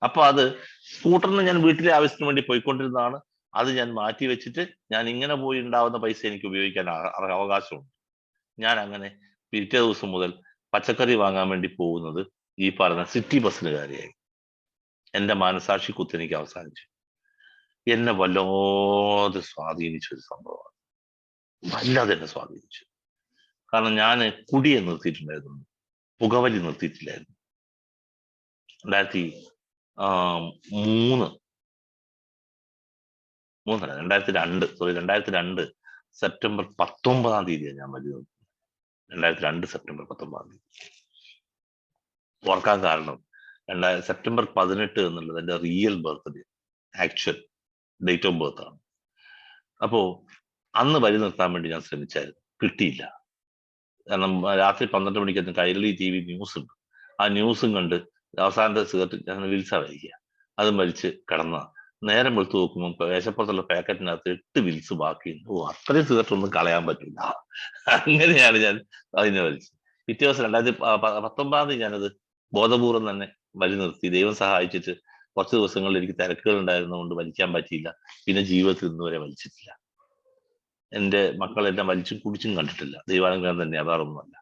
അപ്പൊ അത് സ്കൂട്ടറിന് ഞാൻ വീട്ടിലെ ആവശ്യത്തിന് വേണ്ടി പോയിക്കൊണ്ടിരുന്നതാണ്. അത് ഞാൻ മാറ്റി വെച്ചിട്ട് ഞാൻ ഇങ്ങനെ പോയി ഉണ്ടാവുന്ന പൈസ എനിക്ക് ഉപയോഗിക്കാൻ അവകാശമുണ്ട്. ഞാൻ അങ്ങനെ പിറ്റേ ദിവസം മുതൽ പച്ചക്കറി വാങ്ങാൻ വേണ്ടി പോകുന്നത് ഈ പറഞ്ഞ സിറ്റി ബസ്സിന് കയറിയായി. എന്റെ മനസാക്ഷി കുത്തെനിക്ക് അവസാനിച്ചു. എന്നെ വല്ലാതെ സ്വാധീനിച്ച ഒരു സംഭവമാണ്. വല്ലാതെ എന്നെ സ്വാധീനിച്ചു. കാരണം ഞാൻ കുടിയെ നിർത്തിയിട്ടുണ്ടായിരുന്നു, പുകവലി നിർത്തിയിട്ടില്ലായിരുന്നു. 2002 സെപ്റ്റംബർ 19 ഞാൻ വലിയ 2002 സെപ്റ്റംബർ 19. ഓർക്കാൻ കാരണം സെപ്റ്റംബർ 18 എന്നുള്ളത് എൻ്റെ real birthday, actual date of birth ആണ്. അപ്പോ അന്ന് വഴി നിർത്താൻ വേണ്ടി ഞാൻ ശ്രമിച്ചായിരുന്നു, കിട്ടിയില്ല. കാരണം രാത്രി 12 മണിക്ക് കൈരളി TV ന്യൂസ് ഉണ്ട്. ആ ന്യൂസും കണ്ട് അവസാനത്തെ സിഗരറ്റ് ഞാൻ വിൽസാ വലിക്കുക, അതും വലിച്ച് കിടന്ന നേരം വെളുത്ത് നോക്കുമ്പോൾ മേശപ്പുറത്തുള്ള പാക്കറ്റിനകത്ത് 8 വിൽസ് ബാക്കിയുണ്ട്. അത്രയും സിഗരറ്റ് ഒന്നും കളയാൻ പറ്റില്ല. അങ്ങനെയാണ് ഞാൻ അതിനെ വലിച്ചത്. പിറ്റേ ദിവസം 2019 ഞാനത് ബോധപൂർവം തന്നെ വലി നിർത്തി. ദൈവം സഹായിച്ചിട്ട് കുറച്ച് ദിവസങ്ങളിൽ എനിക്ക് തിരക്കുകൾ ഉണ്ടായിരുന്നതുകൊണ്ട് വലിക്കാൻ പറ്റിയില്ല. പിന്നെ ജീവിതത്തിൽ ഇന്നുവരെ വലിച്ചിട്ടില്ല. എൻ്റെ മക്കളെല്ലാം വലിച്ചും കുടിച്ചും കണ്ടിട്ടില്ല. ദൈവാനുഗ്രഹം തന്നെ, വേറൊന്നുമല്ല.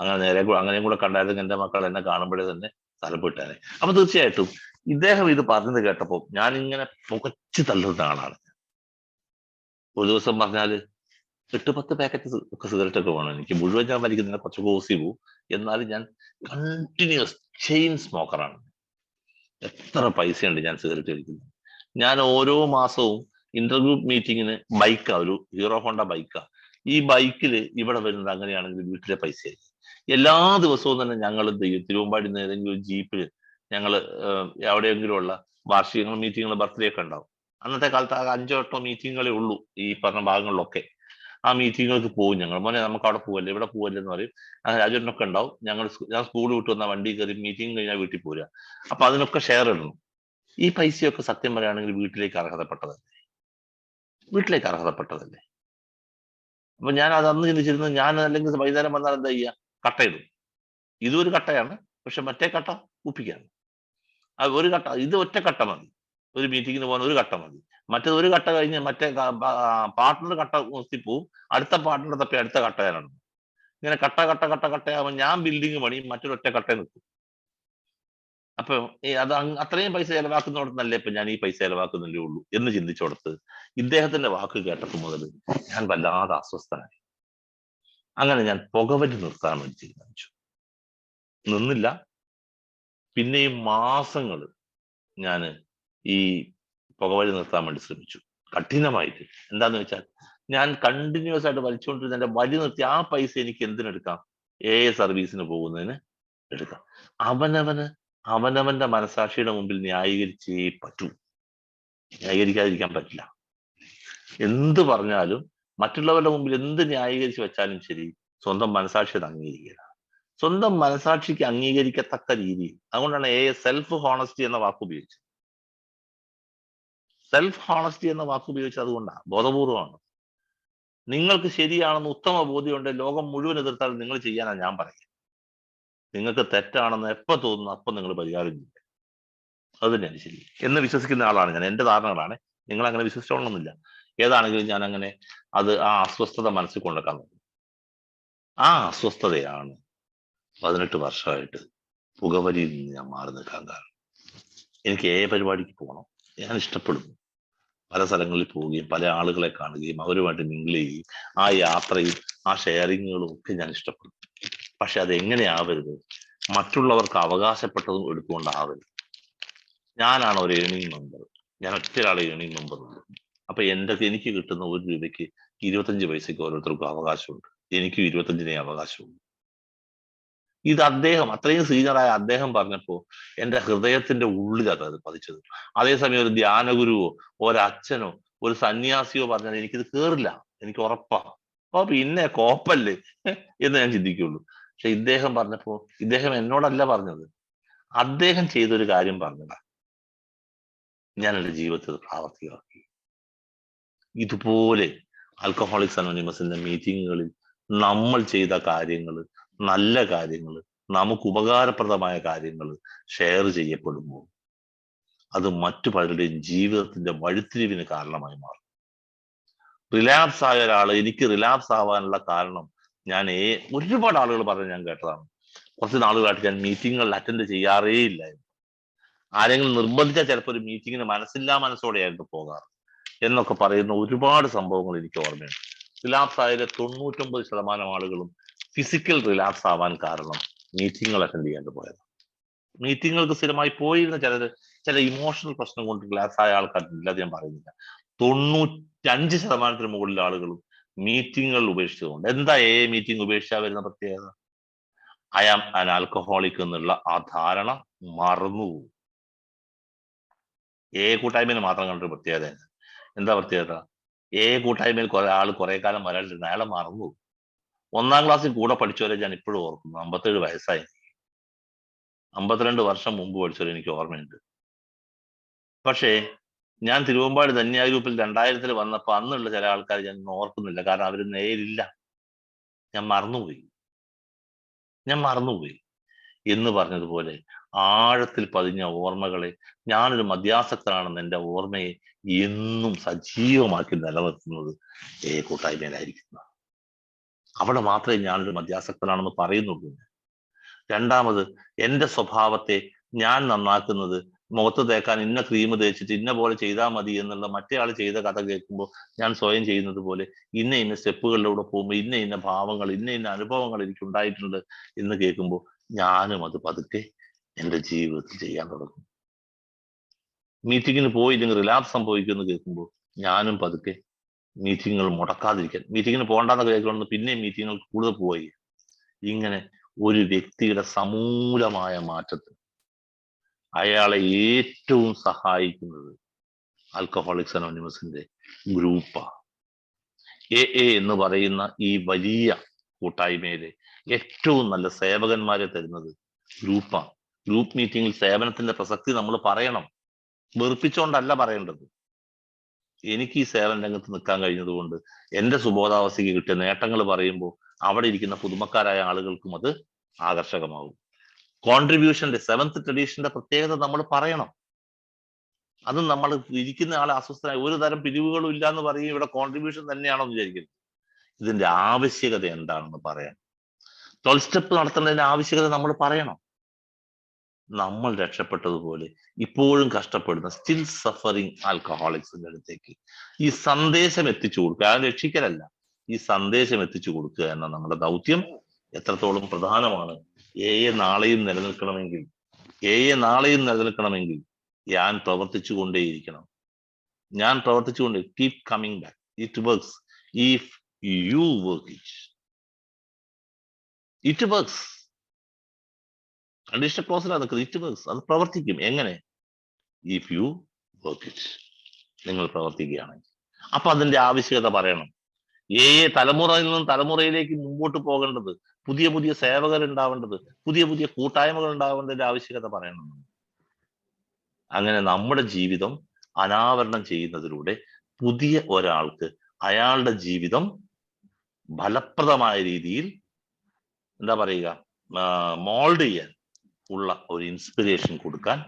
അങ്ങനെയും കൂടെ കണ്ടായിരുന്നെങ്കിൽ എൻ്റെ മക്കൾ എന്നെ കാണുമ്പോഴേ തന്നെ സ്ഥലപ്പെട്ടാനെ. അപ്പൊ തീർച്ചയായിട്ടും ഇദ്ദേഹം ഇത് പറഞ്ഞത് കേട്ടപ്പോൾ ഞാൻ ഇങ്ങനെ പുകച്ചു തള്ളുന്ന ആളാണ്. ഒരു ദിവസം പറഞ്ഞാല് 8-10 പാക്കറ്റ് സിഗരറ്റ് ഒക്കെ വേണം എനിക്ക്. മുഴുവൻ ഞാൻ വലിക്കുന്നില്ല, കുറച്ച് കോസി പോവും. എന്നാലും ഞാൻ കണ്ടിന്യൂസ് ചെയിൻ സ്മോക്കറാണ്. എത്ര പൈസയുണ്ട് ഞാൻ സിഗരറ്റ് വലിക്കുന്നത്. ഞാൻ ഓരോ മാസവും ഇന്റർഗ്രൂപ്പ് മീറ്റിങ്ങിന് ബൈക്കാ, ഒരു ഹീറോ ഹോണ്ട ബൈക്കാ. ഈ ബൈക്കിൽ ഇവിടെ വരുന്നത് അങ്ങനെയാണെങ്കിൽ വീട്ടിലെ പൈസയായി. എല്ലാ ദിവസവും തന്നെ ഞങ്ങൾ എന്ത് ചെയ്യും, തിരുവമ്പാടി ഏതെങ്കിലും ഒരു ജീപ്പിൽ ഞങ്ങൾ എവിടെയെങ്കിലും ഉള്ള വാർഷികങ്ങൾ, മീറ്റിങ്ങുകൾ, ബർത്ത്ഡേ ഒക്കെ ഉണ്ടാവും. അന്നത്തെ കാലത്ത് 5-8 മീറ്റിങ്ങുകളേ ഉള്ളൂ ഈ പറഞ്ഞ ഭാഗങ്ങളിലൊക്കെ. ആ മീറ്റിങ്ങുകൾക്ക് പോകും ഞങ്ങൾ. മോനെ നമുക്ക് അവിടെ പോവല്ലേ, ഇവിടെ പോവല്ലേ എന്ന് പറയും. അങ്ങനെ രാജുവിനൊക്കെ ഉണ്ടാവും. ഞാൻ സ്കൂൾ വിട്ട് വന്ന വണ്ടി കയറി മീറ്റിംഗ് കഴിഞ്ഞാൽ വീട്ടിൽ പോരുക. അപ്പൊ അതിനൊക്കെ ഷെയർ ഇടണം. ഈ പൈസയൊക്കെ സത്യം പറയുകയാണെങ്കിൽ വീട്ടിലേക്ക് അർഹതപ്പെട്ടതല്ലേ. അപ്പൊ ഞാൻ അത് അന്ന് ചിന്തിച്ചിരുന്നത്, ഞാൻ അല്ലെങ്കിൽ വൈകുന്നേരം വന്നാൽ എന്താ ചെയ്യുക, കട്ടയിടും. ഇതൊരു കട്ടയാണ്, പക്ഷെ മറ്റേ കട്ട കുപ്പിക്കാണ്. അത് ഒരു കട്ട, ഇത് ഒറ്റ കട്ട മതി, ഒരു മീറ്റിങ്ങിന് പോകാൻ ഒരു കട്ട മതി. മറ്റേത് ഒരു കട്ട കഴിഞ്ഞ് മറ്റേ പാർട്ട്ണർ കട്ട നിർത്തിപ്പോവും, അടുത്ത പാർട്ട്ണർ തപ്പി അടുത്ത കട്ടയാണ്. ഇങ്ങനെ കട്ടയാവുമ്പോൾ ഞാൻ ബിൽഡിങ് പണിയും, മറ്റൊരു ഒറ്റ കട്ട നിൽക്കും. അപ്പൊ അത് അത്രയും പൈസ ചെലവാക്കുന്നിടത്തുനല്ലേ ഇപ്പൊ ഞാൻ ഈ പൈസ ചെലവാക്കുന്നില്ലേ ഉള്ളൂ എന്ന് ചിന്തിച്ചോടത്ത് ഇദ്ദേഹത്തിന്റെ വാക്ക് കേട്ടപ്പോൾ മുതൽ ഞാൻ വല്ലാതെ അസ്വസ്ഥനായി. അങ്ങനെ ഞാൻ പുകവലി നിർത്താൻ വേണ്ടി തീരുമാനിച്ചു. നിന്നില്ല. പിന്നെയും മാസങ്ങൾ ഞാൻ ഈ പുകവലി നിർത്താൻ വേണ്ടി ശ്രമിച്ചു, കഠിനമായിട്ട്. എന്താന്ന് വെച്ചാൽ ഞാൻ കണ്ടിന്യൂസ് ആയിട്ട് വലിച്ചുകൊണ്ടിരുന്ന എന്റെ വലി നിർത്തി ആ പൈസ എനിക്ക് എന്തിനെടുക്കാം, സർവീസിന് പോകുന്നതിന് എടുക്കാം. അവനവന്റെ മനസാക്ഷിയുടെ മുമ്പിൽ ന്യായീകരിച്ചേ പറ്റൂ. ന്യായീകരിക്കാതിരിക്കാൻ പറ്റില്ല. എന്ത് പറഞ്ഞാലും മറ്റുള്ളവരുടെ മുമ്പിൽ എന്ത് ന്യായീകരിച്ച് വെച്ചാലും ശരി, സ്വന്തം മനസാക്ഷി അത് അംഗീകരിക്കുക. സ്വന്തം മനസാക്ഷിക്ക് അംഗീകരിക്കത്തക്ക രീതിയിൽ. അതുകൊണ്ടാണ് സെൽഫ് ഹോണസ്റ്റി എന്ന വാക്ക് ഉപയോഗിച്ചത്. സെൽഫ് ഹോണസ്റ്റി എന്ന വാക്ക് ഉപയോഗിച്ചത് അതുകൊണ്ടാണ്, ബോധപൂർവമാണ്. നിങ്ങൾക്ക് ശരിയാണെന്ന് ഉത്തമ ബോധ്യമുണ്ട്, ലോകം മുഴുവൻ എതിർത്താൽ നിങ്ങൾ ചെയ്യാനാണ് ഞാൻ പറയുക. നിങ്ങൾക്ക് തെറ്റാണെന്ന് എപ്പോ തോന്നുന്നു അപ്പൊ നിങ്ങൾ പരിഹാരം ചെയ്യും. അത് തന്നെയാണ് ശരി എന്ന് വിശ്വസിക്കുന്ന ആളാണ് ഞാൻ. എന്റെ ധാരണകളാണ്, നിങ്ങൾ അങ്ങനെ വിശ്വസിച്ചോളണമെന്നില്ല. ഏതാണെങ്കിലും ഞാൻ അങ്ങനെ ആ അസ്വസ്ഥത മനസ്സിൽ കൊണ്ടുവെക്കാൻ നോക്കും. ആ അസ്വസ്ഥതയാണ് 18 വർഷമായിട്ട് പുകവലിയിൽ നിന്ന് ഞാൻ മാറി നിൽക്കാൻ കാരണം. എനിക്ക് പരിപാടിക്ക് പോകണം, ഞാൻ ഇഷ്ടപ്പെടുന്നു. പല സ്ഥലങ്ങളിൽ പോവുകയും പല ആളുകളെ കാണുകയും അവരുമായിട്ട് മിങ്കിൾ ചെയ്യുകയും ആ യാത്രയും ആ ഷെയറിങ്ങുകളും ഒക്കെ ഞാൻ ഇഷ്ടപ്പെടുന്നു. പക്ഷെ അത് എങ്ങനെയാവരുത്, മറ്റുള്ളവർക്ക് അവകാശപ്പെട്ടതും എടുത്തുകൊണ്ടാവരുത്. ഞാനാണ് ഒരു ഏണിംഗ് മെമ്പർ, ഞാൻ ഒറ്റൊരാളെ ഏണിംഗ് മെമ്പർ ഉണ്ട്. അപ്പൊ എനിക്ക് കിട്ടുന്ന 1 രൂപയ്ക്ക് 25 പൈസയ്ക്ക് ഓരോരുത്തർക്കും അവകാശമുണ്ട്. എനിക്കും 25 അവകാശമുണ്ട്. ഇത് അത്രയും സീനിയറായ അദ്ദേഹം പറഞ്ഞപ്പോ എന്റെ ഹൃദയത്തിന്റെ ഉള്ളിലാണ് അത് പതിച്ചത്. അതേസമയം ഒരു ധ്യാനഗുരുവോ ഒരച്ഛനോ ഒരു സന്യാസിയോ പറഞ്ഞാൽ എനിക്കിത് കേറില്ല, എനിക്ക് ഉറപ്പാ. അപ്പൊ പിന്നെ കോപ്പല്ലേ എന്ന് ഞാൻ ചിന്തിക്കുള്ളൂ. പക്ഷെ ഇദ്ദേഹം പറഞ്ഞപ്പോ, ഇദ്ദേഹം എന്നോടല്ല പറഞ്ഞത്, അദ്ദേഹം ചെയ്തൊരു കാര്യം പറഞ്ഞതാ, ഞാൻ എൻ്റെ ജീവിതത്തിൽ പ്രാവർത്തികമാക്കി. ഇതുപോലെ ആൽക്കഹോളിക്സ് അനോണിമസിന്റെ മീറ്റിങ്ങുകളിൽ നമ്മൾ ചെയ്ത കാര്യങ്ങൾ, നല്ല കാര്യങ്ങൾ, നമുക്ക് ഉപകാരപ്രദമായ കാര്യങ്ങൾ ഷെയർ ചെയ്യപ്പെടുമ്പോൾ അത് മറ്റു പലരുടെയും ജീവിതത്തിന്റെ വഴിത്തിരിവിന് കാരണമായി മാറും. റിലാപ്സ് ആയ ഒരാള്, എനിക്ക് റിലാപ്സ് ആവാനുള്ള കാരണം ഞാൻ ഒരുപാട് ആളുകൾ പറഞ്ഞ് ഞാൻ കേട്ടതാണ്. കുറച്ച് നാളുകളായിട്ട് ഞാൻ മീറ്റിങ്ങുകളിൽ അറ്റൻഡ് ചെയ്യാറേ ഇല്ലായിരുന്നു. ആരെങ്കിലും നിർബന്ധിച്ചാൽ ചിലപ്പോൾ ഒരു മീറ്റിങ്ങിന് മനസ്സോടെയായിരുന്നു പോകാറ് എന്നൊക്കെ പറയുന്ന ഒരുപാട് സംഭവങ്ങൾ എനിക്ക് ഓർമ്മയുണ്ട്. റിലാപ്സ് ആയ 99% ആളുകളും ഫിസിക്കൽ റിലാക്സ് ആവാൻ കാരണം മീറ്റിങ്ങുകൾ അറ്റൻഡ് ചെയ്യാണ്ട് പോയത്. മീറ്റിങ്ങുകൾക്ക് സ്ഥിരമായി പോയിരുന്ന ചില ഇമോഷണൽ പ്രശ്നം കൊണ്ട് റിലാക്സ് ആയ ആൾക്കാരില്ല, ഞാൻ പറയുന്നില്ല. 95% മുകളിൽ ആളുകളും മീറ്റിങ്ങുകൾ ഉപേക്ഷിച്ചതുകൊണ്ട്. എന്താ മീറ്റിംഗ് ഉപേക്ഷിച്ചാൽ വരുന്ന പ്രത്യേകത? ഐ ആം ആൻ ആൽക്കഹോളിക് എന്നുള്ള ആ ധാരണ മറന്നുപോകും. കൂട്ടായ്മയിൽ മാത്രം കണ്ടൊരു പ്രത്യേകത. എന്താ പ്രത്യേകത? കൂട്ടായ്മയിൽ കുറെ കാലം വരാനിരുന്ന അയാളെ മറന്നുപോകും. 1ാം ക്ലാസ്സിൽ കൂടെ പഠിച്ചവരെ ഞാൻ ഇപ്പോഴും ഓർക്കുന്നു. 57 വയസ്സായി. 52 വർഷം മുമ്പ് പഠിച്ചവരെ എനിക്ക് ഓർമ്മയുണ്ട്. പക്ഷേ ഞാൻ തിരുവമ്പാടി ധന്യ ഗ്രൂപ്പിൽ 2000 വന്നപ്പോൾ അന്നുള്ള ചില ആൾക്കാർ ഞാൻ ഓർക്കുന്നില്ല. കാരണം അവർ നേരില്ല. ഞാൻ മറന്നുപോയി എന്ന് പറഞ്ഞതുപോലെ ആഴത്തിൽ പതിഞ്ഞ ഓർമ്മകളെ, ഞാനൊരു മദ്യാസക്തനാണെന്ന് എൻ്റെ ഓർമ്മയെ എന്നും സജീവമാക്കി നിലനിർത്തുന്നത് കൂട്ടായ്മയിലായിരിക്കുന്നു. അവിടെ മാത്രമേ ഞാനൊരു മദ്യാസക്തനാണെന്ന് പറയുന്നുള്ളൂ. രണ്ടാമത്, എൻ്റെ സ്വഭാവത്തെ ഞാൻ നന്നാക്കുന്നത് മുഖത്ത് തേക്കാൻ ഇന്ന ക്രീം തേച്ചിട്ട് ഇന്ന പോലെ ചെയ്താൽ മതി എന്നുള്ള മറ്റേ ആൾ ചെയ്ത കഥ കേൾക്കുമ്പോൾ ഞാൻ സ്വയം ചെയ്യുന്നത് പോലെ ഇന്ന സ്റ്റെപ്പുകളിലൂടെ പോകുമ്പോൾ ഇന്ന ഭാവങ്ങൾ, ഇന്ന അനുഭവങ്ങൾ എനിക്ക് ഉണ്ടായിട്ടുണ്ട് എന്ന് കേൾക്കുമ്പോൾ ഞാനും അത് പതുക്കെ എൻ്റെ ജീവിതത്തിൽ ചെയ്യാൻ തുടങ്ങും. മീറ്റിങ്ങിന് പോയില്ലെങ്കിൽ റിലാപ്സ് സംഭവിക്കുമെന്ന് കേൾക്കുമ്പോൾ ഞാനും പതുക്കെ മീറ്റിങ്ങുകൾ മുടക്കാതിരിക്കാൻ, മീറ്റിങ്ങിന് പോകണ്ടെന്ന് കേൾക്കണം, പിന്നെയും മീറ്റിങ്ങുകൾ കൂടുതൽ പോയി. ഇങ്ങനെ ഒരു വ്യക്തിയുടെ സമൂലമായ മാറ്റത്തിൽ അയാളെ ഏറ്റവും സഹായിക്കുന്നത് ആൽക്കഹോളിക്സ് അനോണിമസിന്റെ ഗ്രൂപ്പാണ്. എന്ന് പറയുന്ന ഈ വലിയ കൂട്ടായ്മയിലെ ഏറ്റവും നല്ല സേവകന്മാരെ തരുന്നത് ഗ്രൂപ്പാണ്. ഗ്രൂപ്പ് മീറ്റിംഗിൽ സേവനത്തിന്റെ പ്രസക്തി നമ്മൾ പറയണം. വെറുപ്പിച്ചുകൊണ്ടല്ല പറയേണ്ടത്. എനിക്ക് ഈ സേവന രംഗത്ത് നിൽക്കാൻ കഴിഞ്ഞതുകൊണ്ട് എൻ്റെ സുബോധാവസ്ഥയ്ക്ക് കിട്ടിയ നേട്ടങ്ങൾ പറയുമ്പോൾ അവിടെ ഇരിക്കുന്ന പുതുമക്കാരായ ആളുകൾക്കും അത് ആകർഷകമാകും. കോൺട്രിബ്യൂഷന്റെ 7th ട്രഡീഷന്റെ പ്രത്യേകത നമ്മൾ പറയണം. അതും നമ്മൾ ഇരിക്കുന്ന ആളെ അസ്വസ്ഥനായി ഒരു തരം പിരിവുകളും ഇല്ല എന്ന് പറയും, ഇവിടെ കോൺട്രിബ്യൂഷൻ തന്നെയാണോ എന്ന് വിചാരിക്കുന്നത്. ഇതിന്റെ ആവശ്യകത എന്താണെന്ന് പറയാം. 12 സ്റ്റെപ്പ് നടത്തേണ്ടതിന്റെ ആവശ്യകത നമ്മൾ പറയണം. നമ്മൾ രക്ഷപ്പെട്ടതുപോലെ ഇപ്പോഴും കഷ്ടപ്പെടുന്ന സ്റ്റിൽ സഫറിങ് ആൽക്കഹോളിക്സിന്റെ അടുത്തേക്ക് ഈ സന്ദേശം എത്തിച്ചു കൊടുക്കുക. അത് രക്ഷിക്കലല്ല, ഈ സന്ദേശം എത്തിച്ചു കൊടുക്കുക എന്ന നമ്മുടെ ദൗത്യം എത്രത്തോളം പ്രധാനമാണ്. നാളെയും നിലനിൽക്കണമെങ്കിൽ ഞാൻ പ്രവർത്തിച്ചു കൊണ്ടേയിരിക്കണം. Keep coming back. It works if you work it works. Condition ക്ലോസിലാണ് നിൽക്കുന്നത്. It works. അത് പ്രവർത്തിക്കും. എങ്ങനെ? If you work it. നിങ്ങൾ പ്രവർത്തിക്കുകയാണെങ്കിൽ. അപ്പൊ അതിന്റെ ആവശ്യകത പറയണം. തലമുറയിൽ നിന്നും തലമുറയിലേക്ക് മുമ്പോട്ട് പോകേണ്ടത്, പുതിയ സേവകർ ഉണ്ടാവേണ്ടത്, പുതിയ കൂട്ടായ്മകൾ ഉണ്ടാവേണ്ടതിന്റെ ആവശ്യകത പറയണം. അങ്ങനെ നമ്മുടെ ജീവിതം അനാവരണം ചെയ്യുന്നതിലൂടെ പുതിയ ഒരാൾക്ക് അയാളുടെ ജീവിതം ഫലപ്രദമായ രീതിയിൽ മോൾഡ് ചെയ്യാൻ ഉള്ള ഒരു ഇൻസ്പിറേഷൻ കൊടുക്കാൻ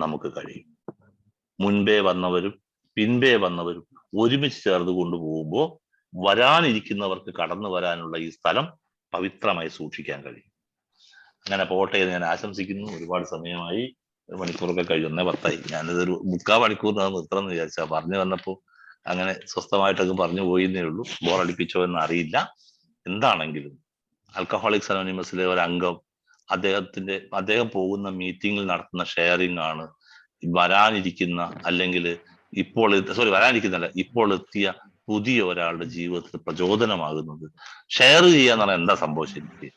നമുക്ക് കഴിയും. മുൻപേ വന്നവരും പിൻപേ വന്നവരും ഒരുമിച്ച് ചേർന്ന് കൊണ്ടുപോകുമ്പോൾ വരാനിരിക്കുന്നവർക്ക് കടന്നു വരാനുള്ള ഈ സ്ഥലം പവിത്രമായി സൂക്ഷിക്കാൻ കഴിയും. അങ്ങനെ പോട്ടെ എന്ന് ഞാൻ ആശംസിക്കുന്നു. ഒരുപാട് സമയമായി, 1 മണിക്കൂറൊക്കെ കഴിഞ്ഞു. 1:10. ഞാനിതൊരു 3/4 മണിക്കൂറിനകം നിർത്തണം എന്ന് വിചാരിച്ചാ. പറഞ്ഞു വന്നപ്പോൾ അങ്ങനെ സ്വസ്ഥമായിട്ടൊക്കെ പറഞ്ഞു പോയിന്നേ ഉള്ളൂ. ബോറടിപ്പിച്ചോ എന്ന് അറിയില്ല. എന്താണെങ്കിലും ആൽക്കഹോളിക്സ് അനോണിമസിലെ ഒരു അംഗം അദ്ദേഹം പോകുന്ന മീറ്റിംഗിൽ നടത്തുന്ന ഷെയറിംഗ് ആണ് വരാനിരിക്കുന്ന ഇപ്പോൾ എത്തിയ പുതിയ ഒരാളുടെ ജീവിതത്തിൽ പ്രചോദനമാകുന്നത്. ഷെയർ ചെയ്യാന്ന് പറഞ്ഞാൽ എന്താ സംഭവിച്ചത്?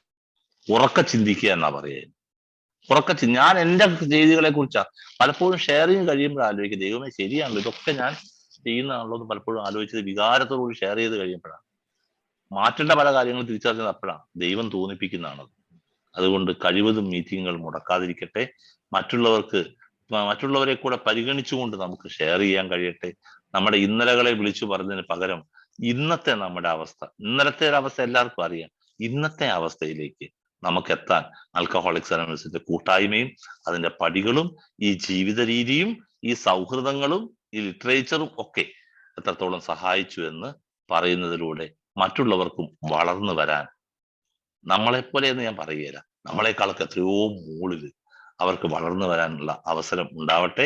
ഉറക്ക ചിന്തിക്കുക എന്നാ പറയുക. ഞാൻ എൻ്റെ ചെയ്തികളെ കുറിച്ചാ പലപ്പോഴും ഷെയറിങ് കഴിയുമ്പോൾ ആലോചിക്കുക, ദൈവമേ ശരിയാണല്ലോ, ഇതൊക്കെ ഞാൻ ചെയ്യുന്നതാണല്ലോ എന്ന് പലപ്പോഴും ആലോചിച്ചത് വികാരത്തോടുകൂടി ഷെയർ ചെയ്ത് കഴിയുമ്പോഴാണ്. മാറ്റേണ്ട പല കാര്യങ്ങളും തിരിച്ചറിഞ്ഞത് അപ്പോഴാണ്. ദൈവം തോന്നിപ്പിക്കുന്നതാണത്. അതുകൊണ്ട് കഴിവതും മീറ്റിങ്ങുകൾ മുടക്കാതിരിക്കട്ടെ. മറ്റുള്ളവരെ കൂടെ പരിഗണിച്ചുകൊണ്ട് നമുക്ക് ഷെയർ ചെയ്യാൻ കഴിയട്ടെ. നമ്മുടെ ഇന്നലകളെ വിളിച്ചു പറഞ്ഞതിന് പകരം ഇന്നത്തെ നമ്മുടെ അവസ്ഥ, ഇന്നലത്തെ ഒരു അവസ്ഥ എല്ലാവർക്കും അറിയാം, ഇന്നത്തെ അവസ്ഥയിലേക്ക് നമുക്ക് എത്താൻ ആൽക്കഹോളിക്സ് അനോണിമസിന്റെ കൂട്ടായ്മയും അതിന്റെ പടികളും ഈ ജീവിത രീതിയും ഈ സൗഹൃദങ്ങളും ഈ ലിറ്ററേച്ചറും ഒക്കെ എത്രത്തോളം സഹായിച്ചു എന്ന് പറയുന്നതിലൂടെ മറ്റുള്ളവർക്കും വളർന്നു വരാൻ, നമ്മളെപ്പോലെ എന്ന് ഞാൻ പറയുകയില്ല, നമ്മളെക്കാളൊക്കെ എത്രയോ മുകളിൽ അവർക്ക് വളർന്നു വരാനുള്ള അവസരം ഉണ്ടാവട്ടെ.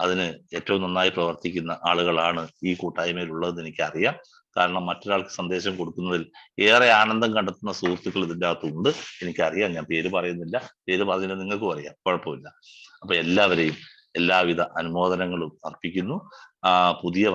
അതിന് ഏറ്റവും നന്നായി പ്രവർത്തിക്കുന്ന ആളുകളാണ് ഈ കൂട്ടായ്മയിലുള്ളതെന്ന് എനിക്കറിയാം. കാരണം മറ്റൊരാൾക്ക് സന്ദേശം കൊടുക്കുന്നതിൽ ഏറെ ആനന്ദം കണ്ടെത്തുന്ന സുഹൃത്തുക്കൾ ഇതിൻ്റെ അകത്തുണ്ട്. എനിക്കറിയാം, ഞാൻ പേര് പറയുന്നില്ല, പേര് പറഞ്ഞാൽ നിങ്ങൾക്കും അറിയാം, കുഴപ്പമില്ല. അപ്പൊ എല്ലാവരെയും എല്ലാവിധ അനുമോദനങ്ങളും അർപ്പിക്കുന്നു. പുതിയ